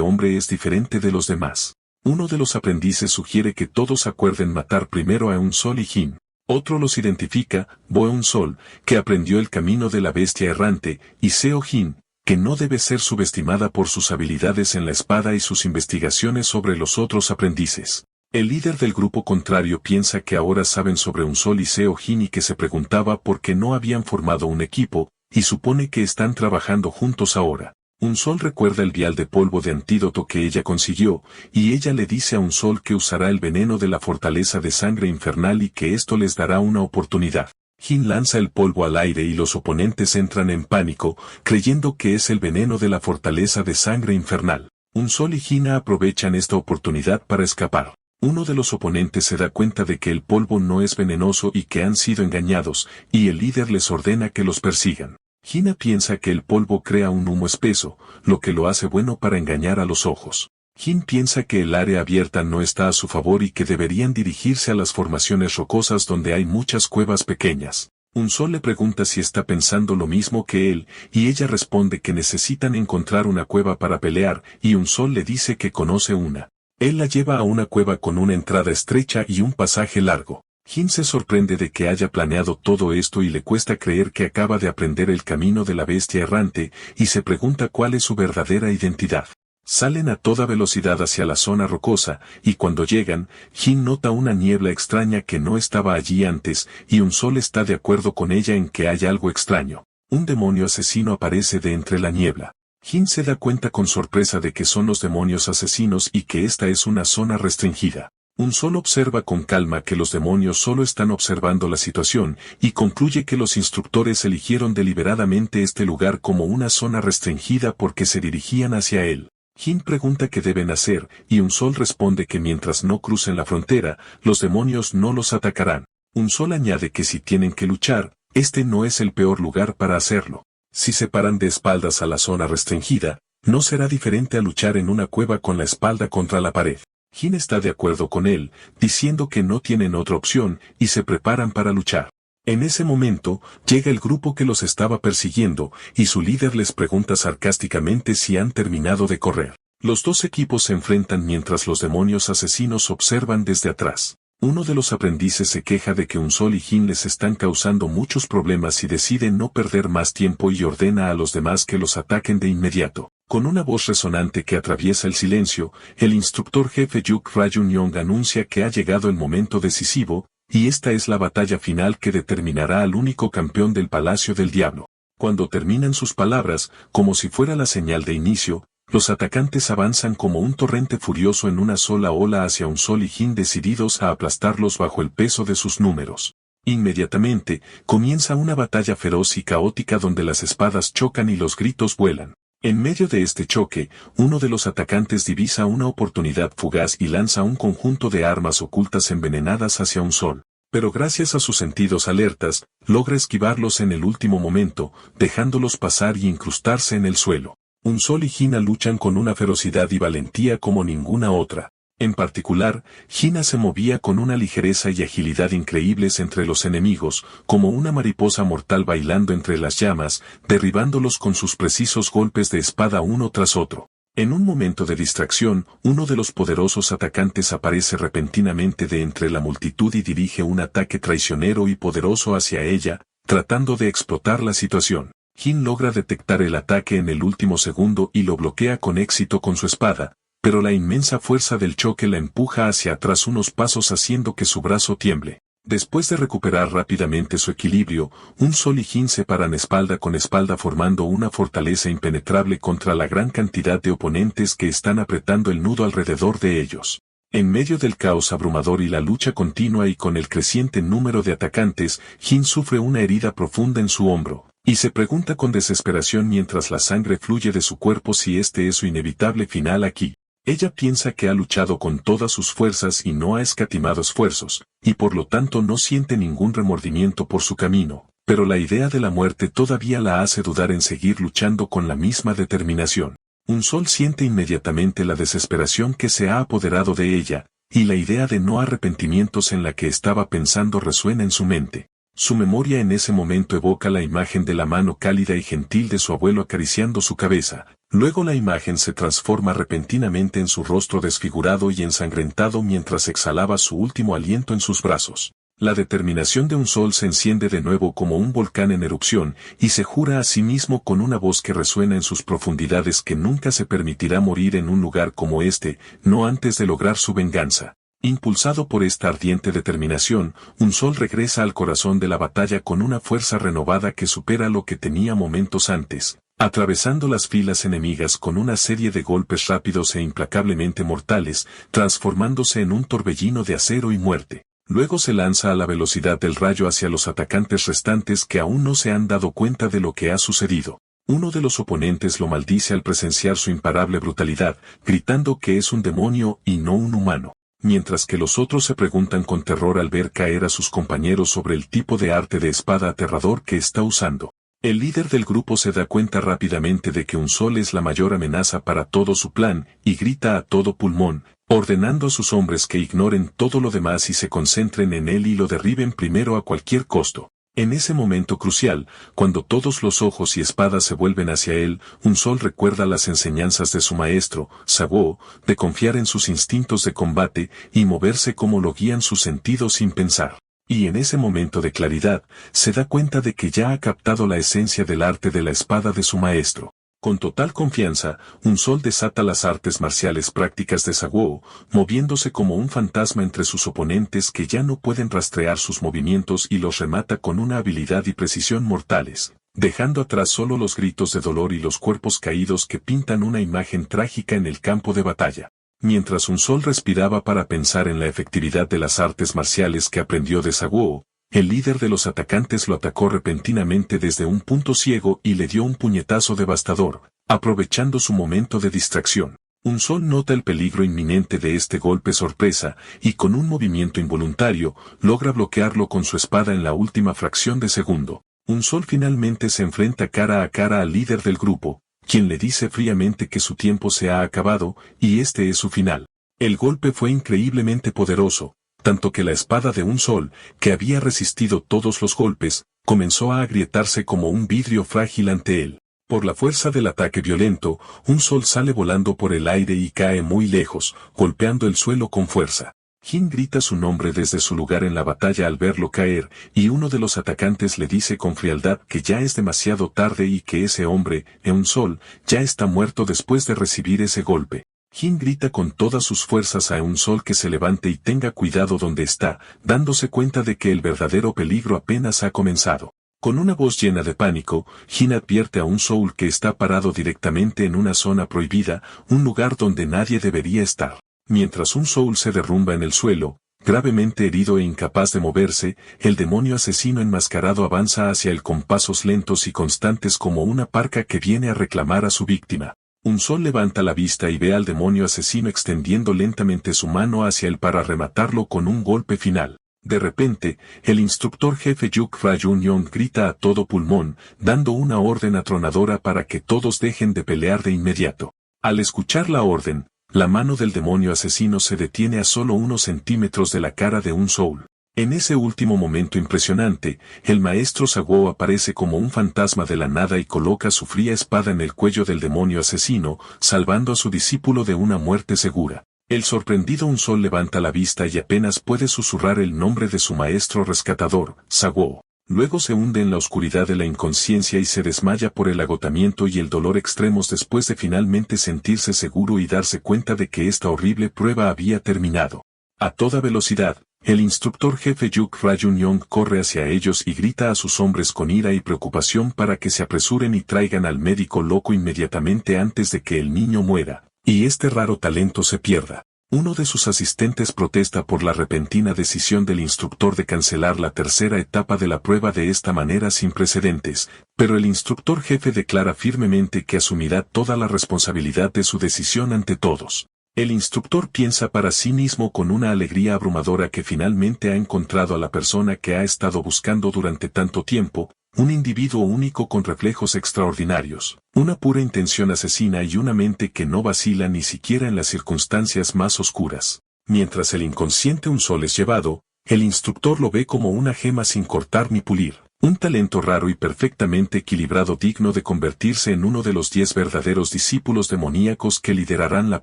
hombre es diferente de los demás. Uno de los aprendices sugiere que todos acuerden matar primero a Eun-Sol y Jin. Otro los identifica, Bo Eun-Sol, que aprendió el camino de la bestia errante, y Seo Jin, que no debe ser subestimada por sus habilidades en la espada y sus investigaciones sobre los otros aprendices. El líder del grupo contrario piensa que ahora saben sobre Eun-Sol y Seo Jin y que se preguntaba por qué no habían formado un equipo, y supone que están trabajando juntos ahora. Eun-Sol recuerda el vial de polvo de antídoto que ella consiguió, y ella le dice a Eun-Sol que usará el veneno de la fortaleza de sangre infernal y que esto les dará una oportunidad. Jin lanza el polvo al aire y los oponentes entran en pánico, creyendo que es el veneno de la fortaleza de sangre infernal. Eun-Sol y Jin aprovechan esta oportunidad para escapar. Uno de los oponentes se da cuenta de que el polvo no es venenoso y que han sido engañados, y el líder les ordena que los persigan. Hina piensa que el polvo crea un humo espeso, lo que lo hace bueno para engañar a los ojos. Jin piensa que el área abierta no está a su favor y que deberían dirigirse a las formaciones rocosas donde hay muchas cuevas pequeñas. Eun-Sol le pregunta si está pensando lo mismo que él, y ella responde que necesitan encontrar una cueva para pelear, y Eun-Sol le dice que conoce una. Él la lleva a una cueva con una entrada estrecha y un pasaje largo. Jin se sorprende de que haya planeado todo esto y le cuesta creer que acaba de aprender el camino de la bestia errante, y se pregunta cuál es su verdadera identidad. Salen a toda velocidad hacia la zona rocosa, y cuando llegan, Jin nota una niebla extraña que no estaba allí antes, y Eun-Sol está de acuerdo con ella en que hay algo extraño. Un demonio asesino aparece de entre la niebla. Jin se da cuenta con sorpresa de que son los demonios asesinos y que esta es una zona restringida. Eun-Sol observa con calma que los demonios solo están observando la situación, y concluye que los instructores eligieron deliberadamente este lugar como una zona restringida porque se dirigían hacia él. Jin pregunta qué deben hacer, y Eun-Sol responde que mientras no crucen la frontera, los demonios no los atacarán. Eun-Sol añade que si tienen que luchar, este no es el peor lugar para hacerlo. Si se paran de espaldas a la zona restringida, no será diferente a luchar en una cueva con la espalda contra la pared. Jin está de acuerdo con él, diciendo que no tienen otra opción, y se preparan para luchar. En ese momento, llega el grupo que los estaba persiguiendo, y su líder les pregunta sarcásticamente si han terminado de correr. Los dos equipos se enfrentan mientras los demonios asesinos observan desde atrás. Uno de los aprendices se queja de que Eun-Sol y Jin les están causando muchos problemas y decide no perder más tiempo y ordena a los demás que los ataquen de inmediato. Con una voz resonante que atraviesa el silencio, el instructor jefe Yuk Rayun-Yong anuncia que ha llegado el momento decisivo, y esta es la batalla final que determinará al único campeón del Palacio del Diablo. Cuando terminan sus palabras, como si fuera la señal de inicio, los atacantes avanzan como un torrente furioso en una sola ola hacia Eun-Sol y Jin decididos a aplastarlos bajo el peso de sus números. Inmediatamente, comienza una batalla feroz y caótica donde las espadas chocan y los gritos vuelan. En medio de este choque, uno de los atacantes divisa una oportunidad fugaz y lanza un conjunto de armas ocultas envenenadas hacia Eun-Sol. Pero gracias a sus sentidos alertas, logra esquivarlos en el último momento, dejándolos pasar y incrustarse en el suelo. Eun-Sol y Hina luchan con una ferocidad y valentía como ninguna otra. En particular, Hina se movía con una ligereza y agilidad increíbles entre los enemigos, como una mariposa mortal bailando entre las llamas, derribándolos con sus precisos golpes de espada uno tras otro. En un momento de distracción, uno de los poderosos atacantes aparece repentinamente de entre la multitud y dirige un ataque traicionero y poderoso hacia ella, tratando de explotar la situación. Jin logra detectar el ataque en el último segundo y lo bloquea con éxito con su espada, pero la inmensa fuerza del choque la empuja hacia atrás unos pasos haciendo que su brazo tiemble. Después de recuperar rápidamente su equilibrio, un Sol y Jin se paran espalda con espalda formando una fortaleza impenetrable contra la gran cantidad de oponentes que están apretando el nudo alrededor de ellos. En medio del caos abrumador y la lucha continua y con el creciente número de atacantes, Jin sufre una herida profunda en su hombro, y se pregunta con desesperación mientras la sangre fluye de su cuerpo si este es su inevitable final aquí. Ella piensa que ha luchado con todas sus fuerzas y no ha escatimado esfuerzos, y por lo tanto no siente ningún remordimiento por su camino, pero la idea de la muerte todavía la hace dudar en seguir luchando con la misma determinación. Un Sol siente inmediatamente la desesperación que se ha apoderado de ella, y la idea de no arrepentimientos en la que estaba pensando resuena en su mente. Su memoria en ese momento evoca la imagen de la mano cálida y gentil de su abuelo acariciando su cabeza. Luego la imagen se transforma repentinamente en su rostro desfigurado y ensangrentado mientras exhalaba su último aliento en sus brazos. La determinación de un Sol se enciende de nuevo como un volcán en erupción, y se jura a sí mismo con una voz que resuena en sus profundidades que nunca se permitirá morir en un lugar como este, no antes de lograr su venganza. Impulsado por esta ardiente determinación, un Sol regresa al corazón de la batalla con una fuerza renovada que supera lo que tenía momentos antes, atravesando las filas enemigas con una serie de golpes rápidos e implacablemente mortales, transformándose en un torbellino de acero y muerte. Luego se lanza a la velocidad del rayo hacia los atacantes restantes que aún no se han dado cuenta de lo que ha sucedido. Uno de los oponentes lo maldice al presenciar su imparable brutalidad, gritando que es un demonio y no un humano. Mientras que los otros se preguntan con terror al ver caer a sus compañeros sobre el tipo de arte de espada aterrador que está usando. El líder del grupo se da cuenta rápidamente de que un Sol es la mayor amenaza para todo su plan, y grita a todo pulmón, ordenando a sus hombres que ignoren todo lo demás y se concentren en él y lo derriben primero a cualquier costo. En ese momento crucial, cuando todos los ojos y espadas se vuelven hacia él, un Sol recuerda las enseñanzas de su maestro, Saguo, de confiar en sus instintos de combate y moverse como lo guían sus sentidos sin pensar. Y en ese momento de claridad, se da cuenta de que ya ha captado la esencia del arte de la espada de su maestro. Con total confianza, un Sol desata las artes marciales prácticas de Saguo, moviéndose como un fantasma entre sus oponentes que ya no pueden rastrear sus movimientos y los remata con una habilidad y precisión mortales, dejando atrás solo los gritos de dolor y los cuerpos caídos que pintan una imagen trágica en el campo de batalla. Mientras un Sol respiraba para pensar en la efectividad de las artes marciales que aprendió de Saguo, el líder de los atacantes lo atacó repentinamente desde un punto ciego y le dio un puñetazo devastador, aprovechando su momento de distracción. Un Sol nota el peligro inminente de este golpe sorpresa, y con un movimiento involuntario, logra bloquearlo con su espada en la última fracción de segundo. Un Sol finalmente se enfrenta cara a cara al líder del grupo, quien le dice fríamente que su tiempo se ha acabado, y este es su final. El golpe fue increíblemente poderoso, tanto que la espada de un Sol, que había resistido todos los golpes, comenzó a agrietarse como un vidrio frágil ante él. Por la fuerza del ataque violento, un Sol sale volando por el aire y cae muy lejos, golpeando el suelo con fuerza. Jin grita su nombre desde su lugar en la batalla al verlo caer, y uno de los atacantes le dice con frialdad que ya es demasiado tarde y que ese hombre, un Sol, ya está muerto después de recibir ese golpe. Jin grita con todas sus fuerzas a un Sol que se levante y tenga cuidado donde está, dándose cuenta de que el verdadero peligro apenas ha comenzado. Con una voz llena de pánico, Jin advierte a un Sol que está parado directamente en una zona prohibida, un lugar donde nadie debería estar. Mientras un Sol se derrumba en el suelo, gravemente herido e incapaz de moverse, el demonio asesino enmascarado avanza hacia él con pasos lentos y constantes como una parca que viene a reclamar a su víctima. Un Sol levanta la vista y ve al demonio asesino extendiendo lentamente su mano hacia él para rematarlo con un golpe final. De repente, el instructor jefe Yuk Fra Yun grita a todo pulmón, dando una orden atronadora para que todos dejen de pelear de inmediato. Al escuchar la orden, la mano del demonio asesino se detiene a solo unos centímetros de la cara de un Sol. En ese último momento impresionante, el maestro Saguo aparece como un fantasma de la nada y coloca su fría espada en el cuello del demonio asesino, salvando a su discípulo de una muerte segura. El sorprendido un Sol levanta la vista y apenas puede susurrar el nombre de su maestro rescatador, Saguo. Luego se hunde en la oscuridad de la inconsciencia y se desmaya por el agotamiento y el dolor extremos después de finalmente sentirse seguro y darse cuenta de que esta horrible prueba había terminado. A toda velocidad, El instructor jefe Yuk Rayun-yong corre hacia ellos y grita a sus hombres con ira y preocupación para que se apresuren y traigan al médico loco inmediatamente antes de que el niño muera, y este raro talento se pierda. Uno de sus asistentes protesta por la repentina decisión del instructor de cancelar la tercera etapa de la prueba de esta manera sin precedentes, pero el instructor jefe declara firmemente que asumirá toda la responsabilidad de su decisión ante todos. El instructor piensa para sí mismo con una alegría abrumadora que finalmente ha encontrado a la persona que ha estado buscando durante tanto tiempo, un individuo único con reflejos extraordinarios, una pura intención asesina y una mente que no vacila ni siquiera en las circunstancias más oscuras. Mientras el inconsciente Unsol es llevado, el instructor lo ve como una gema sin cortar ni pulir. Un talento raro y perfectamente equilibrado digno de convertirse en uno de los 10 verdaderos discípulos demoníacos que liderarán la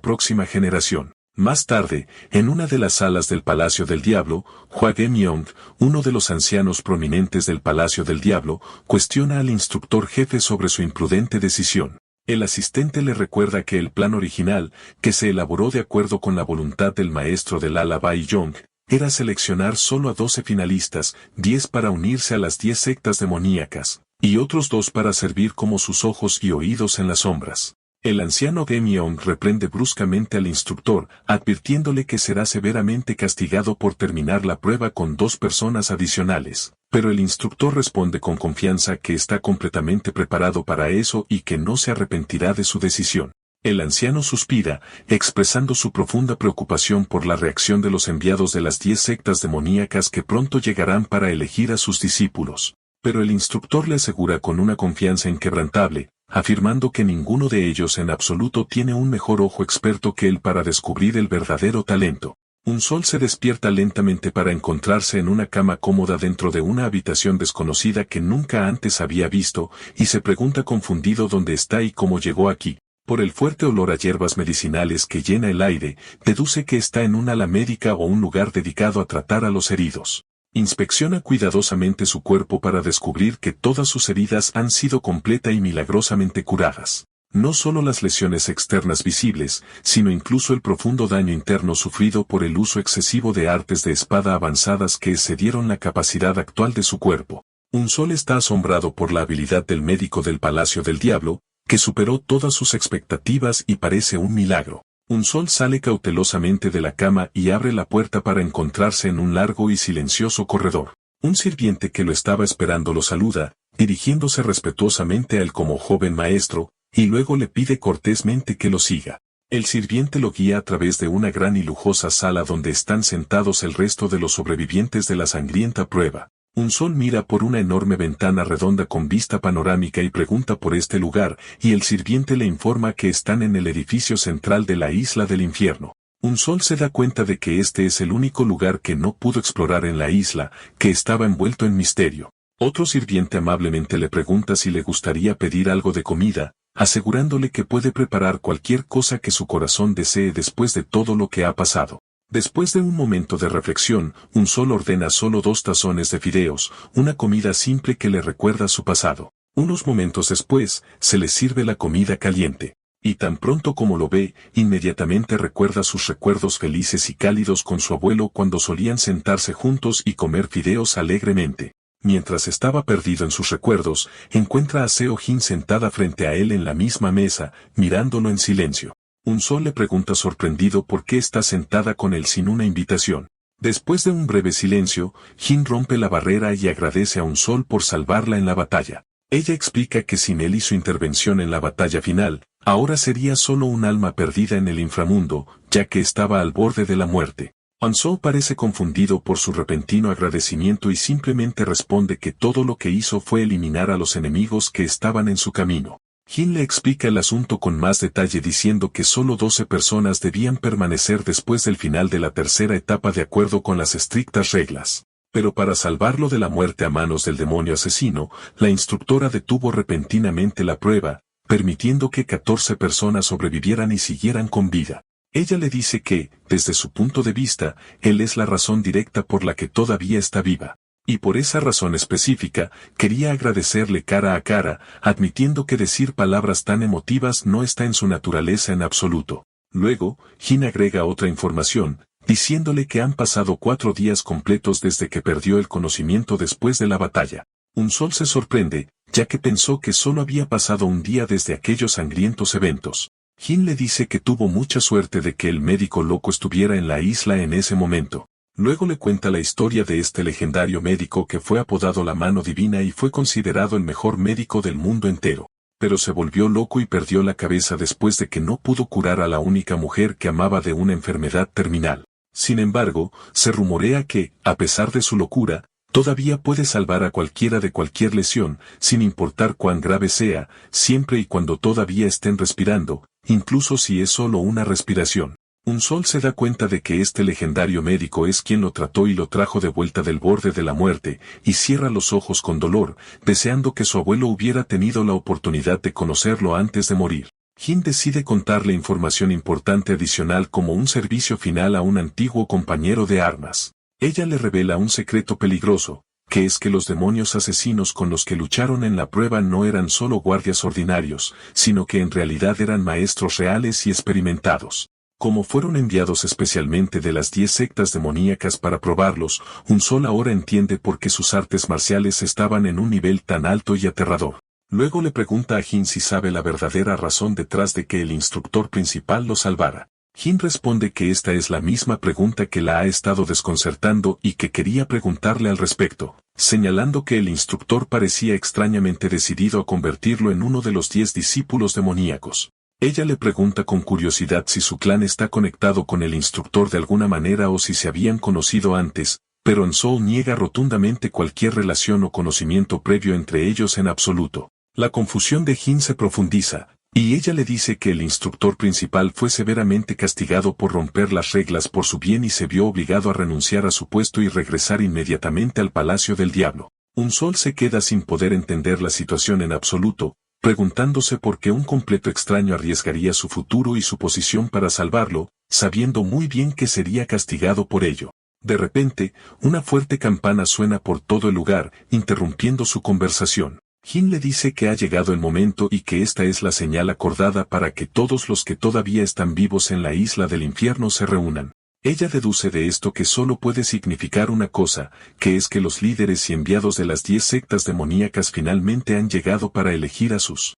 próxima generación. Más tarde, en una de las salas del Palacio del Diablo, Hwa Ge-myung, uno de los ancianos prominentes del Palacio del Diablo, cuestiona al instructor jefe sobre su imprudente decisión. El asistente le recuerda que el plan original, que se elaboró de acuerdo con la voluntad del maestro del ala Bai-yong, era seleccionar solo a 12 finalistas, 10 para unirse a las 10 sectas demoníacas, y otros 2 para servir como sus ojos y oídos en las sombras. El anciano Ge-myung reprende bruscamente al instructor, advirtiéndole que será severamente castigado por terminar la prueba con 2 personas adicionales, pero el instructor responde con confianza que está completamente preparado para eso y que no se arrepentirá de su decisión. El anciano suspira, expresando su profunda preocupación por la reacción de los enviados de las 10 sectas demoníacas que pronto llegarán para elegir a sus discípulos. Pero el instructor le asegura con una confianza inquebrantable, afirmando que ninguno de ellos en absoluto tiene un mejor ojo experto que él para descubrir el verdadero talento. Unsol se despierta lentamente para encontrarse en una cama cómoda dentro de una habitación desconocida que nunca antes había visto, y se pregunta confundido dónde está y cómo llegó aquí. Por el fuerte olor a hierbas medicinales que llena el aire, deduce que está en una ala médica o un lugar dedicado a tratar a los heridos. Inspecciona cuidadosamente su cuerpo para descubrir que todas sus heridas han sido completa y milagrosamente curadas. No solo las lesiones externas visibles, sino incluso el profundo daño interno sufrido por el uso excesivo de artes de espada avanzadas que excedieron la capacidad actual de su cuerpo. Unsol está asombrado por la habilidad del médico del Palacio del Diablo, que superó todas sus expectativas y parece un milagro. Unsol sale cautelosamente de la cama y abre la puerta para encontrarse en un largo y silencioso corredor. Un sirviente que lo estaba esperando lo saluda, dirigiéndose respetuosamente a él como joven maestro, y luego le pide cortésmente que lo siga. El sirviente lo guía a través de una gran y lujosa sala donde están sentados el resto de los sobrevivientes de la sangrienta prueba. Unsol mira por una enorme ventana redonda con vista panorámica y pregunta por este lugar, y el sirviente le informa que están en el edificio central de la isla del infierno. Unsol se da cuenta de que este es el único lugar que no pudo explorar en la isla, que estaba envuelto en misterio. Otro sirviente amablemente le pregunta si le gustaría pedir algo de comida, asegurándole que puede preparar cualquier cosa que su corazón desee después de todo lo que ha pasado. Después de un momento de reflexión, Unsol ordena solo 2 tazones de fideos, una comida simple que le recuerda su pasado. Unos momentos después, se le sirve la comida caliente. Y tan pronto como lo ve, inmediatamente recuerda sus recuerdos felices y cálidos con su abuelo cuando solían sentarse juntos y comer fideos alegremente. Mientras estaba perdido en sus recuerdos, encuentra a Seo Jin sentada frente a él en la misma mesa, mirándolo en silencio. Unsol le pregunta sorprendido por qué está sentada con él sin una invitación. Después de un breve silencio, Jin rompe la barrera y agradece a Unsol por salvarla en la batalla. Ella explica que sin él y su intervención en la batalla final, ahora sería solo un alma perdida en el inframundo, ya que estaba al borde de la muerte. Unsol parece confundido por su repentino agradecimiento y simplemente responde que todo lo que hizo fue eliminar a los enemigos que estaban en su camino. Jin le explica el asunto con más detalle diciendo que solo 12 personas debían permanecer después del final de la tercera etapa de acuerdo con las estrictas reglas. Pero para salvarlo de la muerte a manos del demonio asesino, la instructora detuvo repentinamente la prueba, permitiendo que 14 personas sobrevivieran y siguieran con vida. Ella le dice que, desde su punto de vista, él es la razón directa por la que todavía está viva. Y por esa razón específica, quería agradecerle cara a cara, admitiendo que decir palabras tan emotivas no está en su naturaleza en absoluto. Luego, Jin agrega otra información, diciéndole que han pasado 4 días completos desde que perdió el conocimiento después de la batalla. Unsol se sorprende, ya que pensó que solo había pasado un día desde aquellos sangrientos eventos. Jin le dice que tuvo mucha suerte de que el médico loco estuviera en la isla en ese momento. Luego le cuenta la historia de este legendario médico que fue apodado la Mano Divina y fue considerado el mejor médico del mundo entero. Pero se volvió loco y perdió la cabeza después de que no pudo curar a la única mujer que amaba de una enfermedad terminal. Sin embargo, se rumorea que, a pesar de su locura, todavía puede salvar a cualquiera de cualquier lesión, sin importar cuán grave sea, siempre y cuando todavía estén respirando, incluso si es solo una respiración. Unsol se da cuenta de que este legendario médico es quien lo trató y lo trajo de vuelta del borde de la muerte, y cierra los ojos con dolor, deseando que su abuelo hubiera tenido la oportunidad de conocerlo antes de morir. Jin decide contarle información importante adicional como un servicio final a un antiguo compañero de armas. Ella le revela un secreto peligroso, que es que los demonios asesinos con los que lucharon en la prueba no eran solo guardias ordinarios, sino que en realidad eran maestros reales y experimentados. Como fueron enviados especialmente de las 10 sectas demoníacas para probarlos, Unsol ahora entiende por qué sus artes marciales estaban en un nivel tan alto y aterrador. Luego le pregunta a Jin si sabe la verdadera razón detrás de que el instructor principal lo salvara. Jin responde que esta es la misma pregunta que la ha estado desconcertando y que quería preguntarle al respecto, señalando que el instructor parecía extrañamente decidido a convertirlo en uno de los 10 discípulos demoníacos. Ella le pregunta con curiosidad si su clan está conectado con el instructor de alguna manera o si se habían conocido antes, pero Unsol niega rotundamente cualquier relación o conocimiento previo entre ellos en absoluto. La confusión de Jin se profundiza, y ella le dice que el instructor principal fue severamente castigado por romper las reglas por su bien y se vio obligado a renunciar a su puesto y regresar inmediatamente al Palacio del Diablo. Unsol se queda sin poder entender la situación en absoluto, preguntándose por qué un completo extraño arriesgaría su futuro y su posición para salvarlo, sabiendo muy bien que sería castigado por ello. De repente, una fuerte campana suena por todo el lugar, interrumpiendo su conversación. Jin le dice que ha llegado el momento y que esta es la señal acordada para que todos los que todavía están vivos en la isla del infierno se reúnan. Ella deduce de esto que solo puede significar una cosa, que es que los líderes y enviados de las 10 sectas demoníacas finalmente han llegado para elegir a sus